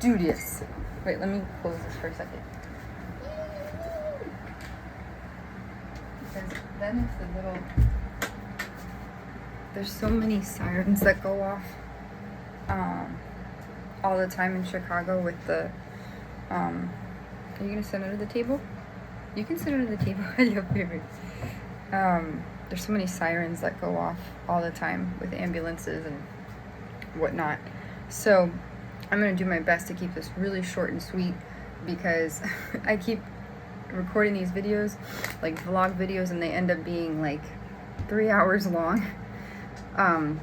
studious. Wait, let me close this for a second. Because then if the little... There's so many sirens that go off all the time in Chicago with the... Are you going to sit under the table? You can sit under the table. I love favorites. There's so many sirens that go off all the time with ambulances and whatnot. So I'm going to do my best to keep this really short and sweet because I keep recording these videos, like vlog videos, and they end up being like 3 hours long. I'm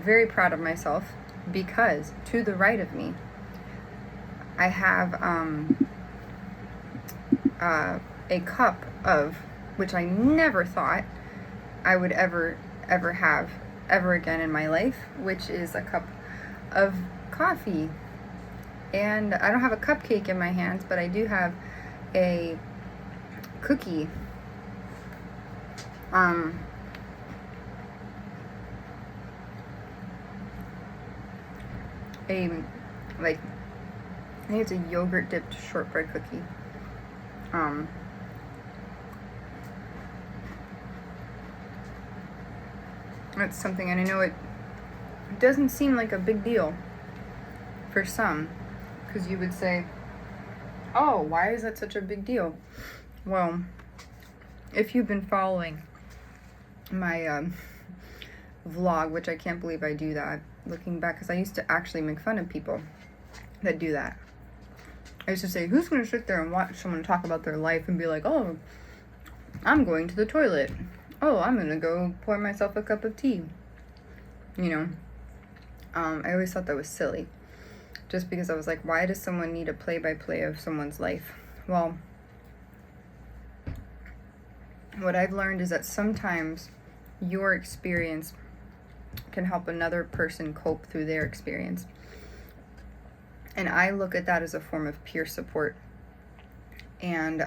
very proud of myself because to the right of me, I have a cup of, which I never thought I would ever have ever again in my life, which is a cup of coffee. And I don't have a cupcake in my hands, but I do have a cookie. I think it's a yogurt dipped shortbread cookie. That's something, and I know it doesn't seem like a big deal for some, because you would say, oh, why is that such a big deal? Well, if you've been following my vlog, which I can't believe I do that, looking back, because I used to actually make fun of people that do that. I used to say, who's going to sit there and watch someone talk about their life and be like, oh, I'm going to the toilet. Oh, I'm going to go pour myself a cup of tea. You know, I always thought that was silly. Just because I was like, why does someone need a play-by-play of someone's life? Well, what I've learned is that sometimes your experience can help another person cope through their experience. And I look at that as a form of peer support. And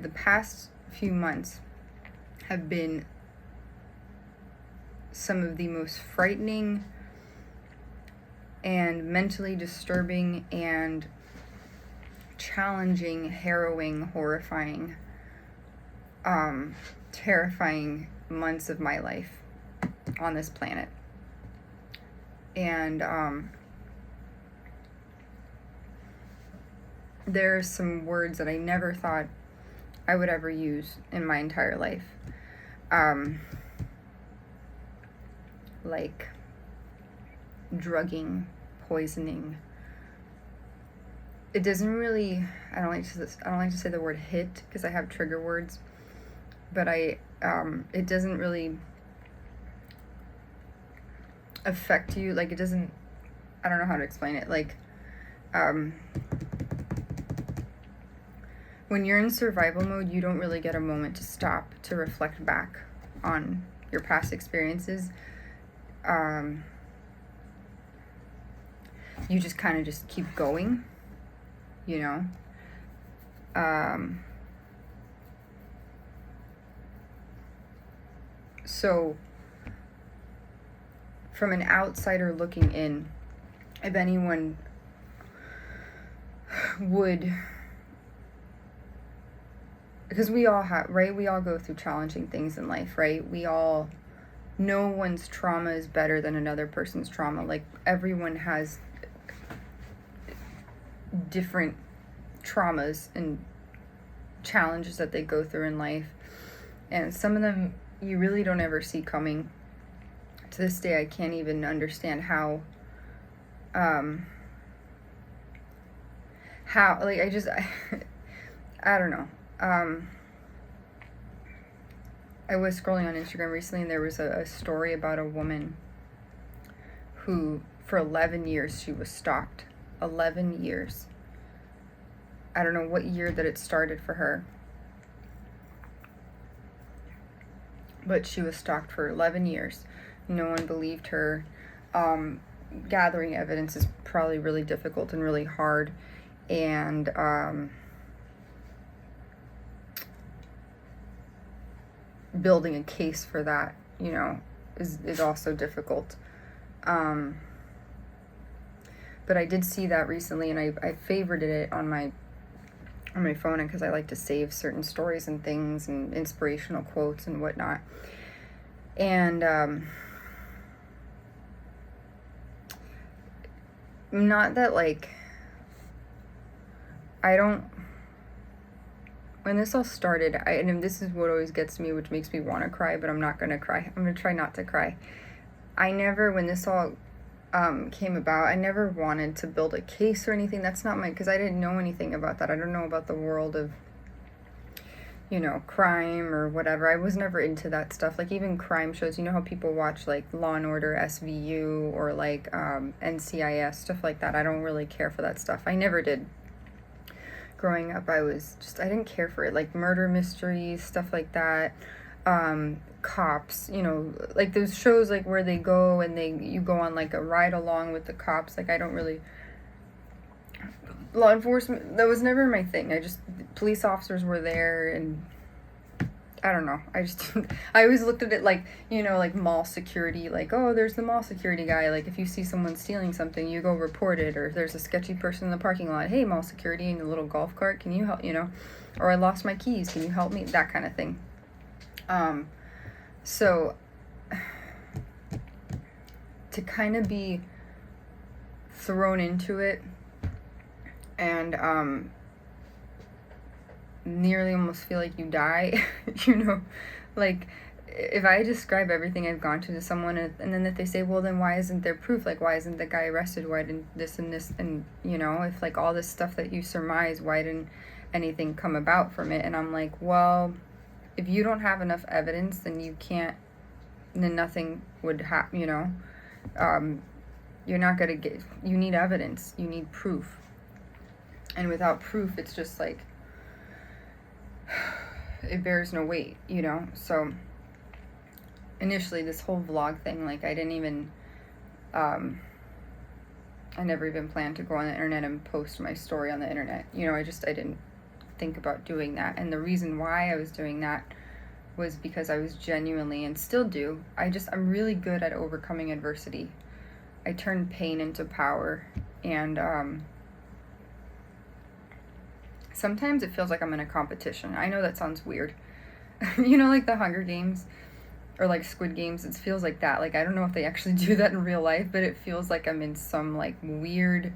the past few months have been some of the most frightening and mentally disturbing and challenging, harrowing, horrifying, terrifying months of my life on this planet. And there are some words that I never thought I would ever use in my entire life. Like drugging, poisoning. It doesn't really, I don't like to say the word hit because I have trigger words, but it doesn't really affect you. Like, it doesn't, I don't know how to explain it. Like, when you're in survival mode, you don't really get a moment to stop to reflect back on your past experiences. You just kind of just keep going, you know? So, from an outsider looking in, if anyone would, because we all have, right? We all go through challenging things in life, right? No one's trauma is better than another person's trauma. Like, everyone has different traumas and challenges that they go through in life. And some of them you really don't ever see coming. To this day, I can't even understand how, like, I don't know. I was scrolling on Instagram recently, and there was a story about a woman who, for 11 years, she was stalked. 11 years. I don't know what year that it started for her, but she was stalked for 11 years. No one believed her. Gathering evidence is probably really difficult and really hard, and building a case for that, you know, is also difficult. But I did see that recently, and I favorited it on my phone, because I like to save certain stories and things and inspirational quotes and whatnot. And not that, like, I don't, when this all started, and this is what always gets me, which makes me want to cry, but I'm not going to cry. I'm going to try not to cry. I never, when this all came about, I never wanted to build a case or anything. That's not because I didn't know anything about that. I don't know about the world of, you know, crime or whatever. I was never into that stuff. Like, even crime shows, you know how people watch, like, Law and Order, SVU, or, like, NCIS, stuff like that. I don't really care for that stuff. I never did. Growing up, I didn't care for it. Like, murder mysteries, stuff like that. Cops, you know, like those shows, like, where they go and you go on, like, a ride along with the cops. Like, I don't really, law enforcement, that was never my thing. Police officers were there, and I don't know. I always looked at it like, you know, like mall security, like, oh, there's the mall security guy. Like, if you see someone stealing something, you go report it. Or if there's a sketchy person in the parking lot, hey, mall security in a little golf cart, can you help, you know? Or I lost my keys, can you help me? That kind of thing. So to kind of be thrown into it and nearly almost feel like you die, you know, like, if I describe everything I've gone to someone, and then if they say, well, then why isn't there proof? Like, why isn't the guy arrested? Why didn't this and this? And, you know, if, like, all this stuff that you surmise, why didn't anything come about from it? And I'm like, well, if you don't have enough evidence, then nothing would happen, you know? You're not going to you need evidence. You need proof. And without proof, it's just like, it bears no weight, you know? So initially, this whole vlog thing, like, I didn't even, I never even planned to go on the internet and post my story on the internet. You know, I didn't think about doing that. And the reason why I was doing that was because I was genuinely, and still do, I'm really good at overcoming adversity. I turn pain into power, and sometimes it feels like I'm in a competition. I know that sounds weird. You know, like the Hunger Games or like Squid Games, it feels like that. Like, I don't know if they actually do that in real life, but it feels like I'm in some, like, weird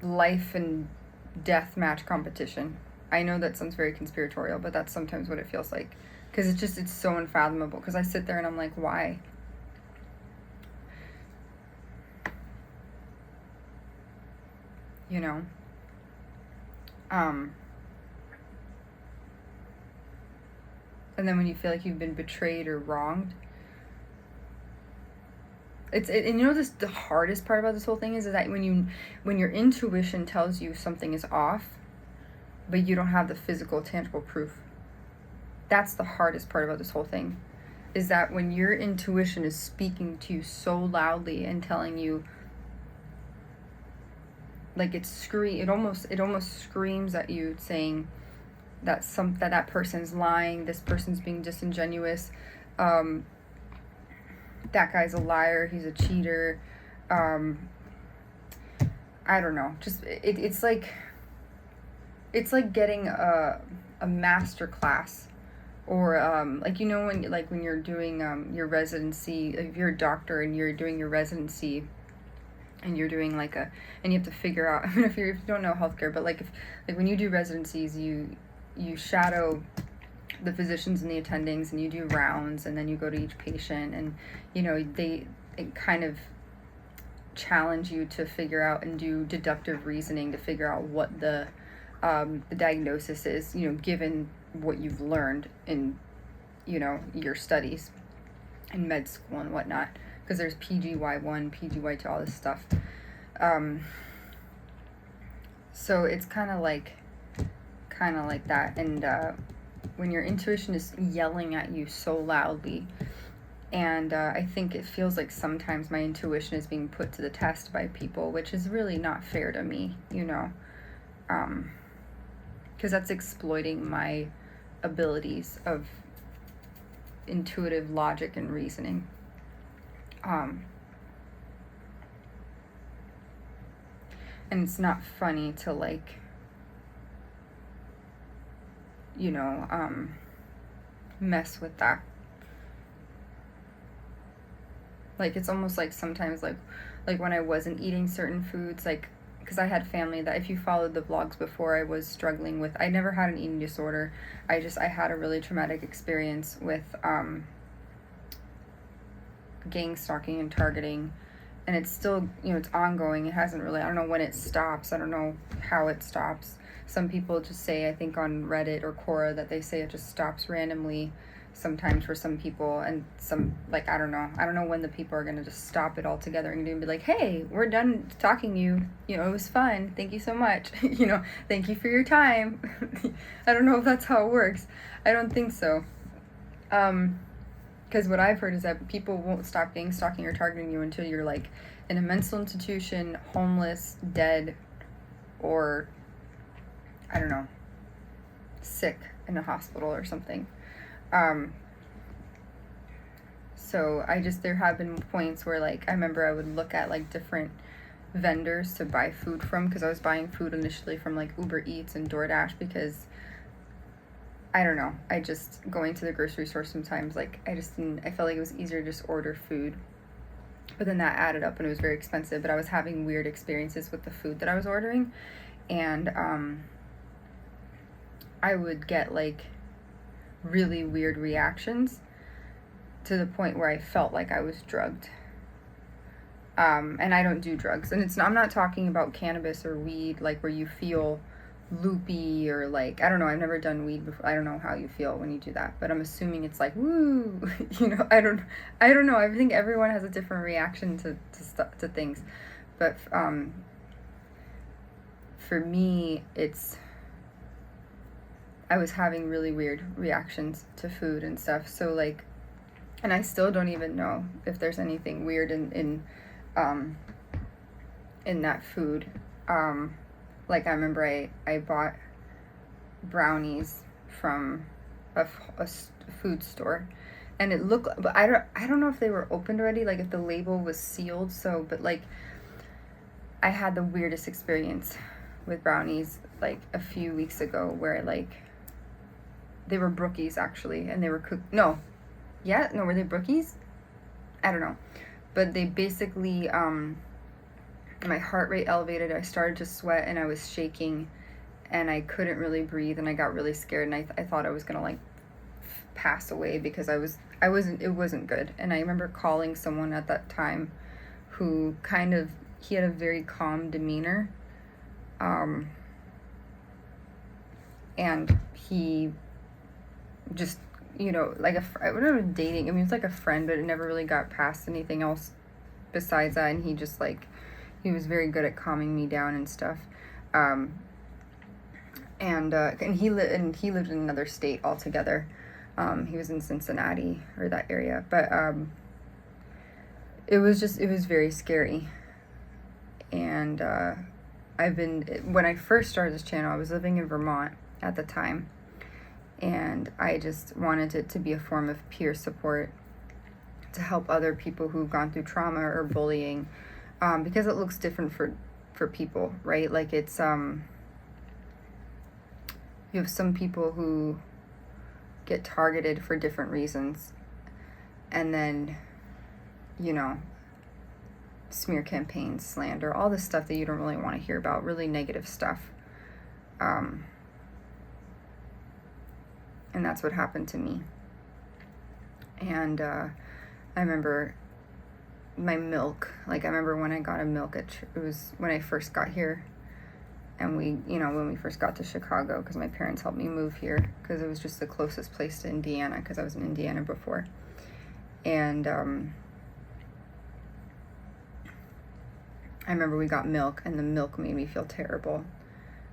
life and death match competition. I know that sounds very conspiratorial, but that's sometimes what it feels like. Because it's so unfathomable. Because I sit there and I'm like, why? You know? And then when you feel like you've been betrayed or wronged, and you know, the hardest part about this whole thing is that when your intuition tells you something is off, but you don't have the physical, tangible proof. That's the hardest part about this whole thing, is that when your intuition is speaking to you so loudly and telling you, like, it almost screams at you, saying that that person's lying, this person's being disingenuous, that guy's a liar, he's a cheater, I don't know, just, it's like getting a master class, or like, you know, when you're doing your residency, if you're a doctor and you're doing your residency, and you're doing and you have to figure out, I mean, if you don't know healthcare, but like when you do residencies, you shadow the physicians and the attendings, and you do rounds, and then you go to each patient, and, you know, it kind of challenge you to figure out and do deductive reasoning to figure out what the diagnosis is, you know, given what you've learned in, you know, your studies in med school and whatnot, because there's PGY1, PGY2, all this stuff. So it's kind of like that, and when your intuition is yelling at you so loudly, and I think it feels like sometimes my intuition is being put to the test by people, which is really not fair to me, you know, because that's exploiting my abilities of intuitive logic and reasoning. And it's not funny to like, you know, mess with that. Like, it's almost like sometimes like when I wasn't eating certain foods, like, because I had family that, if you followed the vlogs before, I was struggling with, I never had an eating disorder. I had a really traumatic experience with gang stalking and targeting, and it's still, you know, it's ongoing. It hasn't really, I don't know when it stops. I don't know how it stops. Some people just say, I think on Reddit or Quora, that they say it just stops randomly sometimes for some people, and some, like, I don't know when the people are gonna just stop it altogether and be like, hey, we're done talking to you, you know, it was fun, thank you so much, you know, thank you for your time. I don't know if that's how it works. I don't think so. Because what I've heard is that people won't stop gang stalking or targeting you until you're like in a mental institution, homeless, dead, or I don't know, sick in a hospital or something. So there have been points where, like, I remember I would look at like different vendors to buy food from, because I was buying food initially from like Uber Eats and DoorDash, because I don't know, I just, going to the grocery store sometimes, like, I felt like it was easier to just order food. But then that added up and it was very expensive, but I was having weird experiences with the food that I was ordering, and I would get like really weird reactions to the point where I felt like I was drugged. And I don't do drugs, and I'm not talking about cannabis or weed, like where you feel loopy, or like, I don't know, I've never done weed before. I don't know how you feel when you do that, but I'm assuming it's like, woo, you know, I don't know. I think everyone has a different reaction to things, but for me, I was having really weird reactions to food and stuff. So like, and I still don't even know if there's anything weird in that food. Like, I remember I bought brownies from a food store, and it looked, but I don't know if they were opened already, like if the label was sealed. So, but like, I had the weirdest experience with brownies like a few weeks ago, where like, they were Brookies actually, and they were cooked. Were they Brookies? I don't know, but they basically, my heart rate elevated, I started to sweat, and I was shaking, and I couldn't really breathe, and I got really scared, and I thought I was gonna like pass away, because it wasn't good. And I remember calling someone at that time who he had a very calm demeanor, and he just, you know, like I remember dating, I mean, it's like a friend, but it never really got past anything else besides that, and he just like, he was very good at calming me down and stuff. And he lived in another state altogether. He was in Cincinnati, or that area. But it was very scary. And when I first started this channel, I was living in Vermont at the time. And I just wanted it to be a form of peer support to help other people who've gone through trauma or bullying. Because it looks different for people, right? Like, it's, you have some people who get targeted for different reasons, and then, you know, smear campaigns, slander, all this stuff that you don't really want to hear about, really negative stuff. And that's what happened to me. And I remember my milk, like, I remember when I got a milk it was when I first got here, and when we first got to Chicago, because my parents helped me move here, because it was just the closest place to Indiana, because I was in Indiana before. And I remember we got milk, and the milk made me feel terrible.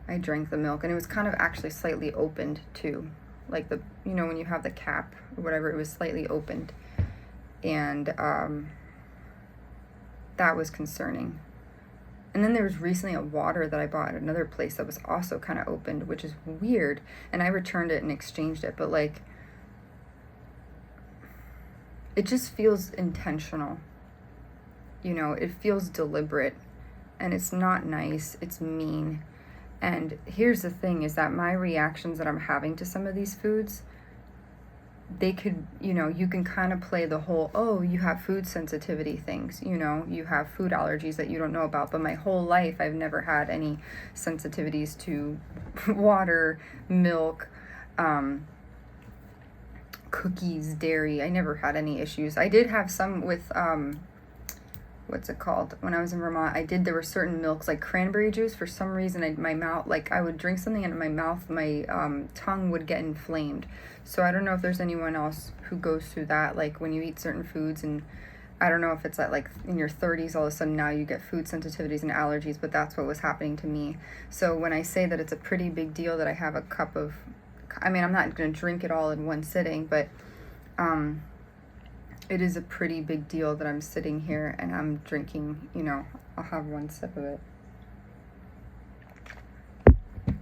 I drank the milk, and it was kind of actually slightly opened too, like when you have the cap or whatever, it was slightly opened. And that was concerning. And then there was recently a water that I bought at another place that was also kind of opened, which is weird. And I returned it and exchanged it. But like, it just feels intentional. You know, it feels deliberate. And it's not nice. It's mean. And here's the thing is that my reactions that I'm having to some of these foods, they could, you know, you can kind of play the whole, oh, you have food sensitivity things, you know, you have food allergies that you don't know about. But my whole life, I've never had any sensitivities to water, milk, cookies, dairy. I never had any issues. I did have some with, what's it called? When I was in Vermont, there were certain milks, like cranberry juice. For some reason, my mouth, like I would drink something and my mouth, my tongue would get inflamed. So I don't know if there's anyone else who goes through that, like when you eat certain foods, and I don't know if it's like in your 30s, all of a sudden now you get food sensitivities and allergies, but that's what was happening to me. So when I say that it's a pretty big deal that I have a cup of, I mean, I'm not going to drink it all in one sitting, but it is a pretty big deal that I'm sitting here and I'm drinking, you know, I'll have one sip of it,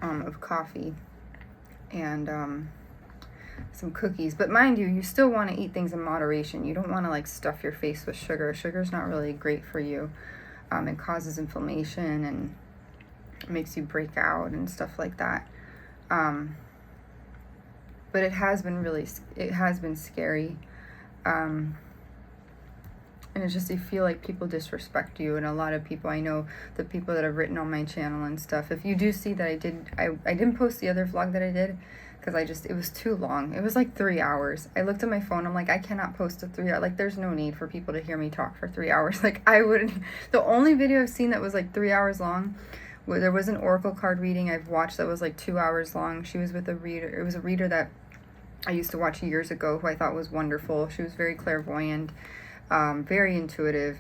of coffee and some cookies. But mind you, you still want to eat things in moderation. You don't want to like stuff your face with sugar. Sugar's not really great for you. It causes inflammation and makes you break out and stuff like that. But it has been scary. And it's just, you feel like people disrespect you, and a lot of people, I know the people that have written on my channel and stuff. If you do see that I didn't post the other vlog that I did, because it was too long. It was like 3 hours. I looked at my phone, I'm like, I cannot post a 3 hour, like there's no need for people to hear me talk for 3 hours. Like I wouldn't, the only video I've seen that was like 3 hours long, where there was an oracle card reading I've watched that was like 2 hours long. She was with a reader, it was a reader that I used to watch years ago who I thought was wonderful. She was very clairvoyant. Very intuitive.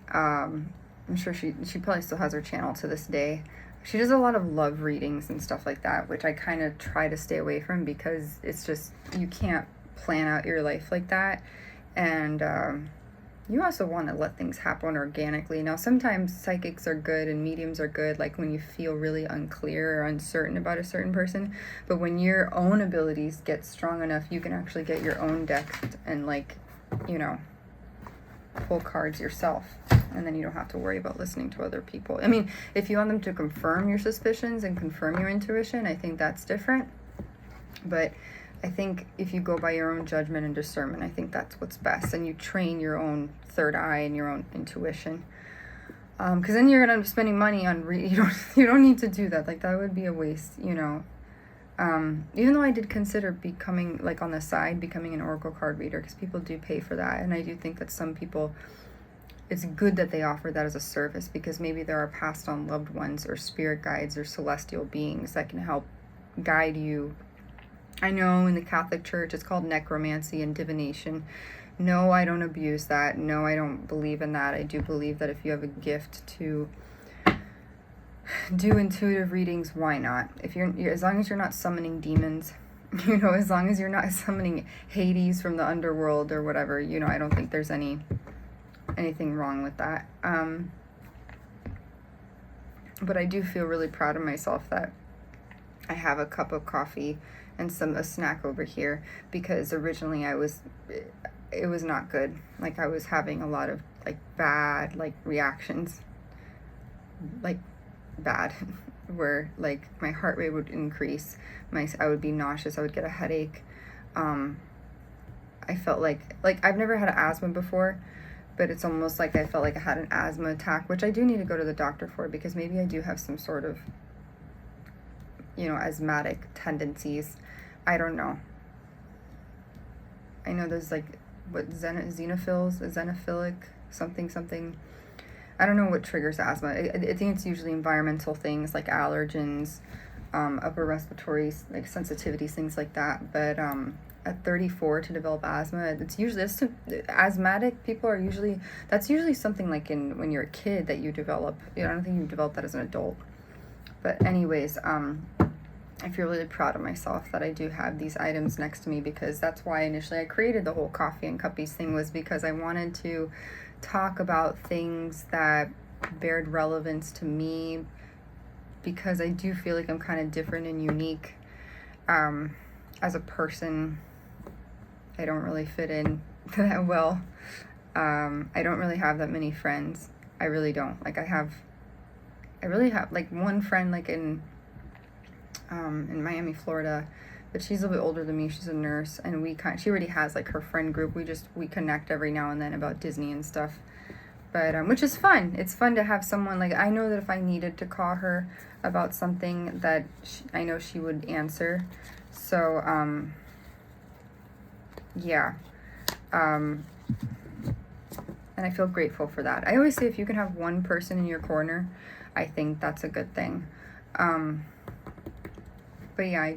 I'm sure she probably still has her channel to this day. She does a lot of love readings and stuff like that, which I kind of try to stay away from because it's just, you can't plan out your life like that. And you also want to let things happen organically. Now, sometimes psychics are good and mediums are good, like when you feel really unclear or uncertain about a certain person. But when your own abilities get strong enough, you can actually get your own deck and, like, you know, pull cards yourself, and then you don't have to worry about listening to other people. I mean, if you want them to confirm your suspicions and confirm your intuition, I think that's different. But I think if you go by your own judgment and discernment, I think that's what's best, and you train your own third eye and your own intuition. Because then you're gonna end up spending money on you don't need to do that. Like, that would be a waste, you know. Even though I did consider becoming, like, on the side, becoming an oracle card reader, because people do pay for that, and I do think that some people, it's good that they offer that as a service, because maybe there are passed on loved ones or spirit guides or celestial beings that can help guide you. I know in the Catholic Church it's called necromancy and divination. No, I don't abuse that. No, I don't believe in that. I do believe that if you have a gift to do intuitive readings, why not? If you're as long as you're not summoning demons, you know, as long as you're not summoning Hades from the underworld or whatever, you know, I don't think there's anything wrong with that. But I do feel really proud of myself that I have a cup of coffee and a snack over here, because originally it was not good. Like, I was having a lot of, like, bad, like, reactions, like, bad, where, like, my heart rate would increase, I would be nauseous, I would get a headache. I felt like I've never had asthma before, but it's almost like I felt like I had an asthma attack, which I do need to go to the doctor for, because maybe I do have some sort of, you know, asthmatic tendencies. I don't know. I know there's, like, what, xenophilic, something. I don't know what triggers asthma. I think it's usually environmental things like allergens, upper respiratory, like, sensitivities, things like that. But at 34 to develop asthma, asthmatic people are usually, that's usually something like when you're a kid that you develop. I don't think you develop that as an adult. But anyways, I feel really proud of myself that I do have these items next to me, because that's why initially I created the whole coffee and cuppies thing, was because I wanted to talk about things that bared relevance to me because I do feel like I'm kind of different and unique. As a person, I don't really fit in that well. I don't really have that many friends. I really don't. Like I really have like one friend like in Miami, Florida, but she's a little bit older than me. She's a nurse, and she already has like her friend group. We connect every now and then about Disney and stuff. But which is fun. It's fun to have someone like I know that if I needed to call her about something that I know she would answer. So yeah. And I feel grateful for that. I always say if you can have one person in your corner, I think that's a good thing. But yeah, I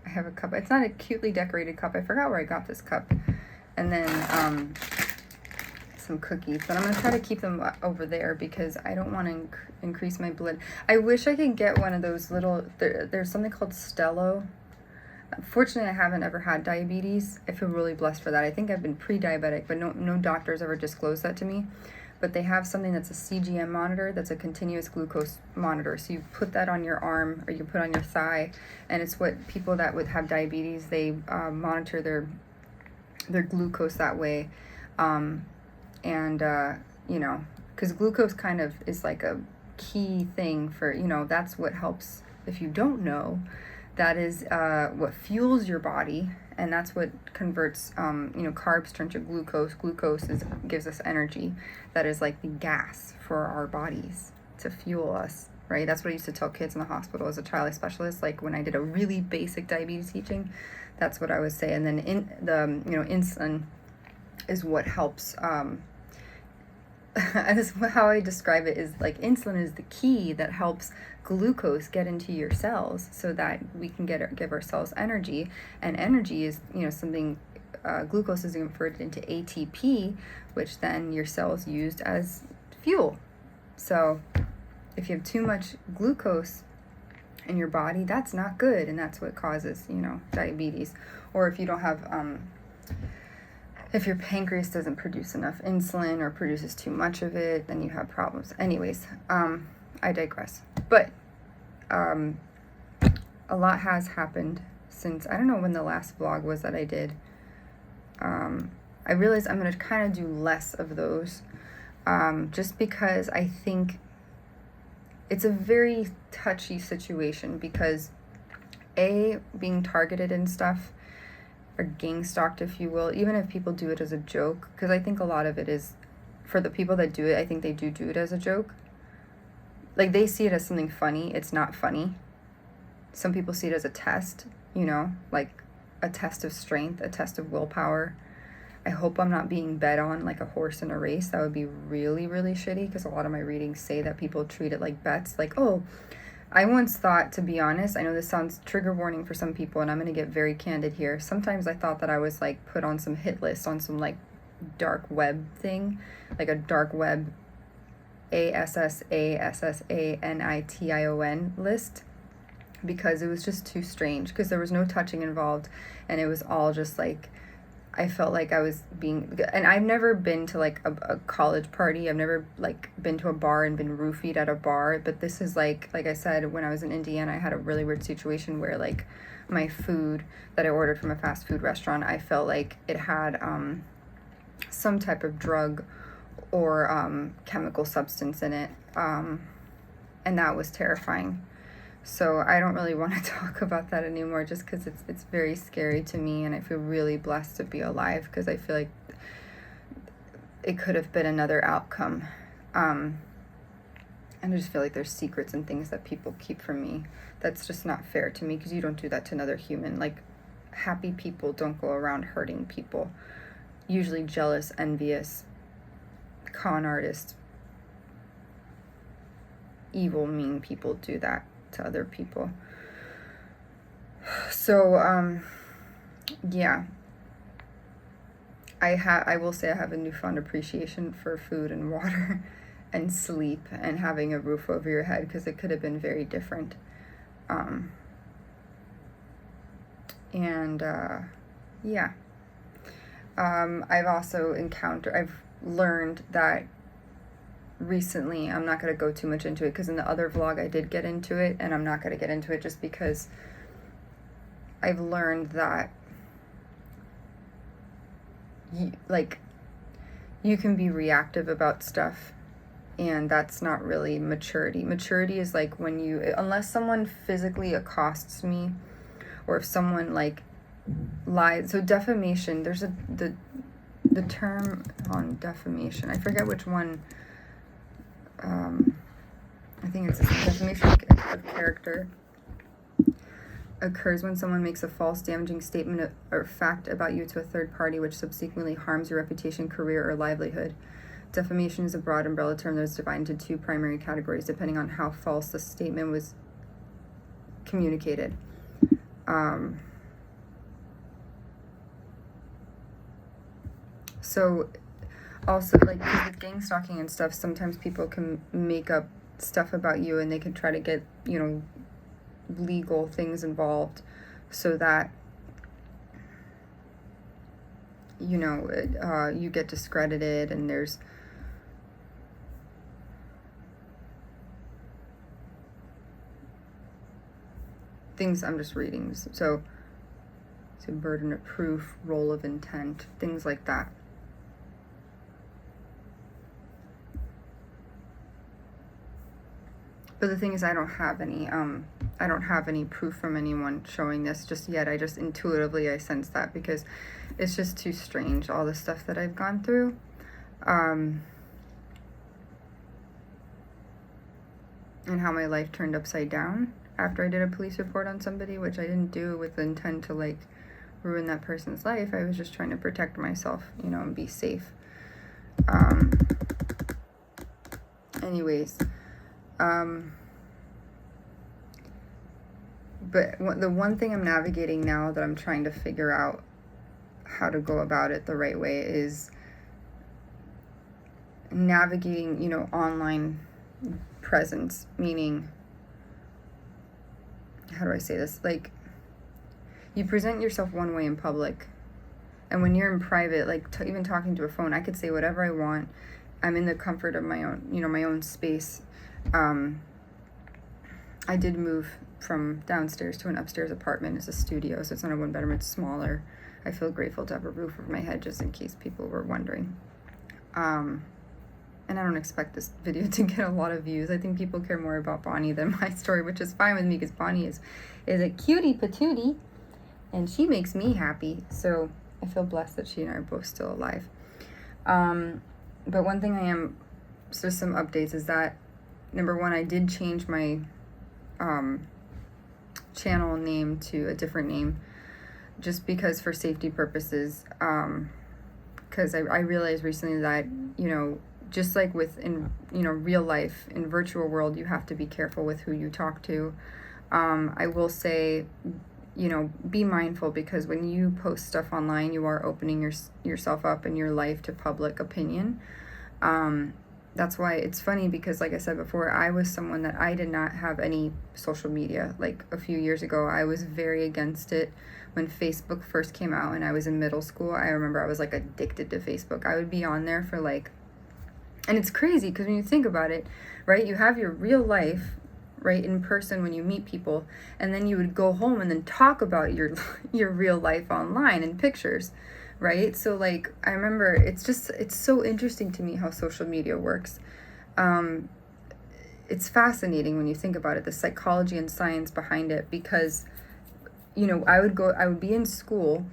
have a cup. It's not a cutely decorated cup. I forgot where I got this cup. And then some cookies. But I'm going to try to keep them over there because I don't want to increase my blood. I wish I could get one of those little, there's something called Stello. Fortunately, I haven't ever had diabetes. I feel really blessed for that. I think I've been pre-diabetic, but no doctors ever disclosed that to me. But they have something that's a CGM monitor, that's a continuous glucose monitor. So you put that on your arm or you put on your thigh, and it's what people that would have diabetes, they monitor their glucose that way. You know, because glucose kind of is like a key thing for, you know, that's what helps. If you don't know, that is what fuels your body, and that's what converts, you know, carbs turn to glucose. Glucose gives us energy. That is like the gas for our bodies to fuel us, right? That's what I used to tell kids in the hospital as a child specialist. Like when I did a really basic diabetes teaching, that's what I would say. And then insulin is what helps. That's how I describe it, is like insulin is the key that helps glucose get into your cells so that we can give our cells energy. And energy is, you know, something, glucose is converted into ATP, which then your cells used as fuel. So if you have too much glucose in your body, that's not good, and that's what causes, you know, diabetes. Or if you don't have if your pancreas doesn't produce enough insulin or produces too much of it, then you have problems. Anyways, I digress. But a lot has happened since, I don't know when the last vlog was that I did. I realized I'm going to kind of do less of those, just because I think it's a very touchy situation because being targeted and stuff, or gang stalked, if you will, even if people do it as a joke, because I think a lot of it is, for the people that do it, I think they do it as a joke. Like, they see it as something funny. It's not funny. Some people see it as a test, you know, like a test of strength, a test of willpower. I hope I'm not being bet on like a horse in a race. That would be really, really shitty, because a lot of my readings say that people treat it like bets. Like, oh, I once thought, to be honest, I know this sounds trigger warning for some people, and I'm going to get very candid here. Sometimes I thought that I was like put on some hit list on some like dark web thing, like a dark web ASSASSANITION list, because it was just too strange, because there was no touching involved, and it was all just like, I felt like I was being, and I've never been to like a college party. I've never like been to a bar and been roofied at a bar. But this is like I said, when I was in Indiana, I had a really weird situation where like my food that I ordered from a fast food restaurant, I felt like it had some type of drug or chemical substance in it. And that was terrifying. So I don't really want to talk about that anymore, just because it's very scary to me, and I feel really blessed to be alive, because I feel like it could have been another outcome. And I just feel like there's secrets and things that people keep from me. That's just not fair to me, because you don't do that to another human. Like, happy people don't go around hurting people. Usually jealous, envious, con artists, evil, mean people do that to other people. So yeah, I will say I have a newfound appreciation for food and water and sleep and having a roof over your head, because it could have been very different. Yeah, I've also I've learned that recently, I'm not going to go too much into it because in the other vlog I did get into it, and I'm not going to get into it just because I've learned that you can be reactive about stuff, and that's not really maturity. Maturity is like when unless someone physically accosts me, or if someone like lies. So defamation, there's the term on defamation, I forget which one. I think it's defamation of character occurs when someone makes a false, damaging statement or fact about you to a third party, which subsequently harms your reputation, career, or livelihood. Defamation is a broad umbrella term that is divided into two primary categories depending on how false the statement was communicated. So also, like, with gang stalking and stuff, sometimes people can make up stuff about you, and they can try to get, legal things involved so that, you get discredited, and there's things I'm just reading. So burden of proof, role of intent, things like that. But the thing is, I don't have any proof from anyone showing this just yet. I just intuitively, I sense that because it's just too strange, all the stuff that I've gone through. And how my life turned upside down after I did a police report on somebody, which I didn't do with the intent to like ruin that person's life. I was just trying to protect myself, and be safe. Anyways, but the one thing I'm navigating now that I'm trying to figure out how to go about it the right way is navigating, online presence, meaning, how do I say this? Like, you present yourself one way in public, and when you're in private, like even talking to a phone, I could say whatever I want. I'm in the comfort of my own, my own space. I did move from downstairs to an upstairs apartment. It's a studio, so it's not a one bedroom, it's smaller. I feel grateful to have a roof over my head, just in case people were wondering. And I don't expect this video to get a lot of views. I think people care more about Bonnie than my story, which is fine with me because Bonnie is a cutie patootie, and she makes me happy. So I feel blessed that she and I are both still alive. But one thing so some updates is that, number one, I did change my channel name to a different name just because for safety purposes, because I realized recently that, just like in real life, in virtual world, you have to be careful with who you talk to. I will say, be mindful, because when you post stuff online, you are opening yourself up and your life to public opinion. That's why it's funny, because like I said before, I was someone that I did not have any social media. Like a few years ago, I was very against it when Facebook first came out and I was in middle school. I remember I was like addicted to Facebook. I would be on there for and it's crazy because when you think about it, right, you have your real life, right, in person when you meet people, and then you would go home and then talk about your real life online in pictures. Right? So like, I remember it's so interesting to me how social media works. It's fascinating when you think about it, the psychology and science behind it, because, I would be in school,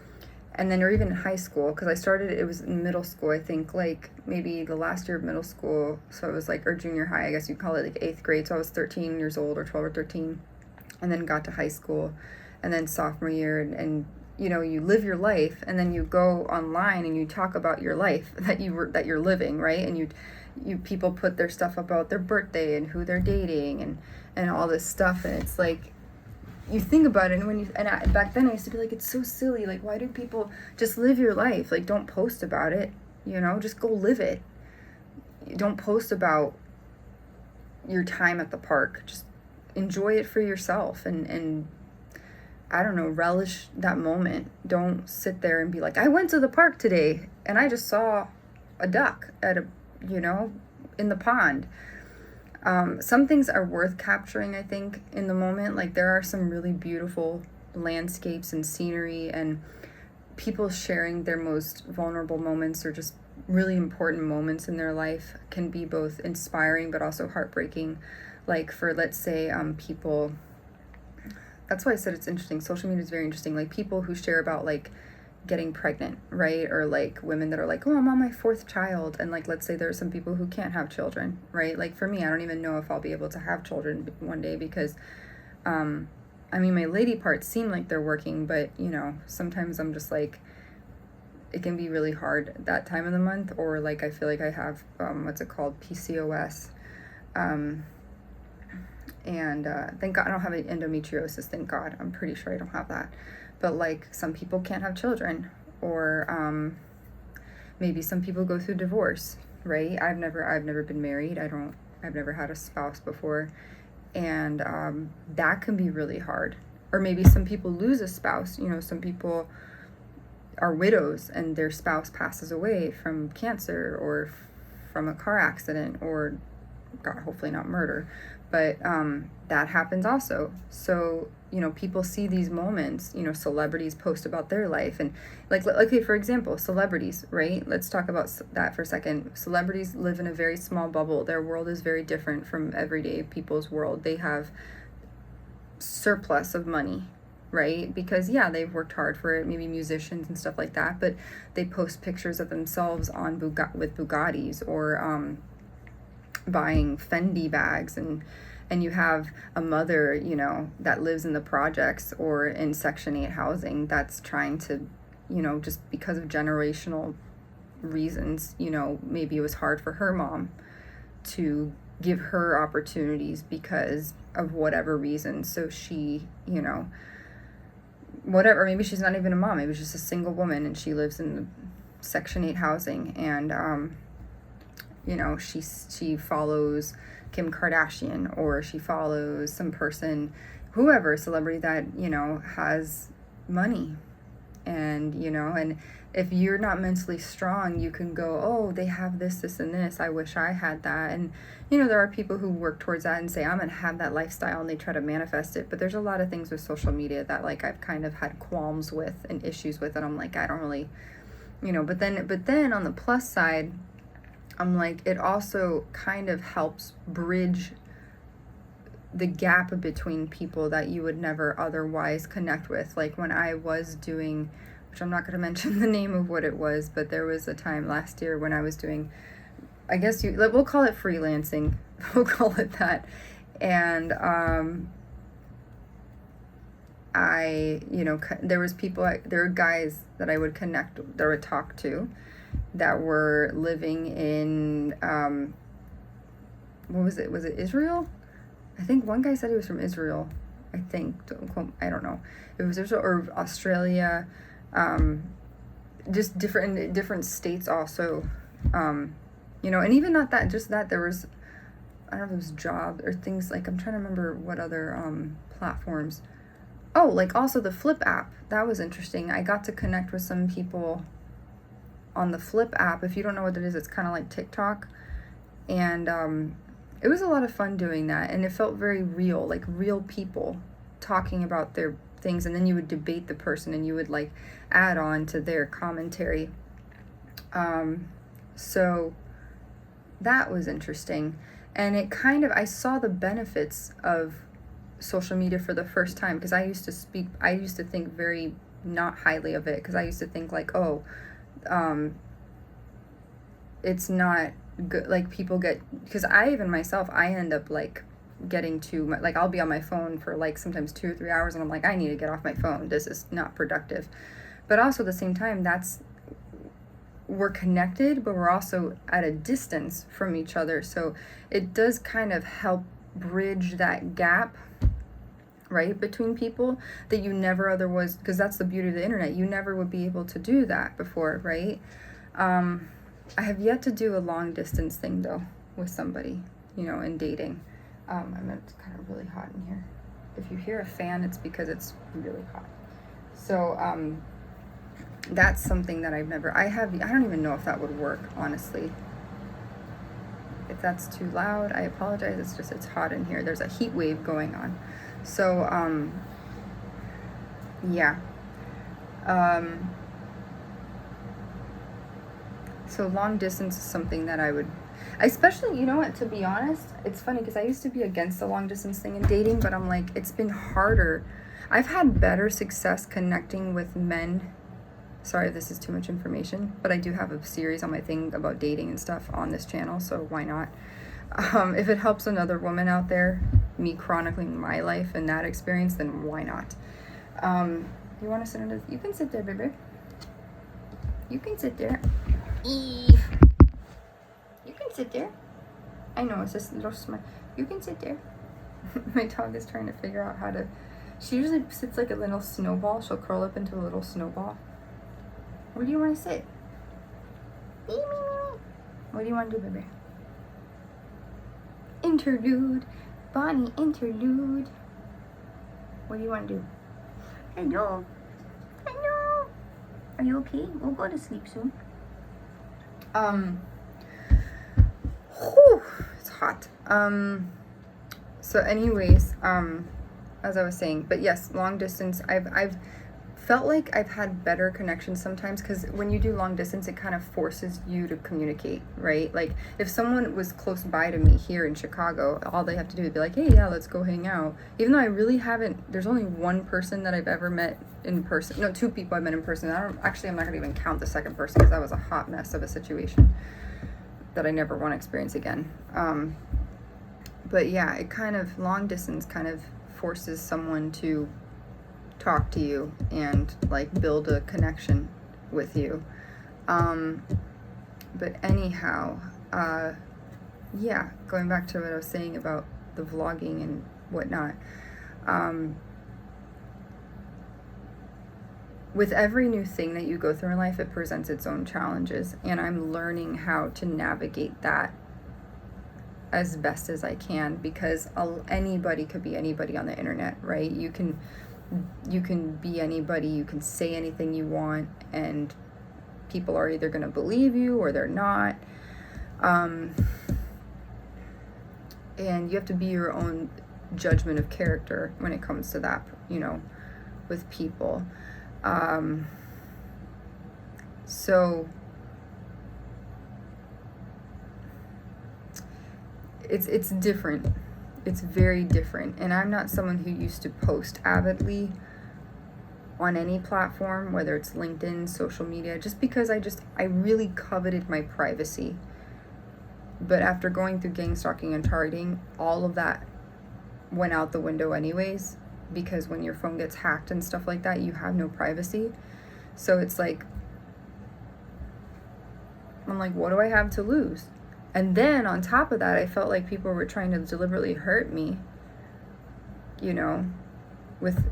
and then, or even in high school, because it was in middle school, I think, like maybe the last year of middle school. So it was like, or junior high, I guess you'd call it, like 8th grade. So I was 13 years old, or 12 or 13, and then got to high school, and then sophomore year, and you live your life, and then you go online and you talk about your life that you're living, right? And you people put their stuff about their birthday and who they're dating and all this stuff, and it's like, you think about it, and back then I used to be like, it's so silly, like, why do people just live your life? Like, don't post about it, just go live it. Don't post about your time at the park. Just enjoy it for yourself, and I don't know, relish that moment. Don't sit there and be like, I went to the park today and I just saw a duck at in the pond. Some things are worth capturing, I think, in the moment. Like, there are some really beautiful landscapes and scenery, and people sharing their most vulnerable moments or just really important moments in their life can be both inspiring but also heartbreaking. Like, for, let's say, people, that's why I said it's interesting. Social media is very interesting. Like, people who share about, like, getting pregnant, right? Or like women that are like, oh, I'm on my 4th child. And like, let's say there are some people who can't have children, right? Like, for me, I don't even know if I'll be able to have children one day because, I mean, my lady parts seem like they're working, but, you know, sometimes I'm just like, it can be really hard that time of the month, or like, I feel like I have, what's it called? PCOS. And thank God I don't have endometriosis, thank God. I'm pretty sure I don't have that. But like, some people can't have children, or maybe some people go through divorce, right? I've never been married. I've never had a spouse before, and that can be really hard. Or maybe some people lose a spouse. You know, some people are widows and their spouse passes away from cancer or from a car accident, or God, hopefully not murder, but that happens also. So, you know, people see these moments, you know, celebrities post about their life, and like, okay, for example, celebrities, right? Let's talk about that for a second. Celebrities live in a very small bubble. Their world is very different from everyday people's world. They have surplus of money, right? Because yeah, they've worked hard for it, maybe musicians and stuff like that, but they post pictures of themselves on with Bugattis, or buying Fendi bags, and you have a mother, you know, that lives in the projects or in Section 8 housing that's trying to, you know, just because of generational reasons, you know, maybe it was hard for her mom to give her opportunities because of whatever reason. So she, you know, whatever, maybe she's not even a mom, maybe she's just a single woman and she lives in the Section 8 housing, and you know, she follows Kim Kardashian, or she follows some person, whoever, celebrity that, you know, has money. And, you know, and if you're not mentally strong, you can go, oh, they have this, and this. I wish I had that. And, you know, there are people who work towards that and say, I'm going to have that lifestyle, and they try to manifest it. But there's a lot of things with social media that, like, I've kind of had qualms with and issues with. And I'm like, I don't really, you know, but then on the plus side, I'm like, it also kind of helps bridge the gap between people that you would never otherwise connect with. Like, when I was doing, which I'm not going to mention the name of what it was, but there was a time last year when I was doing, I guess we'll call it freelancing. We'll call it that. And you know, there were guys that I would connect, that I would talk to, that were living in, what was it? Was it Israel? I think one guy said he was from Israel. I think, I don't know. It was Israel or Australia, just different states also, you know, and even not that, just that there was, I don't know if it was jobs or things, like, I'm trying to remember what other platforms. Oh, like also the Flip app. That was interesting. I got to connect with some people on the Flip app. If you don't know what it is, it's kind of like TikTok. And it was a lot of fun doing that. And it felt very real, like real people talking about their things. And then you would debate the person and you would like add on to their commentary. So that was interesting. And it kind of, I saw the benefits of social media for the first time, because I used to think very not highly of it, because I used to think like, oh, it's not good, like people get, because I even myself, I end up like getting too much, like I'll be on my phone for like sometimes 2 or 3 hours and I'm like, I need to get off my phone, this is not productive. But also at the same time, we're connected, but we're also at a distance from each other, so it does kind of help bridge that gap, right, between people that you never otherwise, because that's the beauty of the internet, you never would be able to do that before, right? I have yet to do a long distance thing though with somebody, you know, in dating. It's kind of really hot in here. If you hear a fan, it's because it's really hot. So that's something that I don't even know if that would work, honestly. that's too loud, I apologize. It's just, it's hot in here. There's a heat wave going on. So, yeah. So long distance is something that I would, especially, you know what, to be honest, it's funny because I used to be against the long distance thing in dating, but I'm like, it's been harder. I've had better success connecting with men. Sorry if this is too much information, but I do have a series on my thing about dating and stuff on this channel, so why not? If it helps another woman out there, me chronicling my life and that experience, then why not? You want to sit under? You can sit there, baby. You can sit there. Eve. You can sit there. I know, it's just a little smart. You can sit there. My dog is trying to figure out how to... She usually sits like a little snowball. She'll curl up into a little snowball. Where do you want to sit? What do you want to do, baby? Interlude. Bonnie, interlude. What do you want to do? Hello. Hello. Are you okay? We'll go to sleep soon. Whew, it's hot. So anyways, as I was saying, but yes, long distance, I've felt like I've had better connections sometimes, because when you do long distance, it kind of forces you to communicate, right? Like if someone was close by to me here in Chicago, all they have to do is be like, hey, yeah, let's go hang out. Even though I really haven't, there's only one person that I've ever met in person. No, two people I've met in person. I'm not gonna even count the second person, because that was a hot mess of a situation that I never want to experience again. But yeah, it kind of, long distance kind of forces someone to talk to you and like build a connection with you. But anyhow, yeah, going back to what I was saying about the vlogging and whatnot, with every new thing that you go through in life, it presents its own challenges, and I'm learning how to navigate that as best as I can, because anybody could be anybody on the internet, right? You can be anybody, you can say anything you want, and people are either going to believe you or they're not. And you have to be your own judgment of character when it comes to that, you know, with people. So it's different. It's very different. And I'm not someone who used to post avidly on any platform, whether it's LinkedIn, social media, just because I really coveted my privacy. But after going through gang stalking and targeting, all of that went out the window anyways, because when your phone gets hacked and stuff like that, you have no privacy. So it's like, I'm like, what do I have to lose? And then on top of that, I felt like people were trying to deliberately hurt me, you know, with,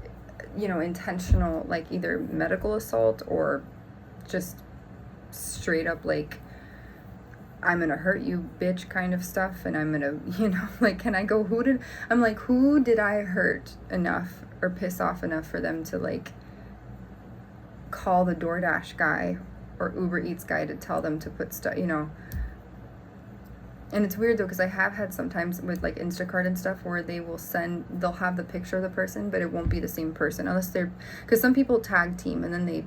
you know, intentional, like either medical assault or just straight up like, I'm gonna hurt you, bitch, kind of stuff. And I'm gonna, you know, like, can I go, who did I hurt enough or piss off enough for them to like call the DoorDash guy or Uber Eats guy to tell them to put stuff, you know? And it's weird though, because I have had sometimes with like Instacart and stuff where they'll have the picture of the person, but it won't be the same person unless because some people tag team and then they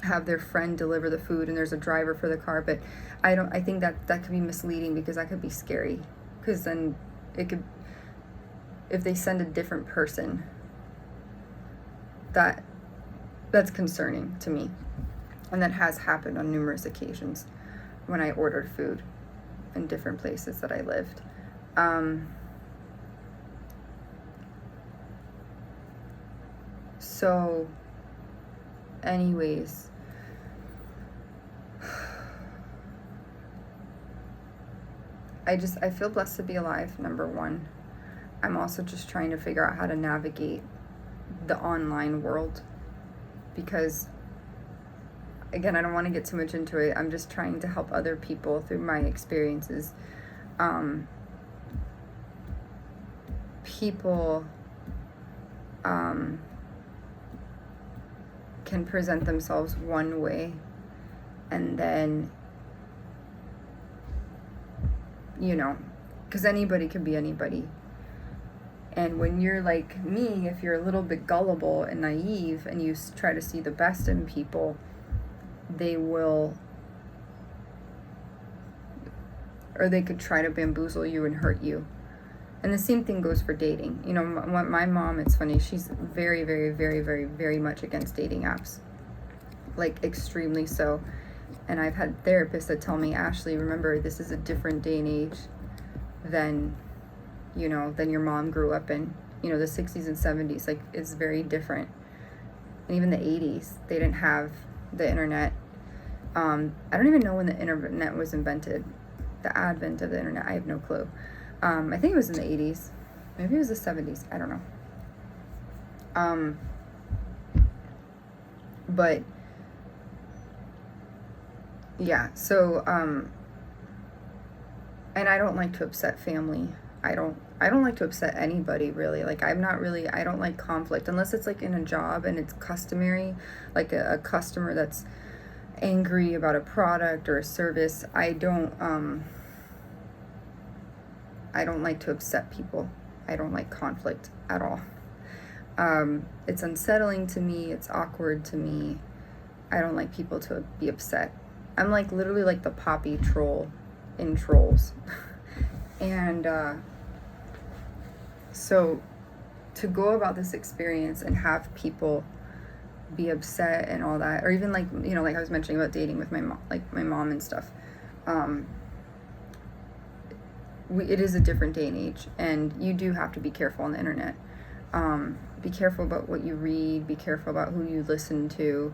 have their friend deliver the food and there's a driver for the car. But I think that could be misleading, because that could be scary, because then if they send a different person, that's concerning to me. And that has happened on numerous occasions when I ordered food in different places that I lived. So anyways, I feel blessed to be alive, number one. I'm also just trying to figure out how to navigate the online world, because again, I don't want to get too much into it. I'm just trying to help other people through my experiences. People can present themselves one way, and then you know, because anybody can be anybody. And when you're like me, if you're a little bit gullible and naive and you try to see the best in people, they will, or they could try to bamboozle you and hurt you. And the same thing goes for dating. You know, my mom, it's funny, she's very, very, very, very, very much against dating apps. Like, extremely so. And I've had therapists that tell me, Ashley, remember, this is a different day and age than, you know, than your mom grew up in. You know, the 60s and 70s, like, it's very different. And even the 80s, they didn't have the internet. I don't even know when the internet was invented. The advent of the internet, I have no clue. I think it was in the 80s. Maybe it was the 70s. I don't know. But yeah, so and I don't like to upset family. I don't like to upset anybody, really. Like, I don't like conflict unless it's like in a job and it's customary, like a customer that's angry about a product or a service. I don't like to upset people. I don't like conflict at all. It's unsettling to me. It's awkward to me. I don't like people to be upset. I'm like literally like the Poppy troll in Trolls. And so to go about this experience and have people be upset and all that, or even like, you know, like I was mentioning about dating with my mom, like my mom and stuff. It is a different day and age, and you do have to be careful on the internet. Be careful about what you read. Be careful about who you listen to,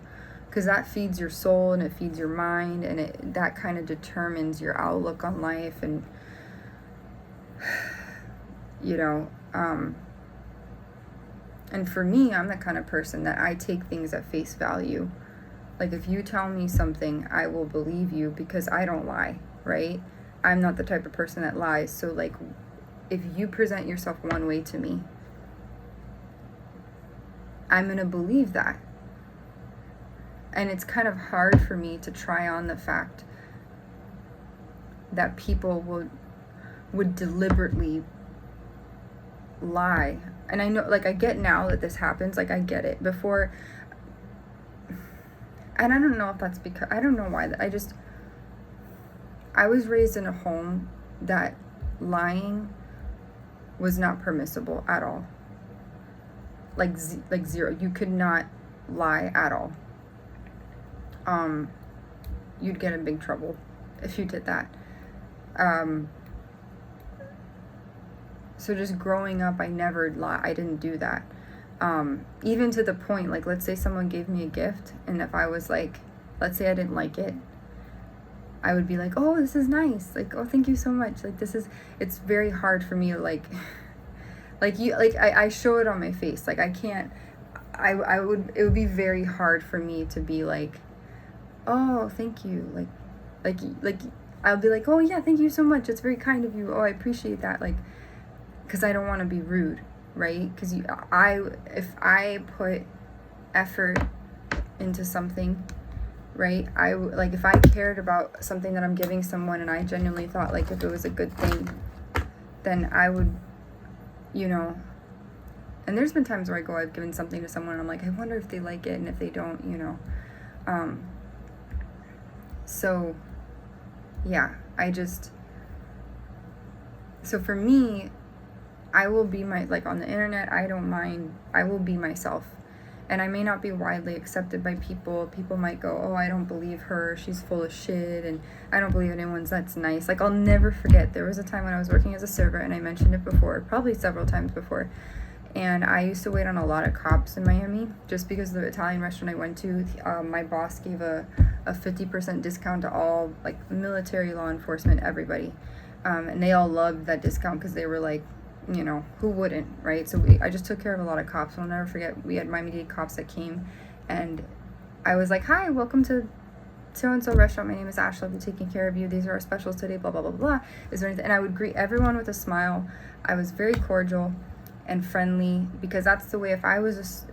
because that feeds your soul and it feeds your mind, and that kind of determines your outlook on life. And you know, and for me, I'm the kind of person that I take things at face value. Like, if you tell me something, I will believe you because I don't lie, right? I'm not the type of person that lies. So, like, if you present yourself one way to me, I'm going to believe that. And it's kind of hard for me to try on the fact that people would deliberately lie. And I know, like, I get now that this happens, like, I get it. Before, and I don't know if that's because, I don't know why, I was raised in a home that lying was not permissible at all. Like zero. You could not lie at all. You'd get in big trouble if you did that. So just growing up, I never lied. I didn't do that. Even to the point, like, let's say someone gave me a gift, and if I was like, let's say I didn't like it, I would be like, oh, this is nice. Like, oh, thank you so much. Like, it's very hard for me to I show it on my face. Like, I can't, it would be very hard for me to be like, oh, thank you. Like, I'll be like, oh yeah, thank you so much. It's very kind of you. Oh, I appreciate that. Like, cause I don't want to be rude, right? Cause if I put effort into something, right? If I cared about something that I'm giving someone and I genuinely thought, like, if it was a good thing, then I would, you know, and there's been times where I've given something to someone and I'm like, I wonder if they like it, and if they don't, you know. So, yeah, so for me, I will be on the internet, I don't mind, I will be myself. And I may not be widely accepted by people. People might go, oh, I don't believe her, she's full of shit, and I don't believe anyone's that's nice. Like, I'll never forget, there was a time when I was working as a server, and I mentioned it before, probably several times before, and I used to wait on a lot of cops in Miami, just because the Italian restaurant I went to, my boss gave a 50% discount to all, like, military, law enforcement, everybody. And they all loved that discount because they were like, you know, who wouldn't, right? So I just took care of a lot of cops. I'll never forget, we had Miami-Dade cops that came, and I was like, hi, welcome to so-and-so restaurant. My name is Ashley. I'll be taking care of you. These are our specials today, blah, blah, blah, blah. Is there anything? And I would greet everyone with a smile. I was very cordial and friendly, because that's the way, if I was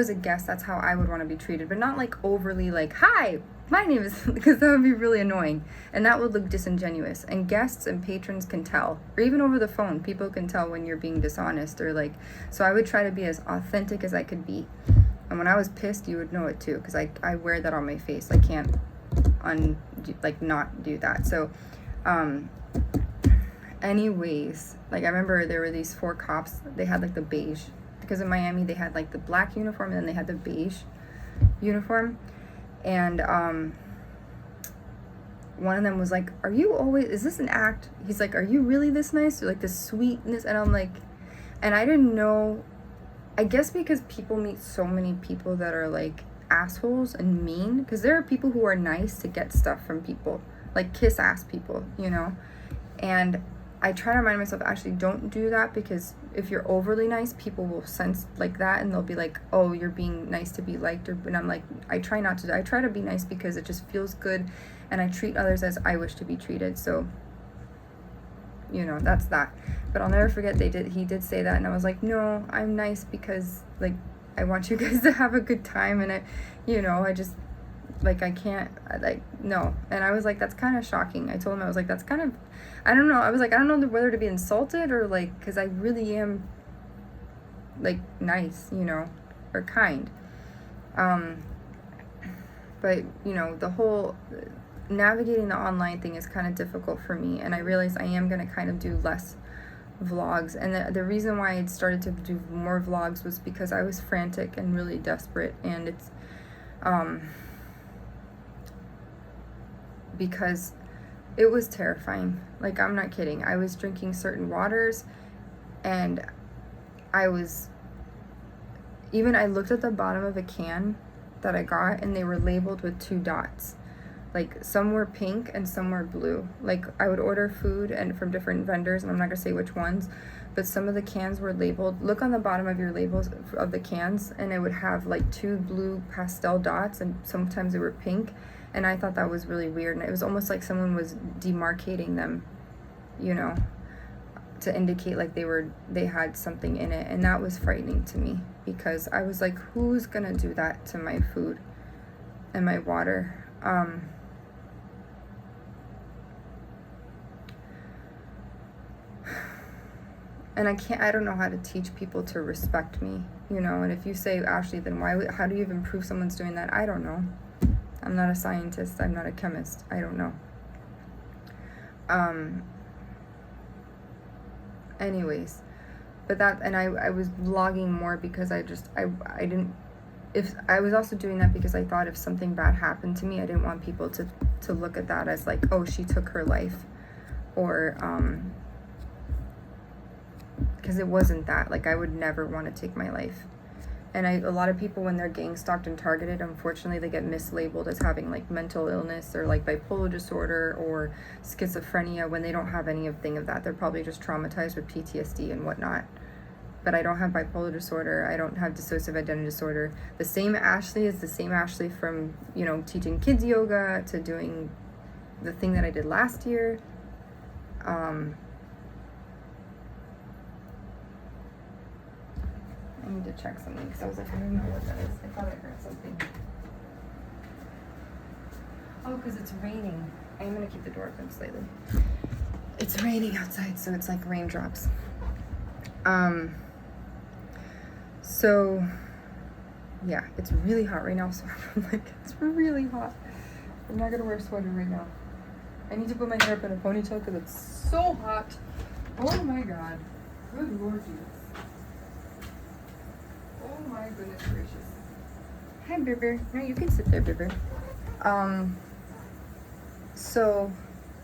a guest, that's how I would want to be treated, but not like overly like, hi, my name is, because that would be really annoying. And that would look disingenuous. And guests and patrons can tell, or even over the phone, people can tell when you're being dishonest or like, so I would try to be as authentic as I could be. And when I was pissed, you would know it too, because I wear that on my face. I can't not do that. So, anyways, like I remember there were these 4 cops, they had like the beige, because in Miami they had like the black uniform and then they had the beige uniform. And one of them was like, are you always, is this an act? He's like, are you really this nice? Or like this sweetness? And I'm like, and I didn't know, I guess because people meet so many people that are like assholes and mean, because there are people who are nice to get stuff from people, like kiss ass people, you know? And I try to remind myself, actually don't do that, because if you're overly nice, people will sense like that and they'll be like, oh, you're being nice to be liked. And I'm like, I try not to. I try to be nice because it just feels good and I treat others as I wish to be treated. So, you know, that's that. But I'll never forget he did say that, and I was like, no, I'm nice because like I want you guys to have a good time, and I just like, I can't, like, no. And I was like, that's kind of shocking. I told him, I was like, that's kind of, I don't know. I was like, I don't know whether to be insulted or like, because I really am like nice, you know, or kind. But, you know, the whole navigating the online thing is kind of difficult for me. And I realized I am going to kind of do less vlogs. And the reason why I started to do more vlogs was because I was frantic and really desperate. And it's, because it was terrifying. Like, I'm not kidding. I was drinking certain waters and I looked at the bottom of a can that I got and they were labeled with 2 dots. Like, some were pink and some were blue. Like, I would order food and from different vendors, and I'm not gonna say which ones, but some of the cans were labeled. Look on the bottom of your labels of the cans and it would have like 2 blue pastel dots and sometimes they were pink. And I thought that was really weird. And it was almost like someone was demarcating them, you know, to indicate like they had something in it. And that was frightening to me because I was like, who's gonna do that to my food and my water? And I don't know how to teach people to respect me, you know. And if you say, Ashley, then how do you even prove someone's doing that? I don't know. I'm not a scientist. I'm not a chemist. I don't know. Anyways, but I was vlogging more because I was also doing that because I thought if something bad happened to me, I didn't want people to look at that as like, oh, she took her life, or, because it wasn't that. Like, I would never want to take my life. And a lot of people, when they're gang stalked and targeted, unfortunately, they get mislabeled as having like mental illness or like bipolar disorder or schizophrenia when they don't have anything of that. They're probably just traumatized with PTSD and whatnot. But I don't have bipolar disorder. I don't have dissociative identity disorder. The same Ashley is the same Ashley from, you know, teaching kids yoga to doing the thing that I did last year. I need to check something because I was like, I don't know what that is. I thought I heard something. Oh, because it's raining. I'm going to keep the door open slightly. It's raining outside, so it's like raindrops. So, yeah, it's really hot right now, so I'm like, it's really hot. I'm not going to wear a sweater right now. I need to put my hair up in a ponytail because it's so hot. Oh my god. Good Lord Jesus. Oh my goodness gracious. Hi, Bibber. No, you can sit there, Bibber. So,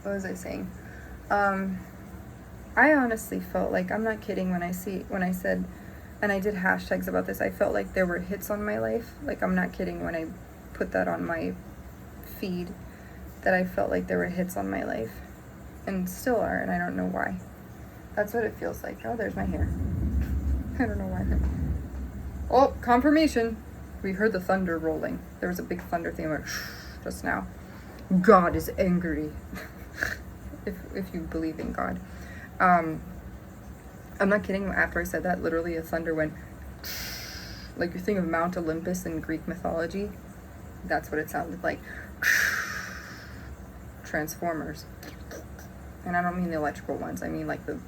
what was I saying? I honestly felt like, I'm not kidding when I said, and I did hashtags about this, I felt like there were hits on my life. Like, I'm not kidding when I put that on my feed, that I felt like there were hits on my life. And still are, and I don't know why. That's what it feels like. Oh, there's my hair. I don't know why. Oh, confirmation. We heard the thunder rolling. There was a big thunder thing like just now. God is angry. if you believe in God. I'm not kidding. After I said that, literally a thunder went like you think of Mount Olympus in Greek mythology. That's what it sounded like. Transformers. And I don't mean the electrical ones. I mean like the,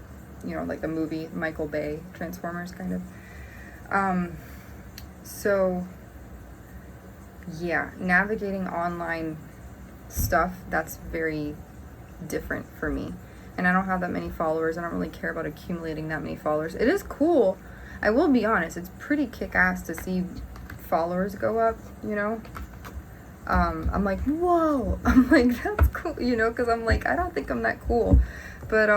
like the movie Michael Bay Transformers kind of. So yeah, navigating online stuff, that's very different for me. And I don't have that many followers. I don't really care about accumulating that many followers. It is cool. I will be honest, it's pretty kick-ass to see followers go up, I'm like, whoa. I'm like, that's cool, because I'm like, I don't think I'm that cool. But,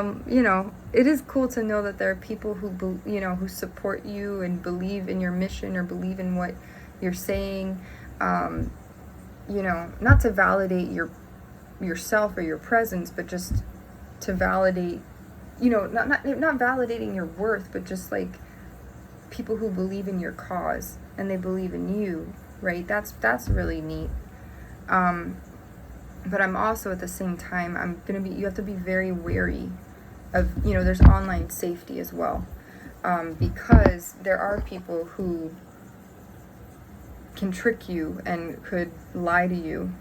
it is cool to know that there are people who, who support you and believe in your mission or believe in what you're saying. Not to validate yourself or your presence, but just to validate, not validating your worth, but just like people who believe in your cause and they believe in you, right? That's really neat. But I'm also at the same time, you have to be very wary of, there's online safety as well. Because there are people who can trick you and could lie to you,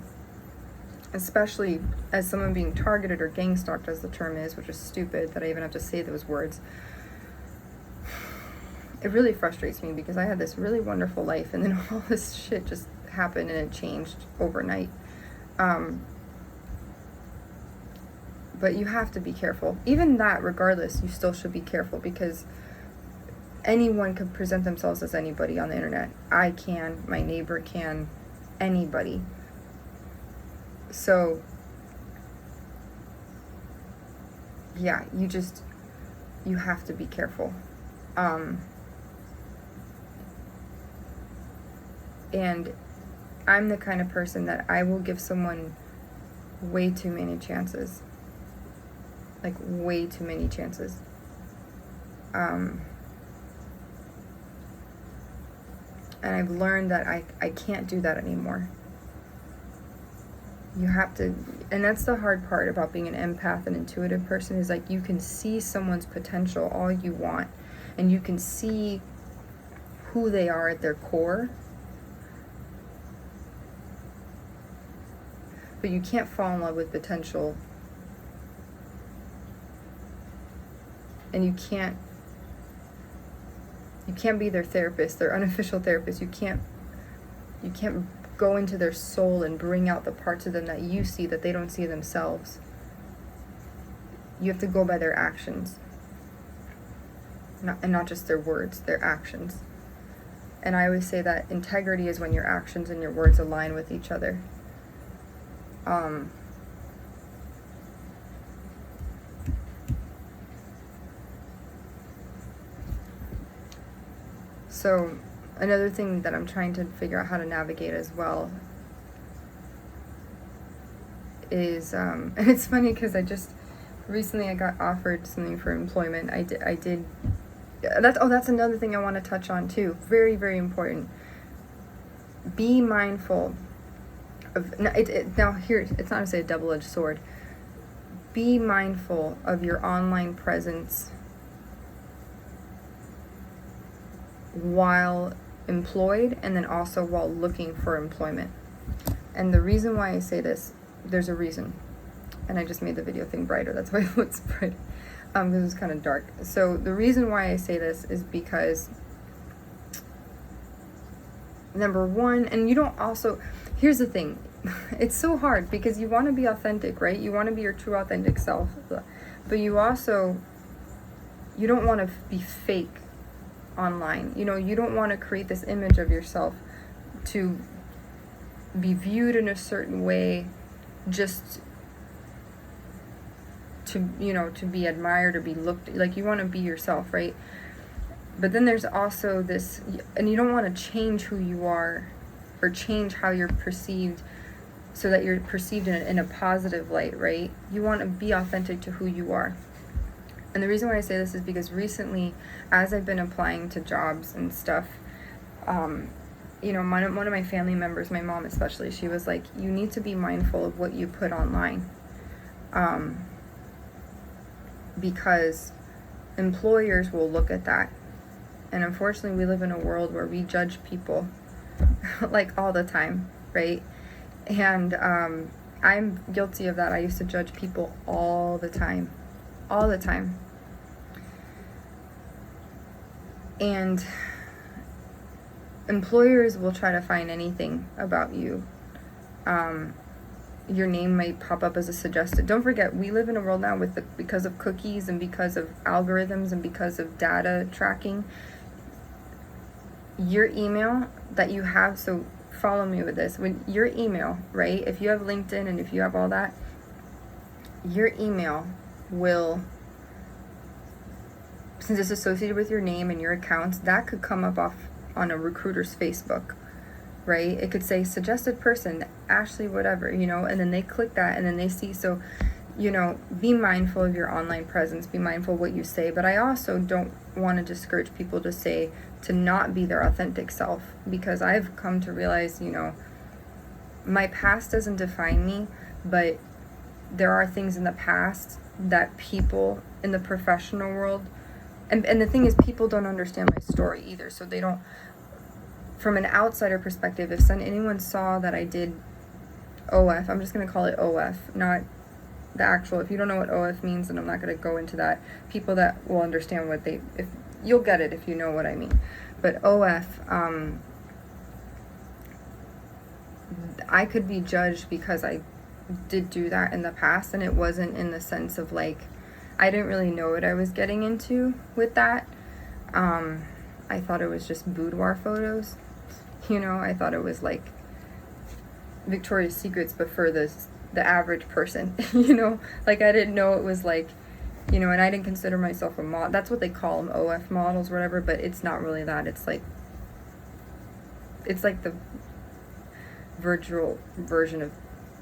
especially as someone being targeted or gang stalked, as the term is, which is stupid that I even have to say those words. It really frustrates me because I had this really wonderful life and then all this shit just happened and it changed overnight. But you have to be careful. Even that, regardless, you still should be careful because anyone could present themselves as anybody on the internet. I can, my neighbor can, anybody. So, yeah, you have to be careful. And I'm the kind of person that I will give someone way too many chances. Like, way too many chances. And I've learned that I can't do that anymore. You have to, and that's the hard part about being an empath and intuitive person, is like you can see someone's potential all you want, and you can see who they are at their core, but you can't fall in love with potential, and you can't be their therapist, their unofficial therapist. You can't go into their soul and bring out the parts of them that you see that they don't see themselves. You have to go by their actions, not just their words, their actions. And I always say that integrity is when your actions and your words align with each other. So another thing that I'm trying to figure out how to navigate as well is, and it's funny because recently I got offered something for employment. That's another thing I want to touch on too. Very, very important. Be mindful of, now here, it's not to say a double-edged sword. Be mindful of your online presence while employed and then also while looking for employment. And the reason why I say this, there's a reason. And I just made the video thing brighter. That's why it looks bright. Because it was kind of dark. So the reason why I say this is because, number one, and you don't also, here's the thing. It's so hard because you want to be authentic, right? You want to be your true authentic self. But you don't want to be fake online. You don't want to create this image of yourself to be viewed in a certain way just to be admired or be looked like. You want to be yourself, right? But then there's also this, and you don't want to change who you are or change how you're perceived so that you're perceived in a positive light, right? You want to be authentic to who you are. And the reason why I say this is because recently, as I've been applying to jobs and stuff, one of my family members, my mom especially, she was like, you need to be mindful of what you put online. Because employers will look at that. And unfortunately, we live in a world where we judge people like all the time, right? And I'm guilty of that. I used to judge people all the time. All the time. And employers will try to find anything about you. Your name might pop up as a suggested. Don't forget, we live in a world now because of cookies and because of algorithms and because of data tracking. Your email that you have, so follow me with this. When your email, right? If you have LinkedIn and if you have all that, your email will, since it's associated with your name and your accounts, that could come up off on a recruiter's Facebook, right? It could say suggested person, Ashley, whatever, you know, and then they click that and then they see. So, you know, be mindful of your online presence, be mindful of what you say. But I also don't want to discourage people to not be their authentic self, because I've come to realize, you know, my past doesn't define me, but there are things in the past that people in the professional world, and the thing is, people don't understand my story either, so they don't, from an outsider perspective, if anyone saw that I did OF, I'm just going to call it OF, not the actual, if you don't know what OF means, then I'm not going to go into that. People that will understand what if you'll get it if you know what I mean. But OF, I could be judged because I did do that in the past, and it wasn't in the sense of like, I didn't really know what I was getting into with that. I thought it was just boudoir photos. You know, I thought it was like Victoria's Secrets, but for the average person, you know, like I didn't know it was like, you know, and I didn't consider myself a model. That's what they call them, OF models or whatever, but it's not really that. It's like the virtual version of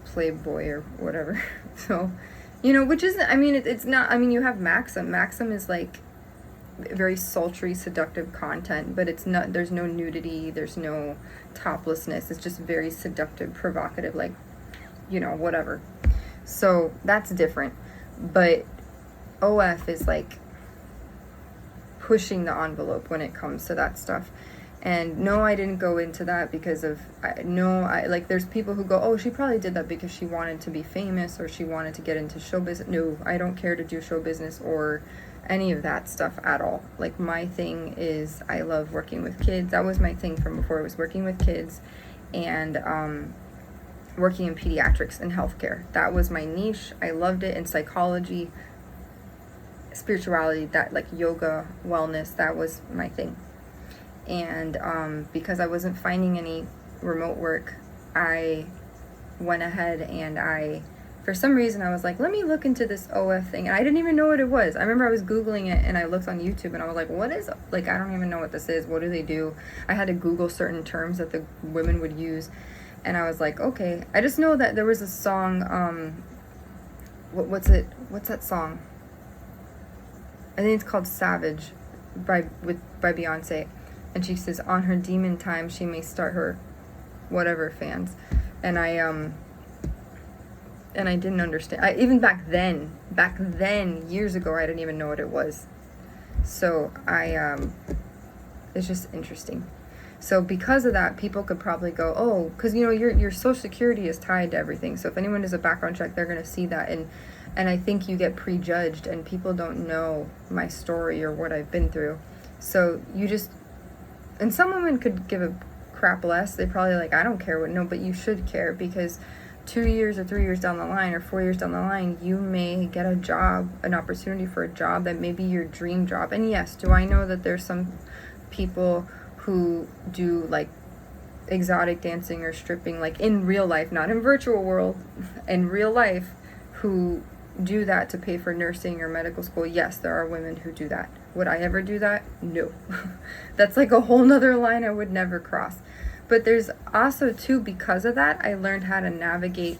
Playboy or whatever. So, you know, which isn't, I mean, it's not, I mean, you have Maxim. Maxim is like very sultry, seductive content, but it's not, there's no nudity, there's no toplessness. It's just very seductive, provocative, like, you know, whatever. So that's different. But OF is like pushing the envelope when it comes to that stuff. And no, I didn't go into that because of, like, there's people who go, oh, she probably did that because she wanted to be famous or she wanted to get into show business. No, I don't care to do show business or any of that stuff at all. Like, my thing is, I love working with kids. That was my thing from before. It was working with kids and working in pediatrics and healthcare. That was my niche. I loved it. In psychology, spirituality, that, like, yoga, wellness, that was my thing. And because I wasn't finding any remote work, I went ahead and for some reason, I was like, let me look into this OF thing. And I didn't even know what it was. I remember I was Googling it and I looked on YouTube and I was like, what is, like, I don't even know what this is. What do they do? I had to Google certain terms that the women would use. And I was like, okay. I just know that there was a song, what's that song? I think it's called Savage by Beyonce. And she says, on her demon time, she may start her whatever fans. And I didn't understand. Even back then, years ago, I didn't even know what it was. So it's just interesting. So because of that, people could probably go, oh, because, you know, your Social Security is tied to everything. So if anyone does a background check, they're going to see that. And I think you get prejudged and people don't know my story or what I've been through. So you just, and some women could give a crap less. They probably like, I don't care what, no, but you should care, because 2 years or 3 years down the line or 4 years down the line, you may get a job, an opportunity for a job that may be your dream job. And yes, do I know that there's some people who do like exotic dancing or stripping, like in real life, not in virtual world, in real life, who do that to pay for nursing or medical school? Yes, there are women who do that. Would I ever do that? No. That's like a whole nother line I would never cross. But there's also, too, because of that, I learned how to navigate,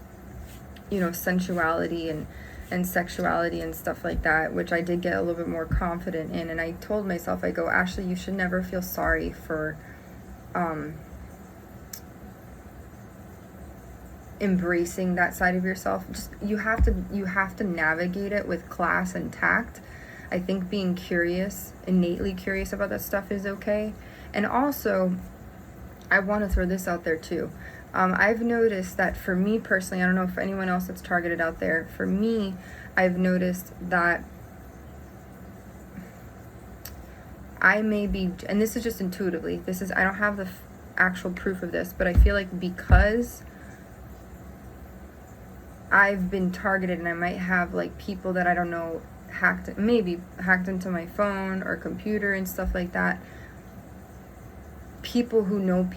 you know, sensuality and sexuality and stuff like that, which I did get a little bit more confident in. And I told myself, I go, Ashley, you should never feel sorry for embracing that side of yourself. Just you have to navigate it with class and tact. I think being curious, innately curious about that stuff is okay. And also, I want to throw this out there too. I've noticed that for me personally, I don't know if anyone else that's targeted out there, for me, I've noticed that I may be, and this is just intuitively, I don't have the actual proof of this, but I feel like because I've been targeted and I might have like people that I don't know maybe hacked into my phone or computer and stuff like that. People who know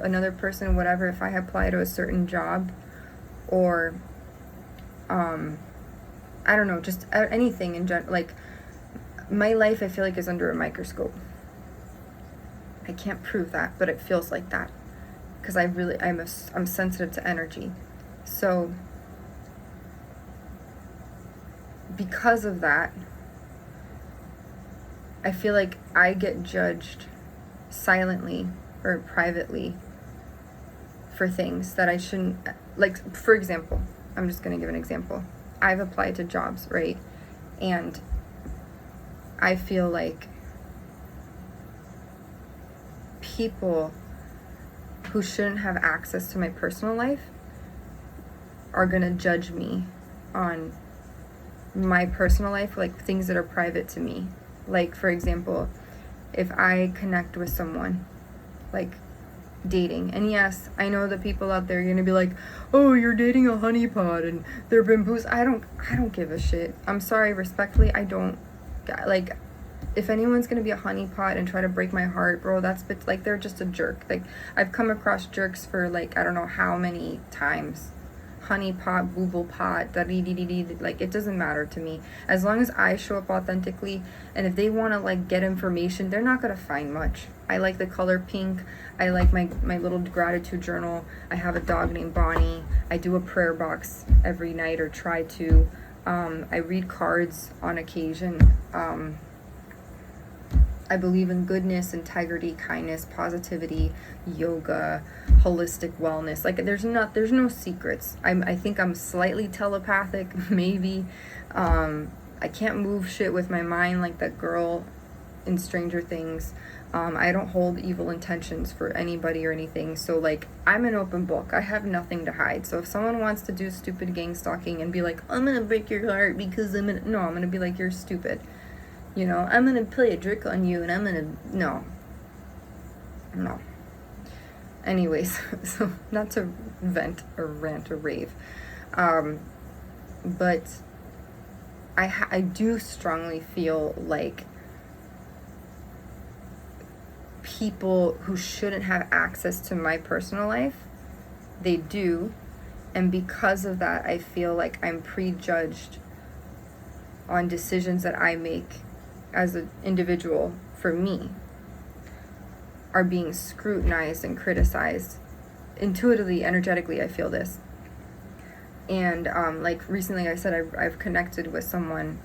another person, whatever, if I apply to a certain job or, I don't know, just anything in general, like my life I feel like is under a microscope. I can't prove that, but it feels like that because I'm sensitive to energy. So because of that, I feel like I get judged silently or privately for things that I shouldn't. Like, for example, I'm just going to give an example. I've applied to jobs, right? And I feel like people who shouldn't have access to my personal life are going to judge me on my personal life, like things that are private to me. Like, for example, if I connect with someone, like dating, and yes, I know that people out there are gonna be like, oh, you're dating a honeypot and they're bamboos. I don't give a shit. I'm sorry, respectfully, I don't. Like, if anyone's gonna be a honeypot and try to break my heart, bro, like, they're just a jerk. Like, I've come across jerks for like, I don't know how many times. Honeypot, booble pot, like, it doesn't matter to me. As long as I show up authentically, and if they want to like get information, they're not gonna find much. I like the color pink. I like my little gratitude journal. I have a dog named Bonnie. I do a prayer box every night, or try to. I read cards on occasion. I believe in goodness, integrity, kindness, positivity, yoga, holistic wellness. Like, there's no secrets. I think I'm slightly telepathic, maybe. I can't move shit with my mind like that girl in Stranger Things. I don't hold evil intentions for anybody or anything. So, like, I'm an open book. I have nothing to hide. So if someone wants to do stupid gang stalking and be like, I'm gonna break your heart because I'm gonna be like, you're stupid. You know, I'm gonna play a trick on you and no. Anyways, so not to vent or rant or rave, but I do strongly feel like people who shouldn't have access to my personal life, they do, and because of that, I feel like I'm prejudged on decisions that I make as an individual, for me, are being scrutinized and criticized. Intuitively, energetically, I feel this. And like recently I said, I've connected with someone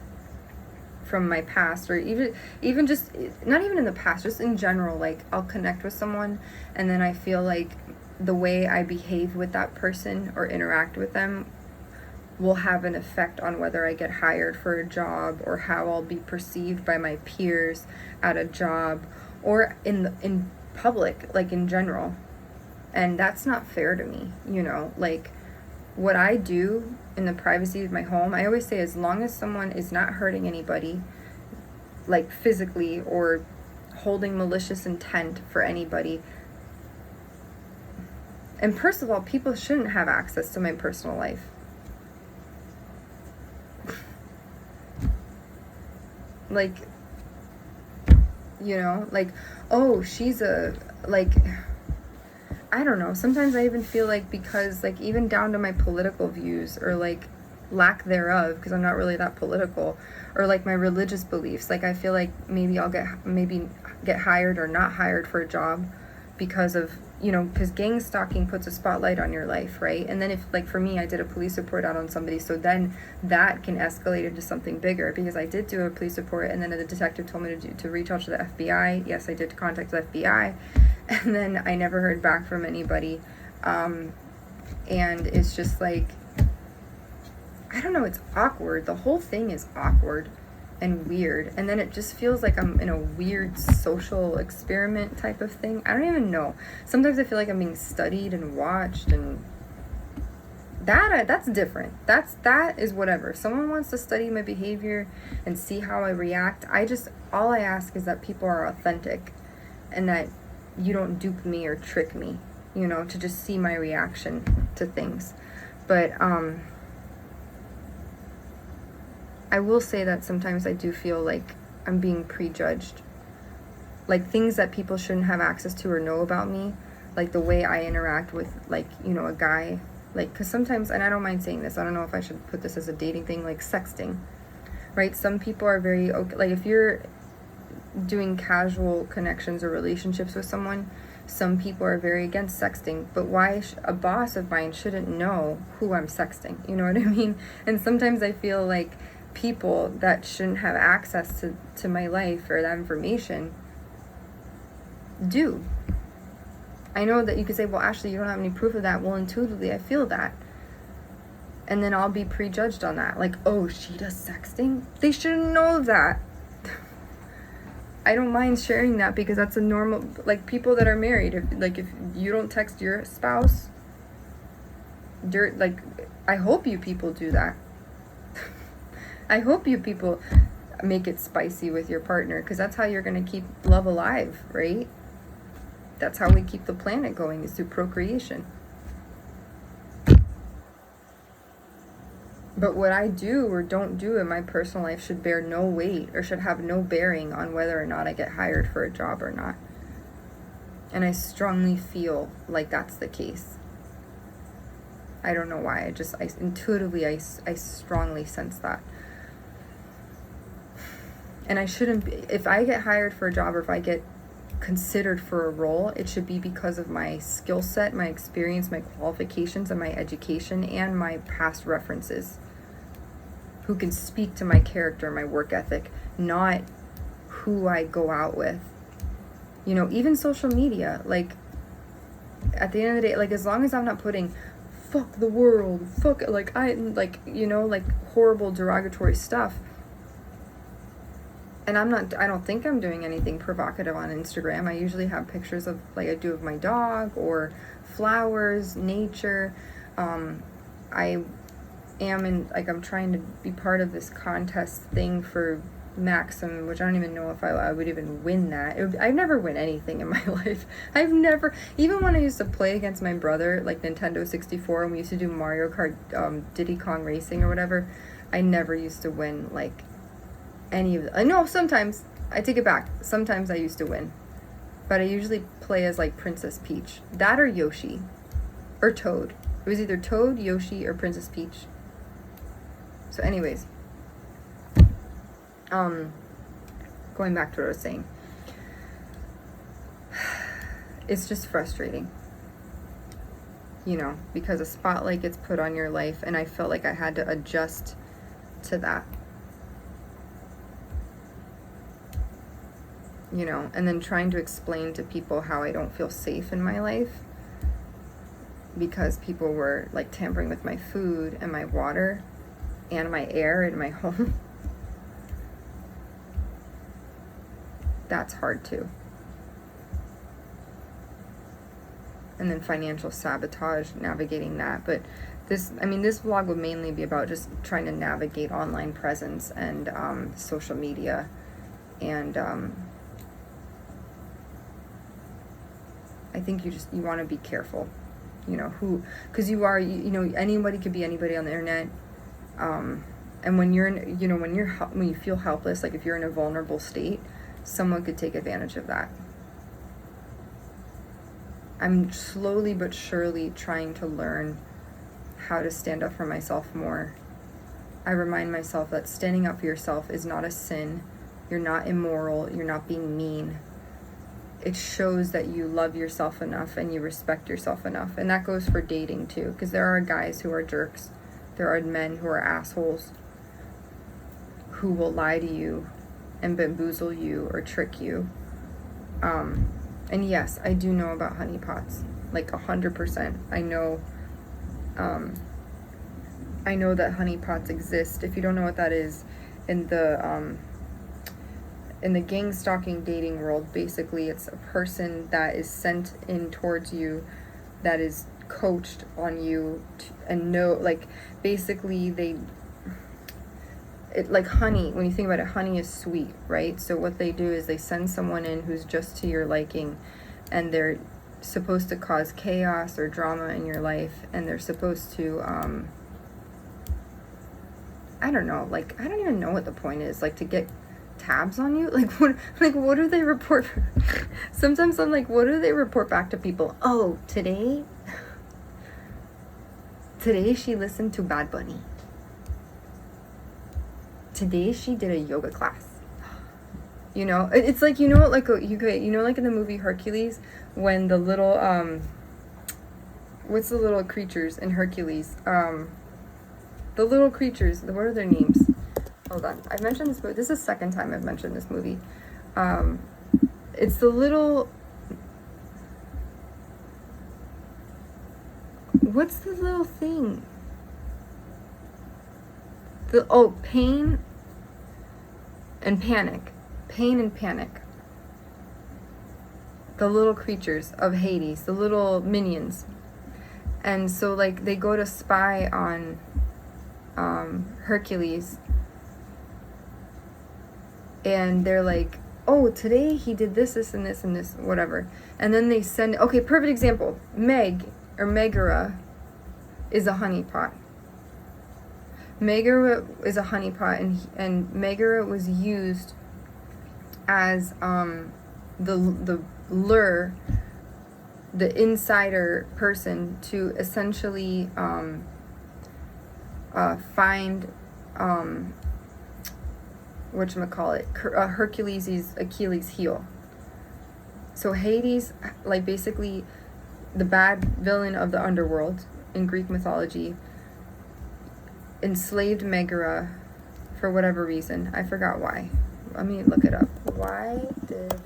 from my past, or even just, not even in the past, just in general. Like, I'll connect with someone and then I feel like the way I behave with that person or interact with them will have an effect on whether I get hired for a job, or how I'll be perceived by my peers at a job, or in public, like in general. And that's not fair to me, you know. Like, what I do in the privacy of my home, I always say, as long as someone is not hurting anybody, like physically, or holding malicious intent for anybody. And first of all, people shouldn't have access to my personal life. Like, you know, like, oh, she's like, I don't know. Sometimes I even feel like, because, like, even down to my political views, or like lack thereof, because I'm not really that political, or like my religious beliefs, like, I feel like maybe I'll get hired or not hired for a job because of, you know, because gang stalking puts a spotlight on your life, right? And then if, like, for me, I did a police report out on somebody, so then that can escalate into something bigger, because I did do a police report, and then the detective told me to reach out to the FBI. Yes, I did contact the FBI, and then I never heard back from anybody. And it's just like, I don't know, it's awkward. The whole thing is awkward. and weird, and then it just feels like I'm in a weird social experiment type of thing. I don't even know. Sometimes I feel like I'm being studied and watched, and that's different. That is whatever. If someone wants to study my behavior and see how I react, all I ask is that people are authentic, and that you don't dupe me or trick me, to just see my reaction to things. But I will say that sometimes I do feel like I'm being prejudged. Like things that people shouldn't have access to or know about me, like the way I interact with, like, a guy. Like, because sometimes, and I don't mind saying this, I don't know if I should put this as a dating thing, like sexting, right? Some people are very, okay, like if you're doing casual connections or relationships with someone, some people are very against sexting, but why a boss of mine shouldn't know who I'm sexting, you know what I mean? And sometimes I feel like people that shouldn't have access to my life or that information do. I know that you could say, well, Ashley, you don't have any proof of that. Well, intuitively, I feel that. And then I'll be prejudged on that. Like, oh, she does sexting? They shouldn't know that. I don't mind sharing that because that's a normal, like people that are married. If you don't text your spouse, I hope you people do that. I hope you people make it spicy with your partner, because that's how you're going to keep love alive, right? That's how we keep the planet going, is through procreation. But what I do or don't do in my personal life should bear no weight or should have no bearing on whether or not I get hired for a job or not. And I strongly feel like that's the case. I don't know why. Intuitively, I strongly sense that. And I shouldn't be, if I get hired for a job or if I get considered for a role, it should be because of my skill set, my experience, my qualifications, and my education, and my past references, who can speak to my character, my work ethic, not who I go out with. Even social media, like, at the end of the day, like, as long as I'm not putting fuck the world, horrible derogatory stuff. And I don't think I'm doing anything provocative on Instagram. I usually have pictures of, like I do of my dog or flowers, nature. I am I'm trying to be part of this contest thing for Maxim, which I don't even know if I would even win that. I've never win anything in my life. I've never, even when I used to play against my brother, like Nintendo 64, and we used to do Mario Kart, Diddy Kong Racing or whatever, I never used to win, like, any of the, no, sometimes, I take it back, sometimes I used to win, but I usually play as, like, Princess Peach. That or Yoshi. Or Toad. It was either Toad, Yoshi, or Princess Peach. So anyways, going back to what I was saying, it's just frustrating, because a spotlight gets put on your life, and I felt like I had to adjust to that, and then trying to explain to people how I don't feel safe in my life because people were, like, tampering with my food and my water and my air in my home. That's hard too. And then financial sabotage, navigating that. But this vlog would mainly be about just trying to navigate online presence and social media, and I think you want to be careful, because anybody could be anybody on the internet, and when when you feel helpless, like if you're in a vulnerable state, someone could take advantage of that. I'm slowly but surely trying to learn how to stand up for myself more. I remind myself that standing up for yourself is not a sin. You're not immoral. You're not being mean. It shows that you love yourself enough and you respect yourself enough. And that goes for dating too, because there are guys who are jerks. There are men who are assholes who will lie to you and bamboozle you or trick you. And yes, I do know about honeypots, like 100%. I know that honeypots exist. If you don't know what that is, in the gang stalking dating world, basically it's a person that is sent in towards you, that is coached on you and know, like, basically like honey, when you think about it, honey is sweet, right? So what they do is they send someone in who's just to your liking, and they're supposed to cause chaos or drama in your life, and they're supposed to I don't know, like, I don't even know what the point is, like, to get tabs on you. Like, what do they report? Sometimes I'm like, what do they report back to people? Oh, today she listened to Bad Bunny. Today she did a yoga class. You know, it's like, you know, like you know, like in the movie Hercules, when the little what's the little creatures in Hercules? The little creatures, what are their names? Hold on, I've mentioned this movie. This is the second time I've mentioned this movie. It's the little, what's the little thing? Pain and Panic. Pain and Panic. The little creatures of Hades, the little minions. And so, like, they go to spy on Hercules, and they're like, oh, today he did this, this, and this, and this, whatever. And then they send, okay, perfect example. Megara is a honeypot. Megara is a honeypot, and Megara was used as the lure, the insider person to essentially find Hercules' Achilles heel. So Hades, like, basically the bad villain of the underworld in Greek mythology, enslaved Megara for whatever reason. I forgot why. Let me look it up. Why did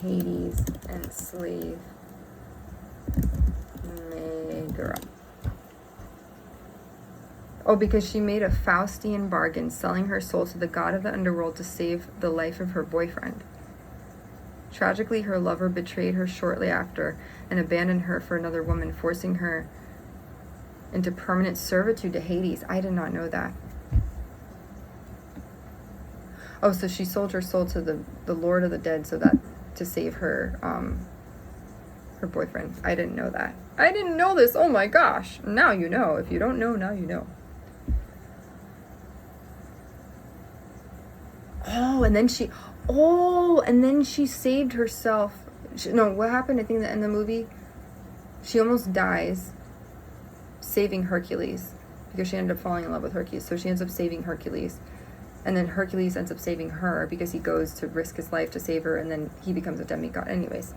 Hades enslave Megara? Oh, because she made a Faustian bargain, selling her soul to the god of the underworld to save the life of her boyfriend. Tragically, her lover betrayed her shortly after and abandoned her for another woman, forcing her into permanent servitude to Hades. I did not know that. Oh, so she sold her soul to the Lord of the Dead so that to save her her boyfriend. I didn't know that. I didn't know this. Oh my gosh. Now you know. If you don't know, now you know. And then she saved herself. What happened? I think that in the movie, she almost dies saving Hercules, because she ended up falling in love with Hercules. So she ends up saving Hercules, and then Hercules ends up saving her because he goes to risk his life to save her, and then he becomes a demigod. Anyways,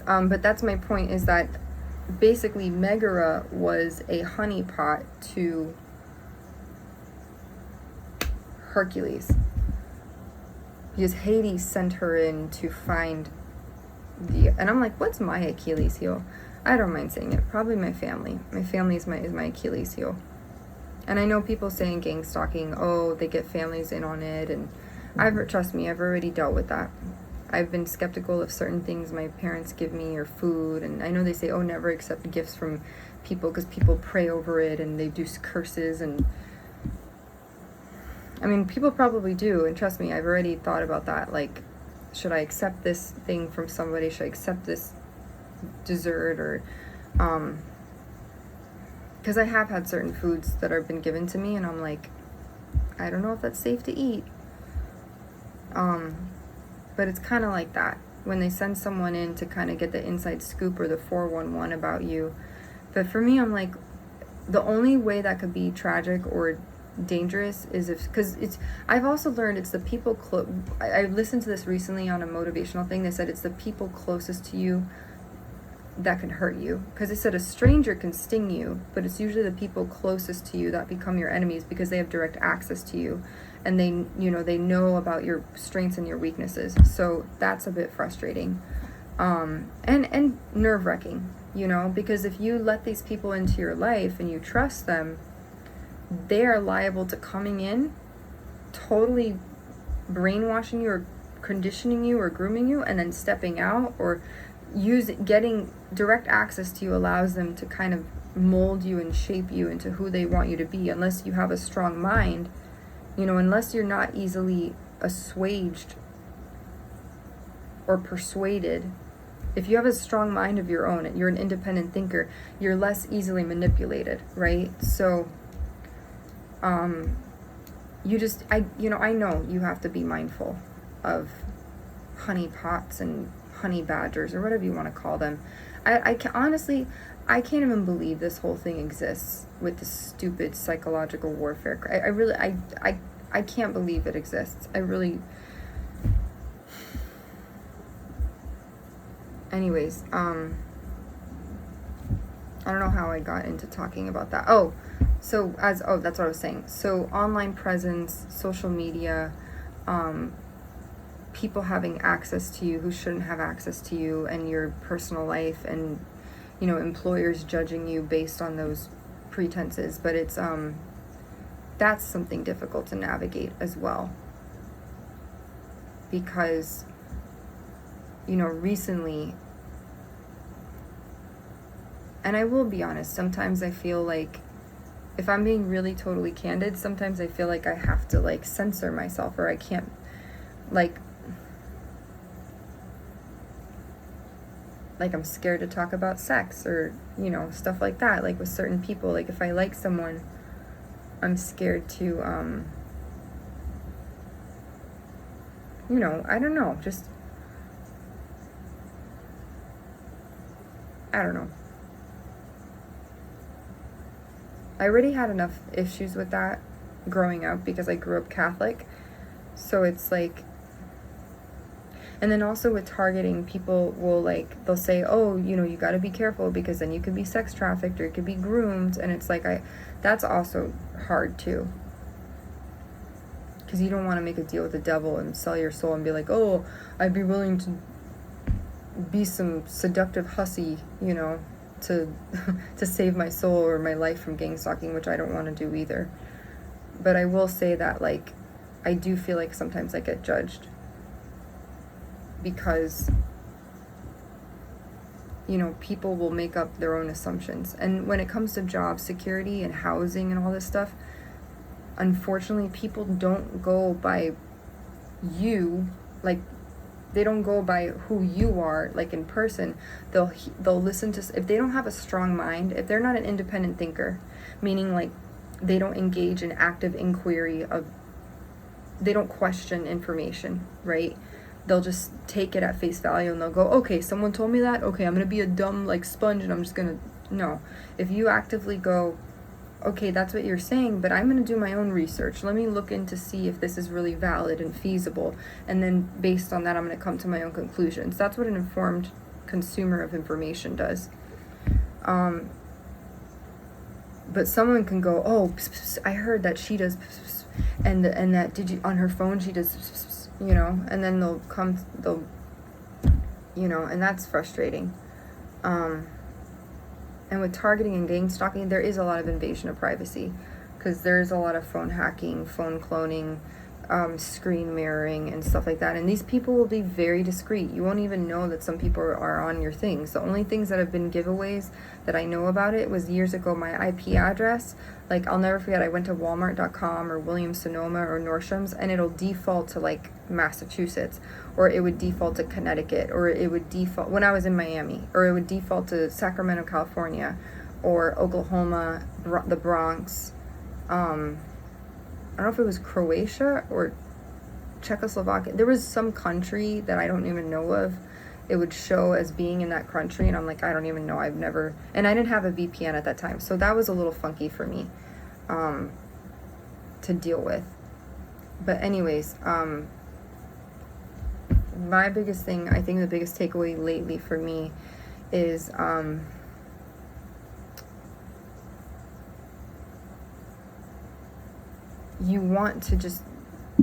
but that's my point, is that basically Megara was a honeypot to Hercules, because Hades sent her in to find and I'm like, what's my Achilles heel? I don't mind saying it. Probably my family. My family is my Achilles heel. And I know people saying gang stalking, oh, they get families in on it, and trust me, I've already dealt with that. I've been skeptical of certain things my parents give me, or food, and I know they say, oh, never accept gifts from people because people pray over it and they do curses, and I mean, people probably do, and trust me, I've already thought about that. Like, should I accept this thing from somebody? Should I accept this dessert? Or, because I have had certain foods that have been given to me, and I'm like, I don't know if that's safe to eat. But it's kind of like that. When they send someone in to kind of get the inside scoop or the 411 about you. But for me, I'm like, the only way that could be tragic or dangerous is because I've also learned it's the people I listened to this recently on a motivational thing. They said it's the people closest to you that can hurt you, because they said a stranger can sting you, but it's usually the people closest to you that become your enemies, because they have direct access to you, and they know about your strengths and your weaknesses. So that's a bit frustrating, and nerve-wracking, because if you let these people into your life and you trust them, they are liable to coming in, totally brainwashing you or conditioning you or grooming you, and then stepping out, or getting direct access to you allows them to kind of mold you and shape you into who they want you to be, unless you have a strong mind, unless you're not easily assuaged or persuaded. If you have a strong mind of your own, you're an independent thinker, you're less easily manipulated, right? So I know you have to be mindful of honey pots and honey badgers, or whatever you want to call them. I can't even believe this whole thing exists with this stupid psychological warfare. I can't believe it exists. Anyways, I don't know how I got into talking about that. That's what I was saying. So online presence, social media, people having access to you who shouldn't have access to you, and your personal life, and employers judging you based on those pretenses. But it's that's something difficult to navigate as well, because recently, and I will be honest, sometimes I feel like, if I'm being really totally candid, sometimes I feel like I have to censor myself, or I can't, like I'm scared to talk about sex, or stuff like that, with certain people. If I like someone, I'm scared to I don't know, just I don't know. I already had enough issues with that growing up, because I grew up Catholic. So it's and then also with targeting, people will they'll say, oh, you got to be careful, because then you could be sex trafficked, or you could be groomed. And it's that's also hard too, because you don't want to make a deal with the devil and sell your soul and be like, oh, I'd be willing to be some seductive hussy, to to save my soul or my life from gang stalking, which I don't want to do either. But I will say that I do feel like sometimes I get judged, because people will make up their own assumptions. And when it comes to job security and housing and all this stuff, unfortunately, people don't go by you, they don't go by who you are, in person. They'll listen to, if they don't have a strong mind, if they're not an independent thinker, meaning they don't engage in active inquiry they don't question information, right? They'll just take it at face value, and they'll go, okay, someone told me that, okay, I'm gonna be a dumb sponge, and I'm just gonna, no. If you actively go, okay, that's what you're saying, but I'm going to do my own research. Let me look in to see if this is really valid and feasible. And then based on that, I'm going to come to my own conclusions. That's what an informed consumer of information does. But someone can go, oh, I heard that she does, and that on her phone she does, and then they'll, and that's frustrating. And with targeting and gang stalking, there is a lot of invasion of privacy, because there's a lot of phone hacking, phone cloning, screen mirroring, and stuff like that. And these people will be very discreet. You won't even know that some people are on your things. The only things that have been giveaways that I know about it was years ago, my IP address. I'll never forget, I went to Walmart.com or Williams-Sonoma or Nordstrom's, and it'll default to Massachusetts, or it would default to Connecticut, or it would default when I was in Miami, or it would default to Sacramento, California, or Oklahoma, the Bronx. I don't know if it was Croatia or Czechoslovakia. There was some country that I don't even know of. It would show as being in that country, and I'm like, I don't even know. I've never, and I didn't have a VPN at that time, so that was a little funky for me to deal with. But anyways, my biggest thing, I think the biggest takeaway lately for me is you want to just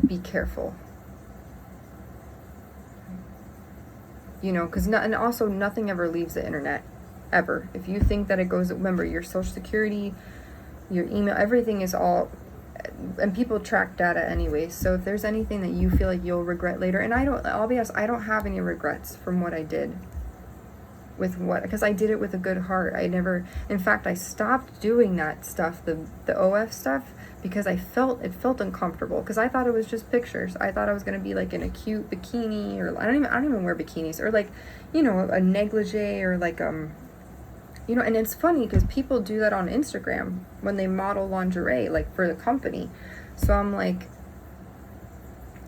be careful, because and also nothing ever leaves the internet, ever. If you think that it goes, remember, your social security, your email, everything is all, and people track data anyway. So if there's anything that you feel like you'll regret later, and I'll be honest, I don't have any regrets from what I did because I did it with a good heart. In fact, I stopped doing that stuff, the OF stuff, because it felt uncomfortable, because I thought it was just pictures. I thought I was going to be like in a cute bikini, or I don't even wear bikinis, or like, a negligee, or like, and it's funny because people do that on Instagram when they model lingerie, like for the company. So I'm like,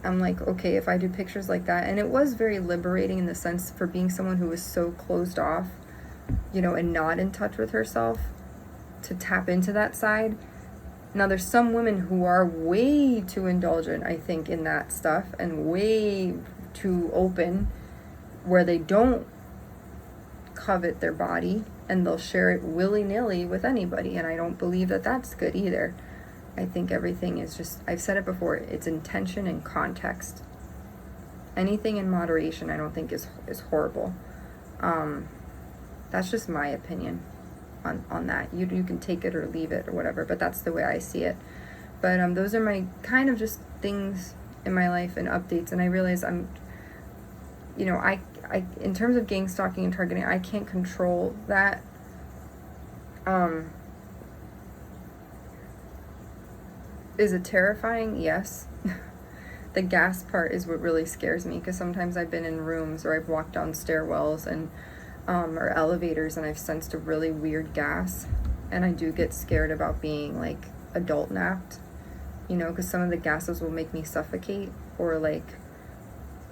okay, if I do pictures like that, and it was very liberating in the sense for being someone who was so closed off, and not in touch with herself, to tap into that side. Now, there's some women who are way too indulgent, I think, in that stuff, and way too open, where they don't covet their body, and they'll share it willy-nilly with anybody, and I don't believe that that's good either. I think everything is just, I've said it before, it's intention and context. Anything in moderation I don't think is horrible. That's just my opinion on that. You can take it or leave it or whatever, but that's the way I see it. But those are my kind of just things in my life and updates, and I realize I in terms of gang stalking and targeting, I can't control that. Is it terrifying? Yes. The gas part is what really scares me, because sometimes I've been in rooms, or I've walked down stairwells and or elevators, and I've sensed a really weird gas, and I do get scared about being like adult napped, because some of the gases will make me suffocate, or like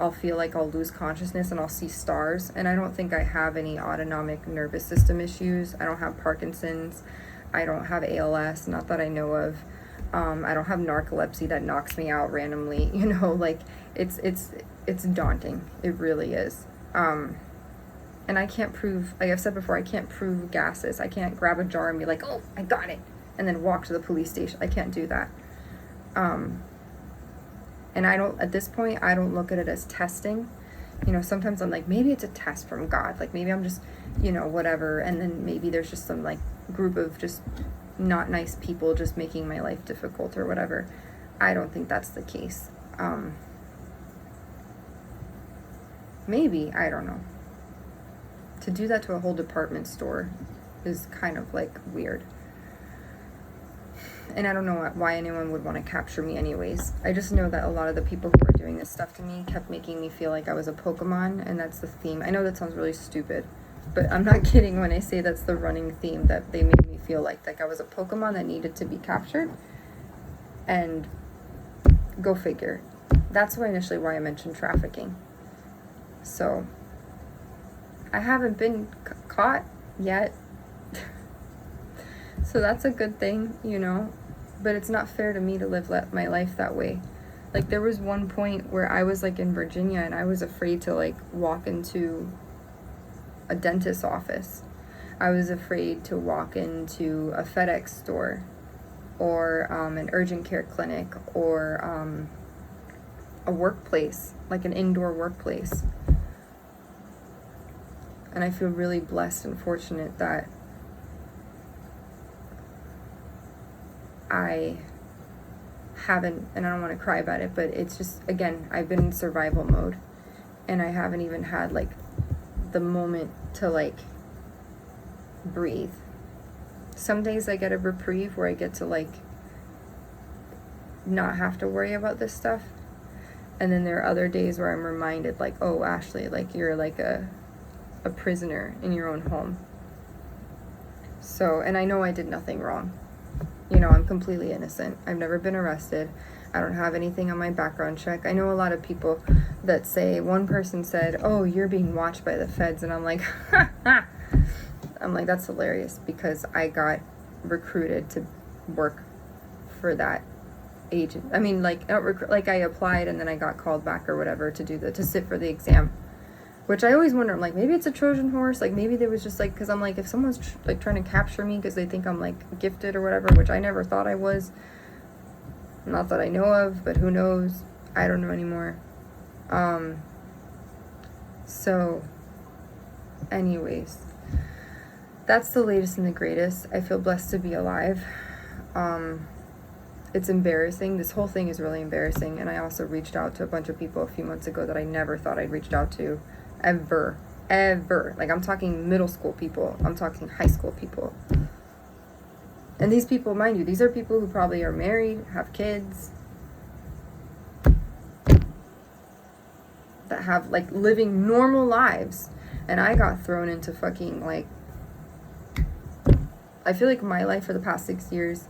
I'll feel like I'll lose consciousness and I'll see stars. And I don't think I have any autonomic nervous system issues. I don't have Parkinson's. I don't have ALS, not that I know of. I don't have narcolepsy that knocks me out randomly. Like it's daunting. It really is. And I can't prove, like I've said before, I can't prove gases. I can't grab a jar and be like, oh, I got it, and then walk to the police station. I can't do that. And at this point, I don't look at it as testing. Sometimes I'm like, maybe it's a test from God. Like maybe I'm just, whatever. And then maybe there's just some like group of just not nice people just making my life difficult or whatever. I don't think that's the case. Maybe, I don't know. To do that to a whole department store is kind of like weird. And I don't know why anyone would want to capture me anyways. I just know that a lot of the people who were doing this stuff to me kept making me feel like I was a Pokemon, and that's the theme. I know that sounds really stupid, but I'm not kidding when I say that's the running theme, that they made me feel like I was a Pokemon that needed to be captured. And go figure. That's initially why I mentioned trafficking. So I haven't been caught yet. So that's a good thing, but it's not fair to me to live my life that way. Like there was one point where I was like in Virginia, and I was afraid to like walk into a dentist's office. I was afraid to walk into a FedEx store, or an urgent care clinic, or a workplace, like an indoor workplace. And I feel really blessed and fortunate that I haven't, and I don't want to cry about it, but it's just, again, I've been in survival mode, and I haven't even had like the moment to like breathe. Some days I get a reprieve where I get to like not have to worry about this stuff, and then there are other days where I'm reminded like, oh, Ashley, like you're like a prisoner in your own home. So, and I know I did nothing wrong. I'm completely innocent. I've never been arrested. I don't have anything on my background check. I know a lot of people that say, one person said, oh, you're being watched by the feds. And I'm like, I'm like, that's hilarious, because I got recruited to work for that agent. I mean, like, I applied and then I got called back or whatever to sit for the exam. Which I always wonder, I'm like, maybe it's a Trojan horse. Like, maybe there was just, like, because I'm like, if someone's, like, trying to capture me because they think I'm, like, gifted or whatever, which I never thought I was. Not that I know of, but who knows? I don't know anymore. So, anyways, that's the latest and the greatest. I feel blessed to be alive. It's embarrassing. This whole thing is really embarrassing. And I also reached out to a bunch of people a few months ago that I never thought I'd reached out to ever. Like, I'm talking middle school people. I'm talking high school people. And these people, mind you, these are people who probably are married, have kids, that have, like, living normal lives. And I got thrown into fucking, like, I feel like my life for the past 6 years,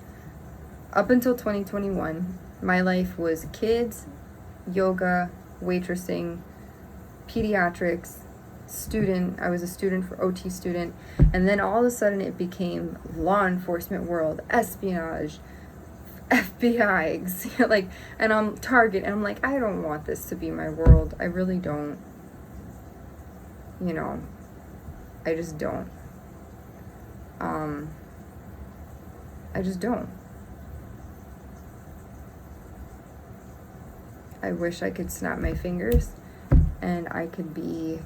up until 2021, my life was kids, yoga, waitressing, pediatrics, student. I was a student for OT student. And then all of a sudden it became law enforcement world, espionage, FBI, like, and I'm Target, and I'm like, I don't want this to be my world. I really don't. You know, I just don't. I just don't. I wish I could snap my fingers and I could be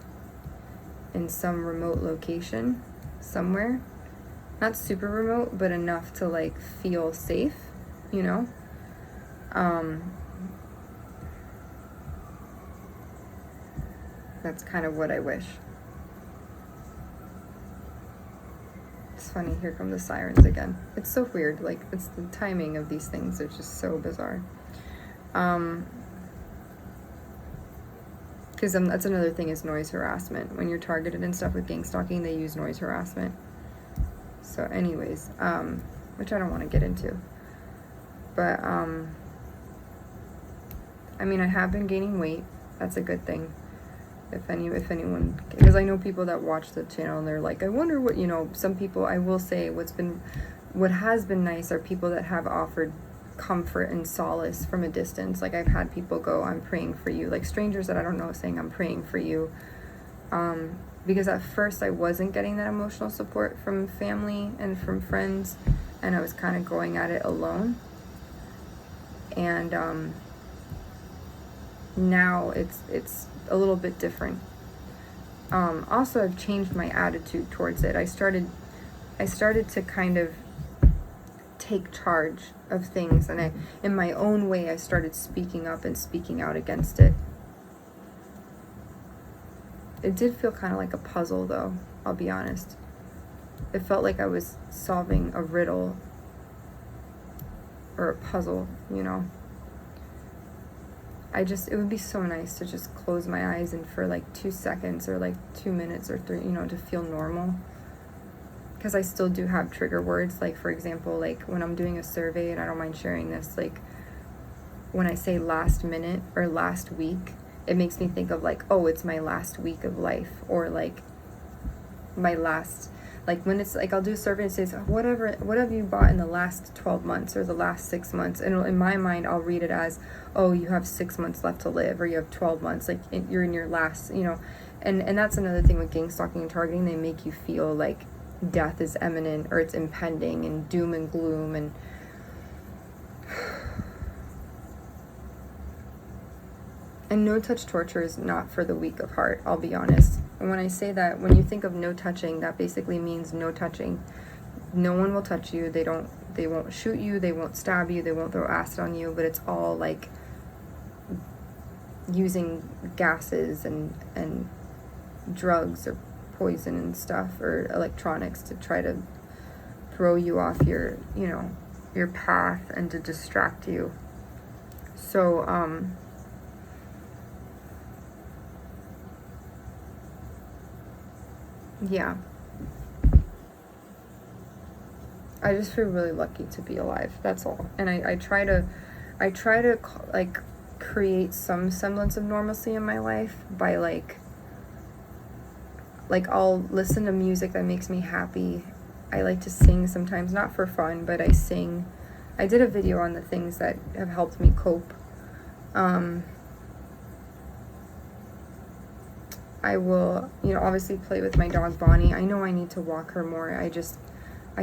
in some remote location somewhere. Not super remote, but enough to, like, feel safe, you know? That's kind of what I wish. It's funny, here come the sirens again. It's so weird, like, it's the timing of these things, it's just so bizarre. Because that's another thing, is noise harassment. When you're targeted and stuff with gang stalking, they use noise harassment. So anyways, which I don't want to get into. But, I mean, I have been gaining weight. That's a good thing. If anyone, because I know people that watch the channel and they're like, I wonder what, you know, some people, I will say what has been nice are people that have offered comfort and solace from a distance. Like, I've had people go, I'm praying for you, like strangers that I don't know saying, I'm praying for you. Because at first I wasn't getting that emotional support from family and from friends, and I was kind of going at it alone. And now it's a little bit different. Also, I've changed my attitude towards it. I started to kind of take charge of things, and in my own way, I started speaking up and speaking out against it. It did feel kind of like a puzzle, though, I'll be honest. It felt like I was solving a riddle or a puzzle, you know. It would be so nice to just close my eyes and for like 2 seconds or like 2 minutes or 3, you know, to feel normal. Because I still do have trigger words. Like, for example, like when I'm doing a survey, and I don't mind sharing this, like when I say last minute or last week, it makes me think of like, oh, it's my last week of life, or like my last, like when it's like, I'll do a survey and it says, what have you bought in the last 12 months or the last 6 months? And in my mind, I'll read it as, oh, you have 6 months left to live, or you have 12 months, like you're in your last, you know. And that's another thing with gang stalking and targeting. They make you feel like death is imminent, or it's impending, and doom and gloom. And no-touch torture is not for the weak of heart, I'll be honest. And when I say that, when you think of no touching, that basically means no touching. No one will touch you. They won't shoot you, they won't stab you, they won't throw acid on you, but it's all like using gases and drugs or poison and stuff, or electronics, to try to throw you off your, you know, your path, and to distract you. So, yeah. I just feel really lucky to be alive. That's all. And I try to like create some semblance of normalcy in my life by like I'll listen to music that makes me happy. I like to sing sometimes, not for fun, but I sing. I did a video on the things that have helped me cope. I will, you know, obviously play with my dog Bonnie. I know I need to walk her more. I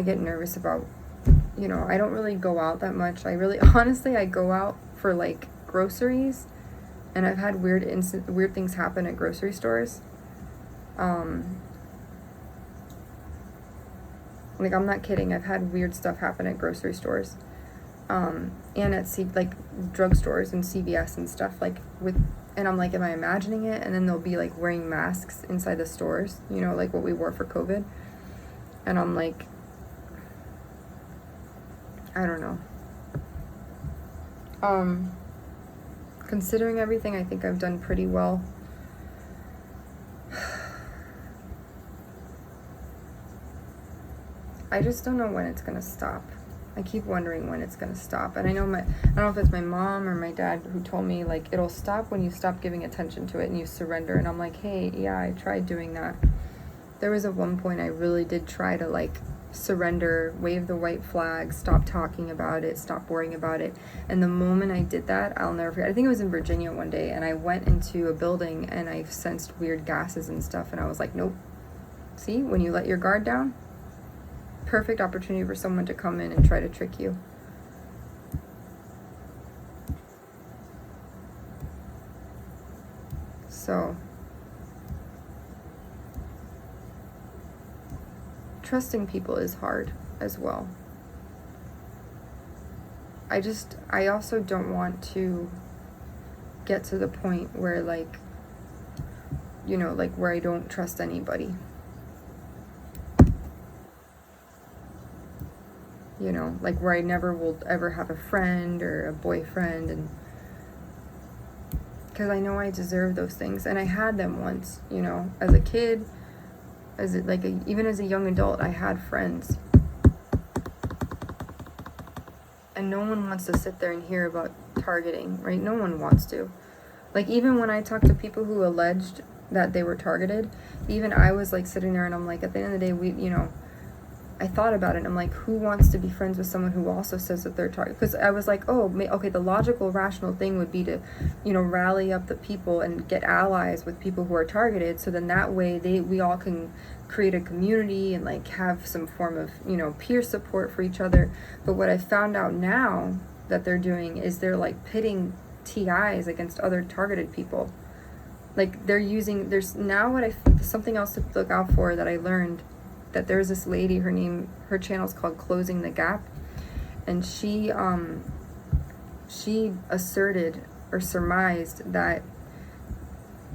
get nervous about, you know, I don't really go out that much. Honestly, I go out for like groceries, and I've had weird things happen at grocery stores. Like, I'm not kidding. I've had weird stuff happen at grocery stores, and at like drugstores and CVS and stuff. Like and I'm like, am I imagining it? And then they'll be like wearing masks inside the stores, you know, like what we wore for COVID. And I'm like, I don't know. Considering everything, I think I've done pretty well. I just don't know when it's gonna stop. I keep wondering when it's gonna stop. And I don't know if it's my mom or my dad who told me, like, it'll stop when you stop giving attention to it and you surrender. And I'm like, hey, yeah, I tried doing that. There was at one point I really did try to, like, surrender, wave the white flag, stop talking about it, stop worrying about it. And the moment I did that, I'll never forget. I think it was in Virginia one day, and I went into a building and I sensed weird gases and stuff, and I was like, nope. See, when you let your guard down, perfect opportunity for someone to come in and try to trick you. So trusting people is hard as well. I also don't want to get to the point where, like, you know, like where I don't trust anybody. You know, like where I never will ever have a friend or a boyfriend, and because I know I deserve those things, and I had them once, you know, as a kid, even as a young adult, I had friends. And no one wants to sit there and hear about targeting, right? No one wants to. Like, even when I talk to people who alleged that they were targeted, even I was like sitting there and I'm like, at the end of the day, I thought about it and I'm like, who wants to be friends with someone who also says that they're targeted? Because I was like, okay, the logical, rational thing would be to, rally up the people and get allies with people who are targeted, so then that way we all can create a community and like have some form of, peer support for each other. But what I found out now that they're doing is they're like pitting TIs against other targeted people. Like there's now something else to look out for that I learned, that there's this lady, her channel's called Closing the Gap, and she asserted or surmised that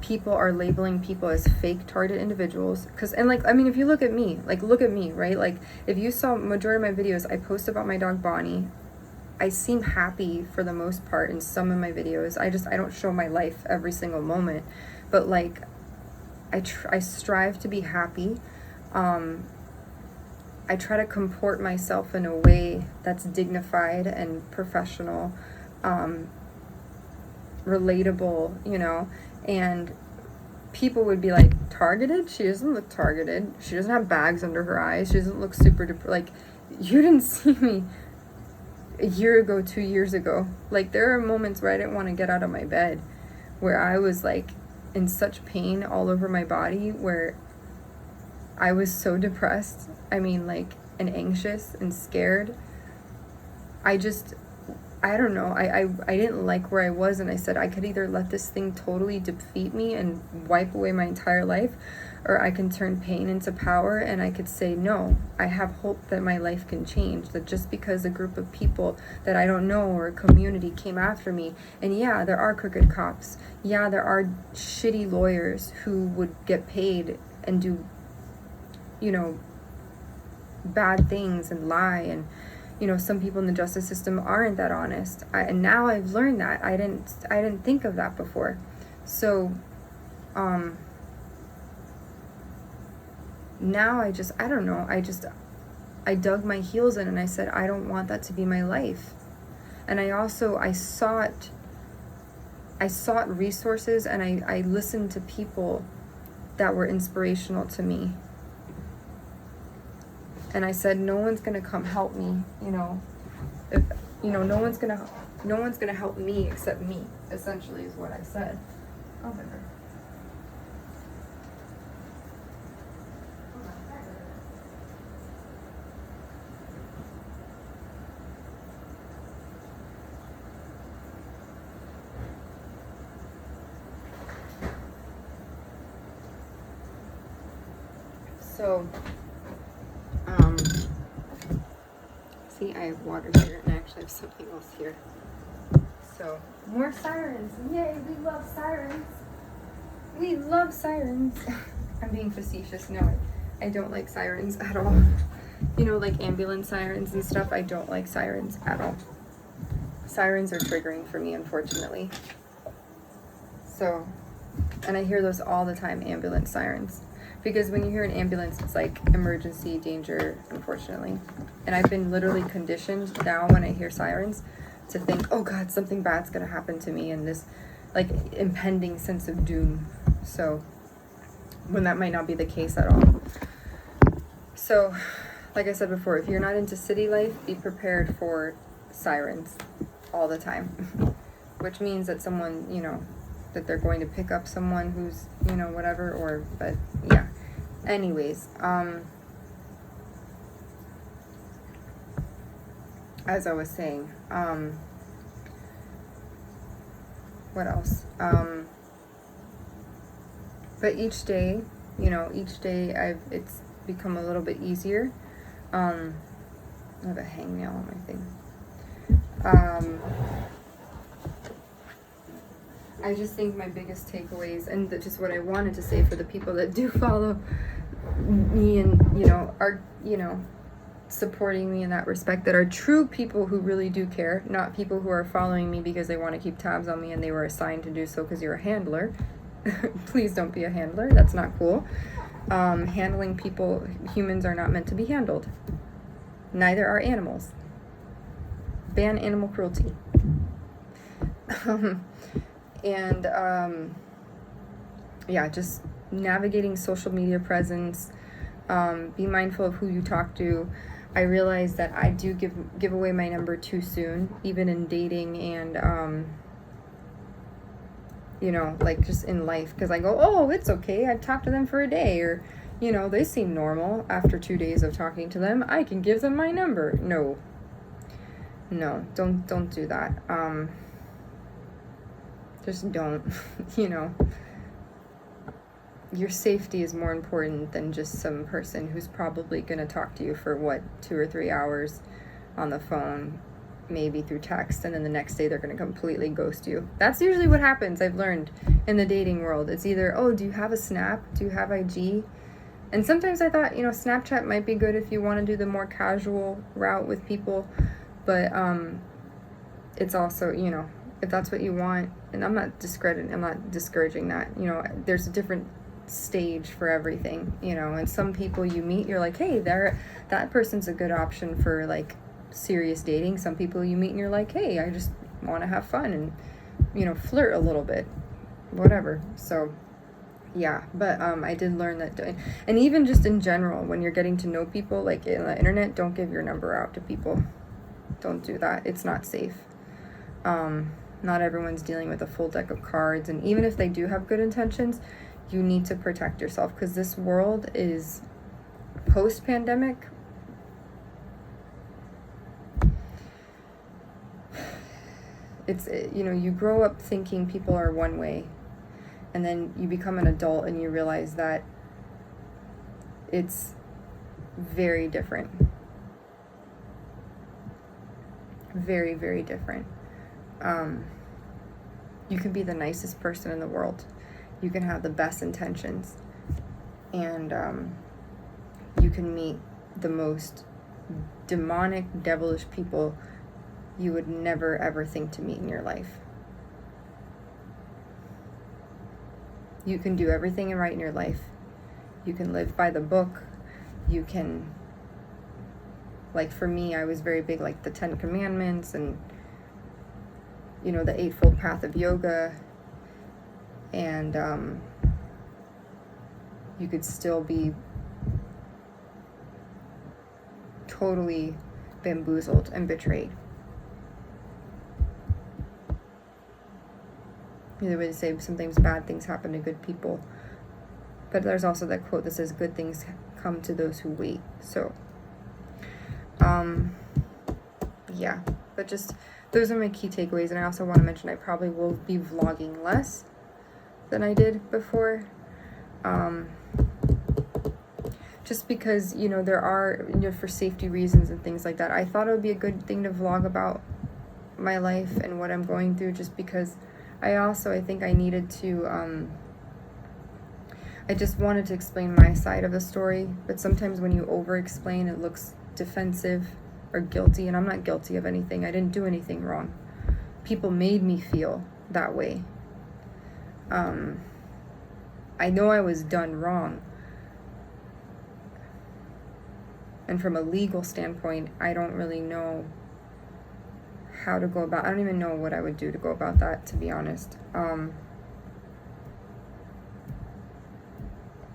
people are labeling people as fake targeted individuals. If you look at me, right? Like, if you saw majority of my videos, I post about my dog Bonnie. I seem happy for the most part in some of my videos. I don't show my life every single moment, but like, I strive to be happy. I try to comport myself in a way that's dignified and professional, relatable, and people would be like, targeted? She doesn't look targeted. She doesn't have bags under her eyes. She doesn't look super like, you didn't see me a year ago, 2 years ago. Like, there are moments where I didn't want to get out of my bed, where I was like in such pain all over my body, where I was so depressed, and anxious and scared. I don't know, I didn't like where I was, and I said I could either let this thing totally defeat me and wipe away my entire life, or I can turn pain into power, and I could say, no, I have hope that my life can change, that just because a group of people that I don't know or a community came after me, and yeah, there are crooked cops, yeah, there are shitty lawyers who would get paid and do bad things and lie, and some people in the justice system aren't that honest. And now I've learned that I didn't think of that before. So now I don't know, I dug my heels in and I said, I don't want that to be my life. And I sought resources, and I listened to people that were inspirational to me. And I said, no one's gonna come help me, no one's gonna help me except me, essentially, is what I said. Oh, my God. So, See, I have water here, and I actually have something else here. So, more sirens. Yay, we love sirens. We love sirens. I'm being facetious. No, I don't like sirens at all. You know, like ambulance sirens and stuff. I don't like sirens at all. Sirens are triggering for me, unfortunately. So, and I hear those all the time, ambulance sirens. Because when you hear an ambulance, it's like emergency, danger, unfortunately. And I've been literally conditioned now when I hear sirens to think, oh God, something bad's gonna happen to me, and this like impending sense of doom. So, when that might not be the case at all. So, like I said before, if you're not into city life, be prepared for sirens all the time. Which means that someone, you know, that they're going to pick up someone who's, you know, whatever, or, but yeah. Anyways, as I was saying, what else? But each day, you know, it's become a little bit easier. I have a hangnail on my thing. I just think my biggest takeaways, and just what I wanted to say for the people that do follow me and, you know, are, you know, supporting me in that respect, that are true people who really do care, not people who are following me because they want to keep tabs on me and they were assigned to do so because you're a handler. Please don't be a handler. That's not cool. Handling people, humans are not meant to be handled. Neither are animals. Ban animal cruelty. Yeah, just navigating social media presence. Be mindful of who you talk to. I realize that I do give away my number too soon, even in dating and you know, like just in life, because I go, oh, it's okay, I've talked to them for a day, or, you know, they seem normal. After 2 days of talking to them, I can give them my number. No, don't do that. Just don't. You know, your safety is more important than just some person who's probably going to talk to you for 2 or 3 hours on the phone, maybe through text, and then the next day they're going to completely ghost you. That's usually what happens, I've learned, in the dating world. It's either, oh, do you have a Snap? Do you have IG? And sometimes I thought, you know, Snapchat might be good if you want to do the more casual route with people, but it's also, you know, if that's what you want, and I'm not discouraging that, you know, there's a different stage for everything, you know, and some people you meet, you're like, hey, that person's a good option for like serious dating. Some people you meet and you're like, hey, I just want to have fun and, you know, flirt a little bit, whatever. So yeah, but I did learn that, and even just in general, when you're getting to know people, like in the internet, don't give your number out to people. Don't do that. It's not safe. Not everyone's dealing with a full deck of cards, and even if they do have good intentions, you need to protect yourself, because this world is post-pandemic. It's, you know, you grow up thinking people are one way, and then you become an adult and you realize that it's very different. Very, very different. You can be the nicest person in the world. You can have the best intentions, and you can meet the most demonic, devilish people you would never ever think to meet in your life. You can do everything right in your life. You can live by the book. You can, like for me, I was very big, like the 10 Commandments and, you know, the Eightfold Path of Yoga. And you could still be totally bamboozled and betrayed. They would say sometimes bad things happen to good people, but there's also that quote that says good things come to those who wait. So yeah, but just those are my key takeaways. And I also want to mention I probably will be vlogging less than I did before, just because, you know, there are, you know, for safety reasons and things like that, I thought it would be a good thing to vlog about my life and what I'm going through, just because I think I needed to, I just wanted to explain my side of the story, but sometimes when you over-explain, it looks defensive or guilty, and I'm not guilty of anything. I didn't do anything wrong. People made me feel that way. I know I was done wrong. And from a legal standpoint, I don't really know how to go about, I don't even know what I would do to go about that, to be honest.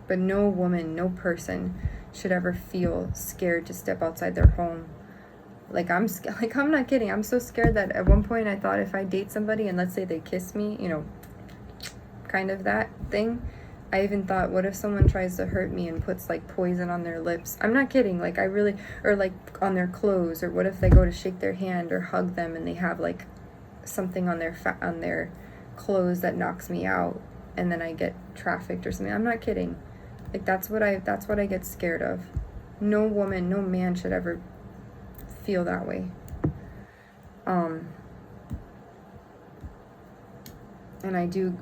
But no woman, no person should ever feel scared to step outside their home. Like, I'm not kidding. I'm so scared that at one point I thought if I date somebody and let's say they kiss me, you know, kind of that thing. I even thought, what if someone tries to hurt me and puts like poison on their lips? I'm not kidding. Like, I really, or like on their clothes, or what if they go to shake their hand or hug them and they have like something on their clothes that knocks me out, and then I get trafficked or something. I'm not kidding. Like, that's what I get scared of. No woman, no man should ever feel that way. And I do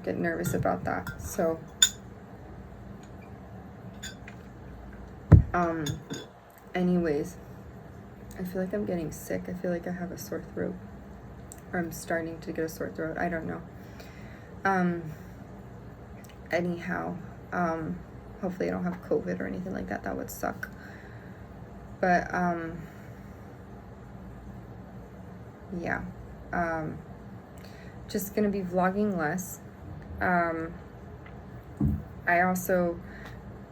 get nervous about that. So, anyways, I feel like I'm getting sick. I feel like I have a sore throat, or I'm starting to get a sore throat. I don't know. Anyhow, hopefully I don't have COVID or anything like that. That would suck. But, yeah. Just gonna be vlogging less.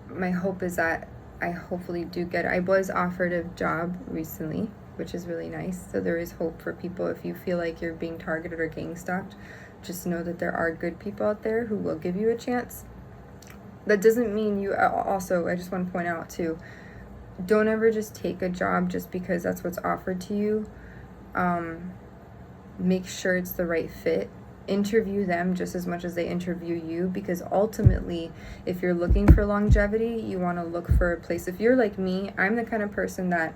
My hope is that I hopefully do I was offered a job recently, which is really nice. So there is hope for people. If you feel like you're being targeted or gang stalked, just know that there are good people out there who will give you a chance. That doesn't mean you, also, I just want to point out too, don't ever just take a job just because that's what's offered to you. Make sure it's the right fit. Interview them just as much as they interview you, because ultimately, if you're looking for longevity, you want to look for a place. If you're like me, I'm the kind of person that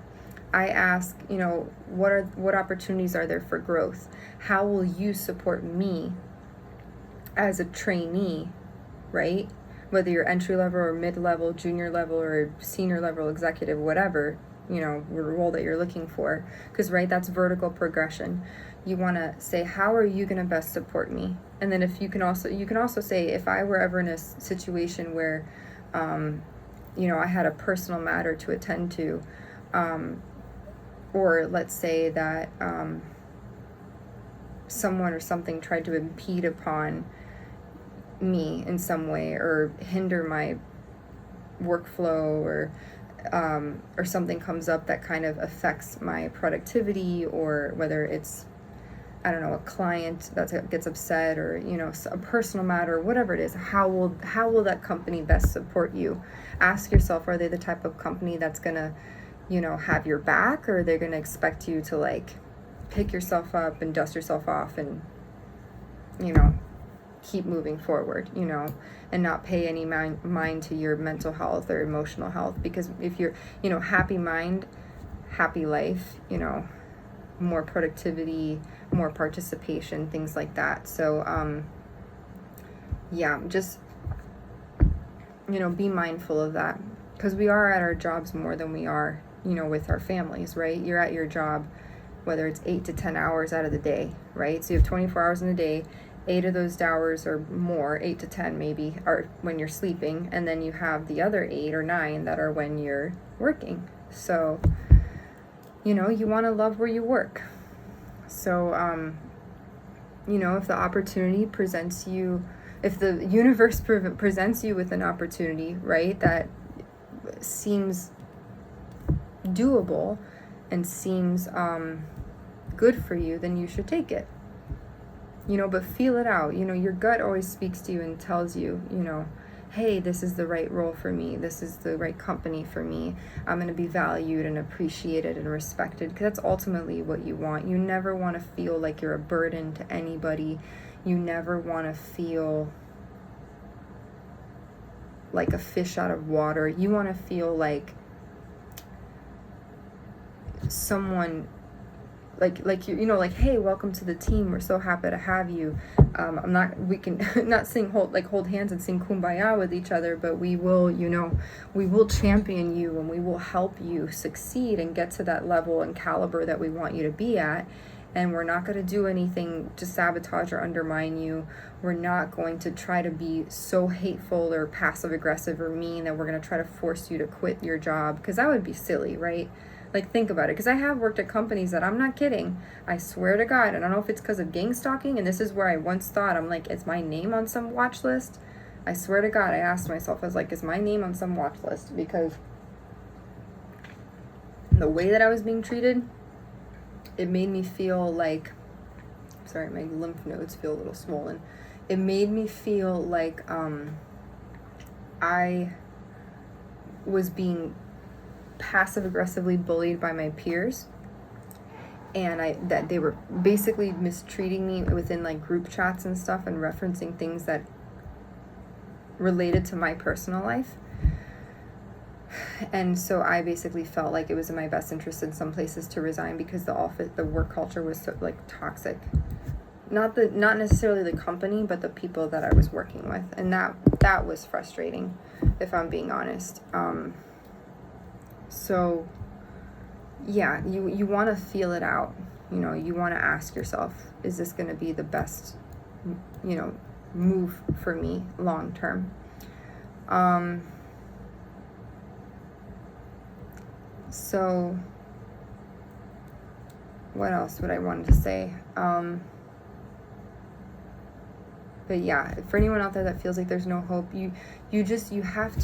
I ask, you know, what opportunities are there for growth? How will you support me as a trainee, right? Whether you're entry level or mid-level, junior level, or senior level executive, whatever, you know, role that you're looking for. Because, right, that's vertical progression. You want to say, how are you going to best support me? And then if you can also say, if I were ever in a situation where, you know, I had a personal matter to attend to, or let's say that someone or something tried to impede upon me in some way or hinder my workflow, or something comes up that kind of affects my productivity, or whether it's, I don't know, a client that gets upset, or, you know, a personal matter, whatever it is, how will that company best support you? Ask yourself, are they the type of company that's gonna, you know, have your back, or they're gonna expect you to like pick yourself up and dust yourself off and, you know, keep moving forward, you know, and not pay any mind to your mental health or emotional health? Because if you're, you know, happy mind, happy life, you know, more productivity, more participation, things like that. So, yeah, just, you know, be mindful of that, because we are at our jobs more than we are, you know, with our families, right? You're at your job, whether it's 8 to 10 hours out of the day, right? So you have 24 hours in a day. 8 of those hours or more, 8 to 10 maybe, are when you're sleeping, and then you have the other 8 or 9 that are when you're working. So, you know, you want to love where you work. So, you know, if the opportunity presents you, if the universe presents you with an opportunity, right, that seems doable and seems good for you, then you should take it. You know, but feel it out. You know, your gut always speaks to you and tells you, you know, hey, this is the right role for me. This is the right company for me. I'm going to be valued and appreciated and respected, because that's ultimately what you want. You never want to feel like you're a burden to anybody. You never want to feel like a fish out of water. You want to feel like someone, like you know, like, hey, welcome to the team, we're so happy to have you. We can not sing hold hands and sing kumbaya with each other, but we will, you know, we will champion you, and we will help you succeed and get to that level and caliber that we want you to be at. And we're not going to do anything to sabotage or undermine you. We're not going to try to be so hateful or passive aggressive or mean that we're going to try to force you to quit your job, because that would be silly, right? Like, think about it, because I have worked at companies that, I'm not kidding, I swear to God, and I don't know if it's because of gang stalking, and this is where I once thought, I'm like, is my name on some watch list? I swear to God, I asked myself, I was like, is my name on some watch list? Because the way that I was being treated, it made me feel like, sorry, my lymph nodes feel a little swollen. It made me feel like I was being passive aggressively bullied by my peers, and that they were basically mistreating me within like group chats and stuff, and referencing things that related to my personal life. And so I basically felt like it was in my best interest in some places to resign, because the work culture was so like toxic. Not necessarily the company, but the people that I was working with, and that was frustrating, if I'm being honest. So yeah, you want to feel it out. You know, you want to ask yourself, is this going to be the best, you know, move for me long term? So what else would I want to say? But yeah, for anyone out there that feels like there's no hope, you have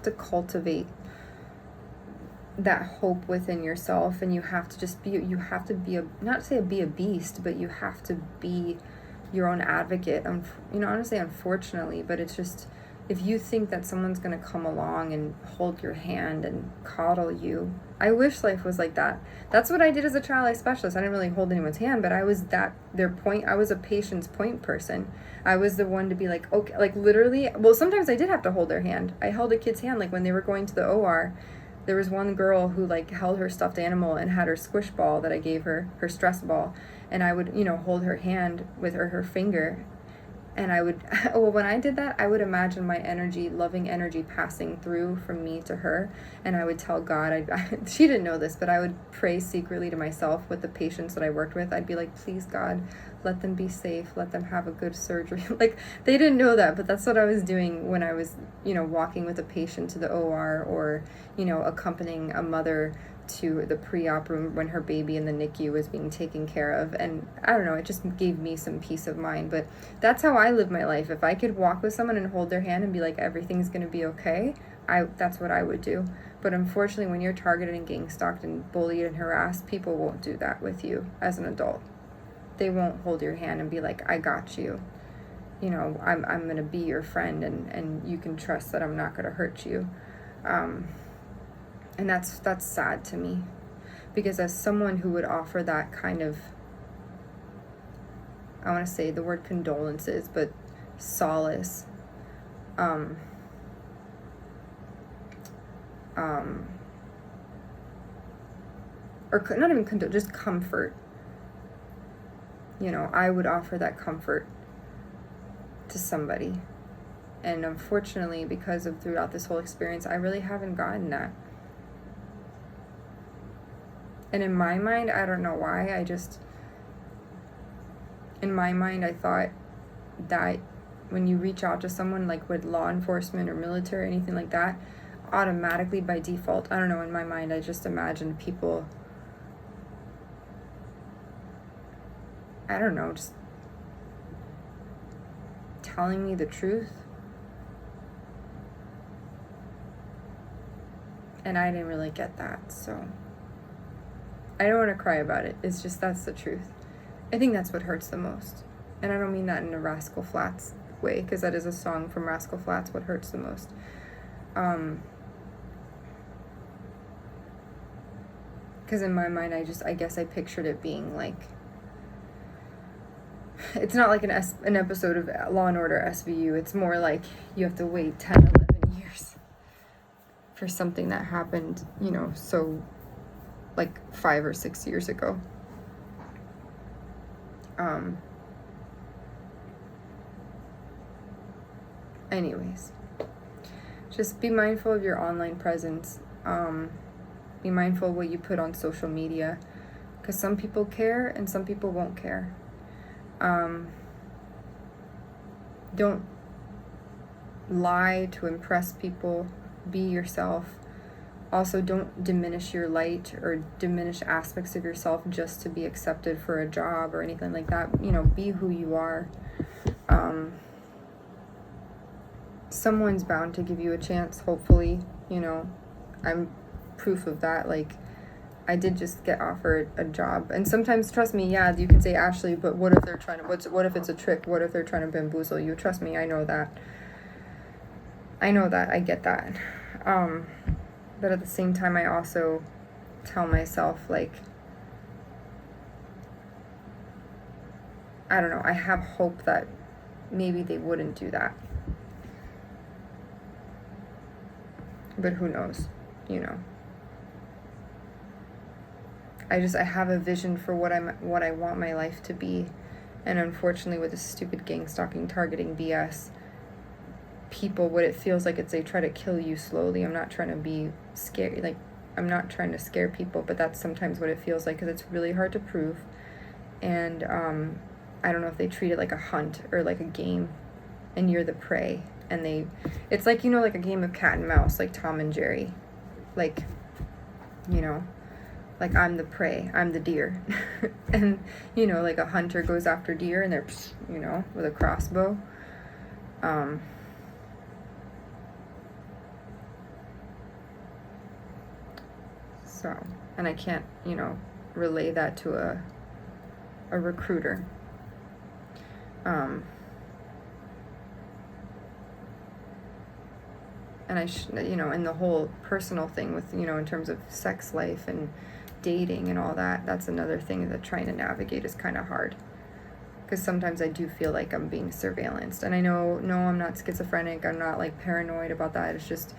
to cultivate that hope within yourself, and you have to be a beast, but you have to be your own advocate. You know, honestly, unfortunately, but it's just, if you think that someone's going to come along and hold your hand and coddle you, I wish life was like that. That's what I did as a child life specialist. I didn't really hold anyone's hand, but I was I was a patient's point person. I was the one to be like, okay, like literally, well, sometimes I did have to hold their hand. I held a kid's hand, like when they were going to the OR. There was one girl who like held her stuffed animal and had her squish ball that I gave her stress ball, and I would, you know, hold her hand with her finger. And I would, well, when I did that, I would imagine my energy, loving energy, passing through from me to her. And I would tell God, she didn't know this, but I would pray secretly to myself with the patients that I worked with. I'd be like, please, God, let them be safe. Let them have a good surgery. Like, they didn't know that, but that's what I was doing when I was, you know, walking with a patient to the OR, or, you know, accompanying a mother to the pre-op room when her baby in the NICU was being taken care of. And I don't know, it just gave me some peace of mind. But that's how I live my life. If I could walk with someone and hold their hand and be like, everything's going to be okay, that's what I would do. But unfortunately, when you're targeted and gang stalked and bullied and harassed, people won't do that with you as an adult. They won't hold your hand and be like, I got you. You know, I'm going to be your friend, and you can trust that I'm not going to hurt you. And that's sad to me, because as someone who would offer that kind of, I want to say the word condolences, but solace, or not even just comfort. You know, I would offer that comfort to somebody. And unfortunately, because of throughout this whole experience, I really haven't gotten that. And in my mind, I don't know why, in my mind, I thought that when you reach out to someone, like with law enforcement or military or anything like that, automatically by default, I don't know, in my mind, I just imagined people, I don't know, just telling me the truth. And I didn't really get that, so I don't want to cry about it. It's just, that's the truth. I think that's what hurts the most. And I don't mean that in a Rascal Flatts way, because that is a song from Rascal Flatts, What Hurts the Most. Because in my mind, I guess I pictured it being like, it's not like an episode of Law and Order SVU. It's more like you have to wait 10, 11 years for something that happened, so like 5 or 6 years ago. Anyways, just be mindful of your online presence. Be mindful of what you put on social media, because some people care and some people won't care. Don't lie to impress people. Be yourself. Also, don't diminish your light or diminish aspects of yourself just to be accepted for a job or anything like that. Be who you are. Someone's bound to give you a chance, hopefully. I'm proof of that. Like, I did just get offered a job, and sometimes, trust me, yeah, you can say, Ashley, but what if they're trying to, what if it's a trick? What if they're trying to bamboozle you? Trust me, I know that, I get that. But at the same time, I also tell myself, like, I don't know, I have hope that maybe they wouldn't do that. But who knows, I have a vision for what I want my life to be. And unfortunately, with this stupid gang stalking, targeting BS, people, what it feels like, it's they try to kill you slowly. I'm not trying to be scary, like, I'm not trying to scare people, but that's sometimes what it feels like, because it's really hard to prove. And I don't know if they treat it like a hunt or like a game, and you're the prey. And it's like, like a game of cat and mouse, like Tom and Jerry. Like, like I'm the prey, I'm the deer. And, like a hunter goes after deer and they're, with a crossbow. So, and I can't, relay that to a recruiter. And in the whole personal thing with, in terms of sex life and dating and all that, that's another thing that trying to navigate is kind of hard. Because sometimes I do feel like I'm being surveillanced. And I know, no, I'm not schizophrenic. I'm not, like, paranoid about that. It's just,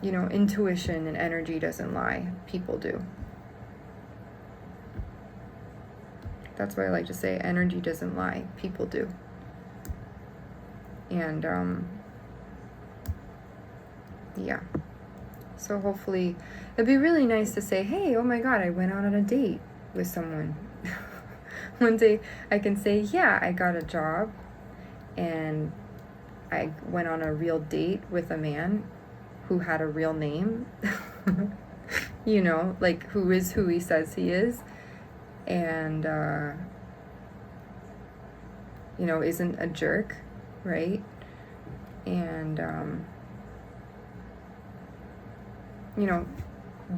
intuition and energy doesn't lie. People do. That's why I like to say energy doesn't lie. People do. And, yeah. So hopefully, it'd be really nice to say, hey, oh my God, I went out on a date with someone. One day I can say, yeah, I got a job and I went on a real date with a man who had a real name, like who is who he says he is, and, isn't a jerk, right? And,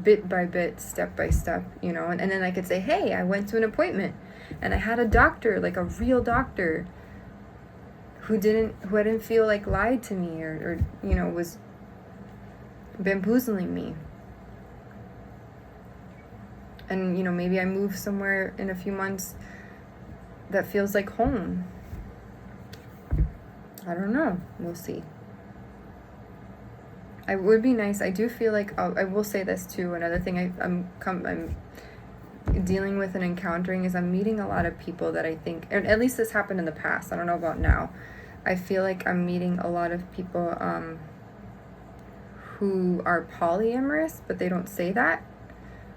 bit by bit, step by step, and then I could say, hey, I went to an appointment and I had a doctor, like a real doctor, who I didn't feel like lied to me or was bamboozling me. And, maybe I move somewhere in a few months that feels like home. I don't know. We'll see. It would be nice. I do feel like, I will say this too, another thing I'm dealing with and encountering is I'm meeting a lot of people that I think, and at least this happened in the past, I don't know about now, I feel like I'm meeting a lot of people who are polyamorous, but they don't say that.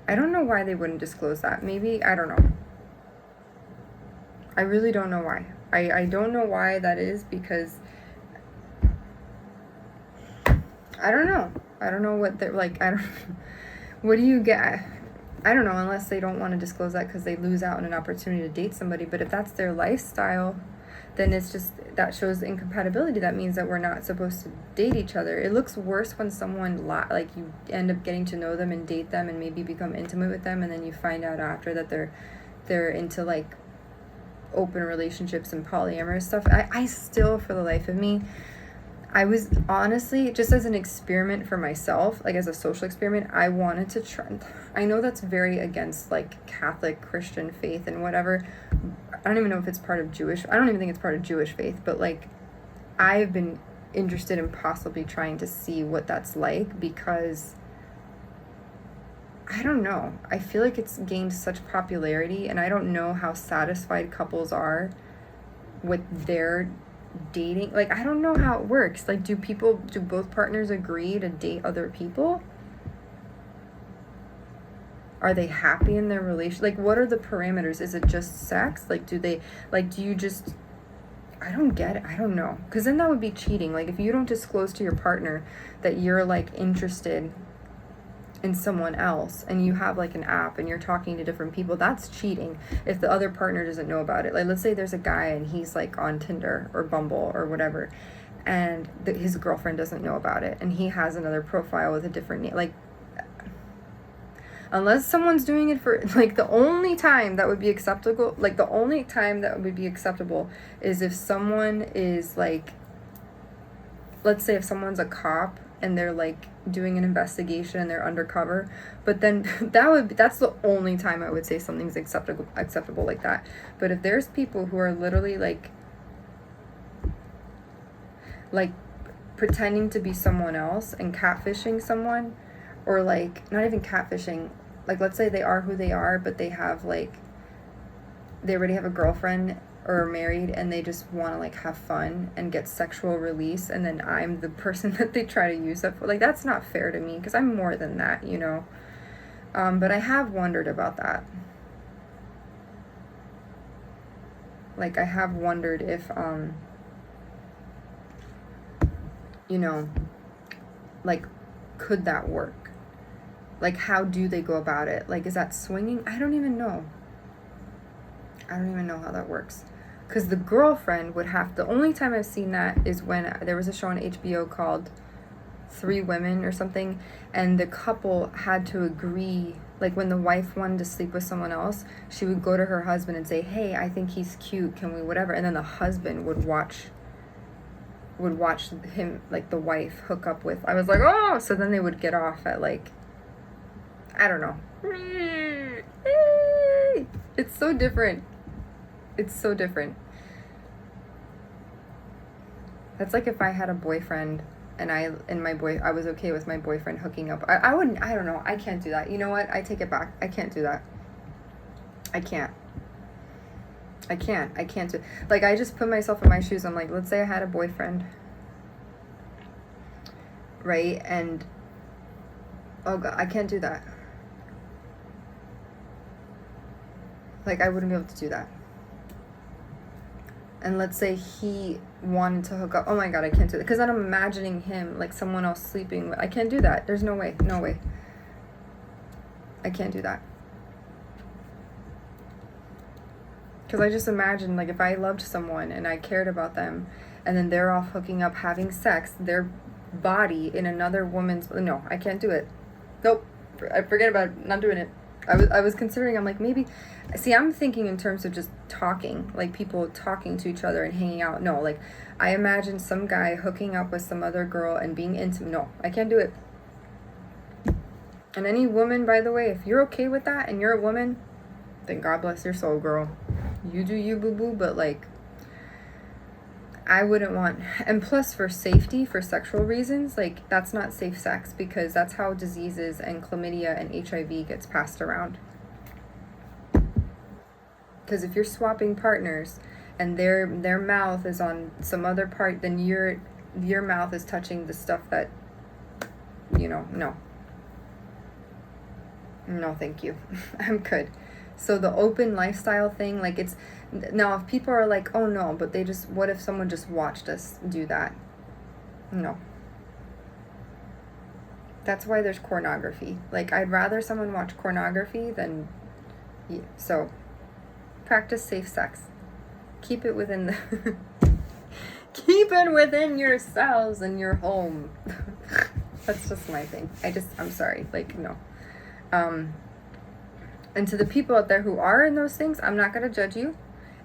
I don't know why they wouldn't disclose that. Maybe, I don't know. I really don't know why. I don't know why that is, because I don't know. I don't know what they're like. What do you get? I don't know, unless they don't want to disclose that because they lose out on an opportunity to date somebody. But if that's their lifestyle, then it's just, that shows incompatibility. That means that we're not supposed to date each other. It looks worse when someone, like, you end up getting to know them and date them and maybe become intimate with them, and then you find out after that they're into, like, open relationships and polyamorous stuff. I still, for the life of me, I was honestly, just as an experiment for myself, like as a social experiment, I wanted to try. I know that's very against like Catholic Christian faith and whatever. I don't even know if it's part of Jewish. I don't even think it's part of Jewish faith, but like I've been interested in possibly trying to see what that's like, because I don't know. I feel like it's gained such popularity, and I don't know how satisfied couples are with their dating. Like, I don't know how it works. Like, do both partners agree to date other people? Are they happy in their relation? Like, what are the parameters? Is it just sex? Like, do you just, I don't get it. I don't know. Because then that would be cheating. Like, if you don't disclose to your partner that you're, like, interested in someone else, and you have, like, an app and you're talking to different people, that's cheating if the other partner doesn't know about it. Like, let's say there's a guy and he's, like, on Tinder or Bumble or whatever, and his girlfriend doesn't know about it, and he has another profile with a different name. Like, unless someone's doing it for, like, the only time that would be acceptable, like, the only time that would be acceptable is if someone is, like, let's say if someone's a cop and they're, like, doing an investigation and they're undercover, but then that's the only time I would say something's acceptable like that. But if there's people who are literally, like pretending to be someone else and catfishing someone, or, like, not even catfishing, like, let's say they are who they are, but they have, like, they already have a girlfriend or are married, and they just want to, like, have fun and get sexual release, and then I'm the person that they try to use that for. Like, that's not fair to me, because I'm more than that, you know. But I have wondered about that. Like, I have wondered if, you know, like, could that work? Like, how do they go about it? Like, is that swinging? I don't even know. I don't even know how that works. Because the girlfriend would have, the only time I've seen that is when there was a show on HBO called Three Women or something, and the couple had to agree, like, when the wife wanted to sleep with someone else, she would go to her husband and say, hey, I think he's cute, can we whatever, and then the husband would watch him, like, the wife hook up with. I was like, oh, so then they would get off at, like, I don't know. It's so different. It's so different. That's like if I had a boyfriend and I was okay with my boyfriend hooking up. I wouldn't, I don't know. I can't do that. You know what? I take it back. I can't do that. I can't do, like, I just put myself in my shoes. I'm like, let's say I had a boyfriend, right? And, oh God, I can't do that. Like, I wouldn't be able to do that. And let's say he wanted to hook up. Oh my God, I can't do that. Because then I'm imagining him, like, someone else sleeping with. I can't do that. There's no way. No way. I can't do that. Because I just imagine, like, if I loved someone and I cared about them, and then they're off hooking up, having sex, their body in another woman's. No, I can't do it. Nope. I forget about it. Not doing it. I was considering, I'm like, maybe, see, I'm thinking in terms of just talking, like, people talking to each other and hanging out. No, like, I imagine some guy hooking up with some other girl and being intimate. No, I can't do it. And any woman, by the way, if you're okay with that and you're a woman, then God bless your soul, girl. You do you, boo-boo, but, like, I wouldn't want, and plus for safety, for sexual reasons, like, that's not safe sex, because that's how diseases and chlamydia and HIV gets passed around. Because if you're swapping partners and their mouth is on some other part, then your mouth is touching the stuff that, you know, no, thank you. I'm good. So the open lifestyle thing, like, it's, now if people are like, oh no, but what if someone just watched us do that? No. That's why there's pornography. Like, I'd rather someone watch pornography than, yeah. So practice safe sex. Keep it within keep it within yourselves and your home. That's just my thing. I'm sorry. Like, no. And to the people out there who are in those things, I'm not going to judge you.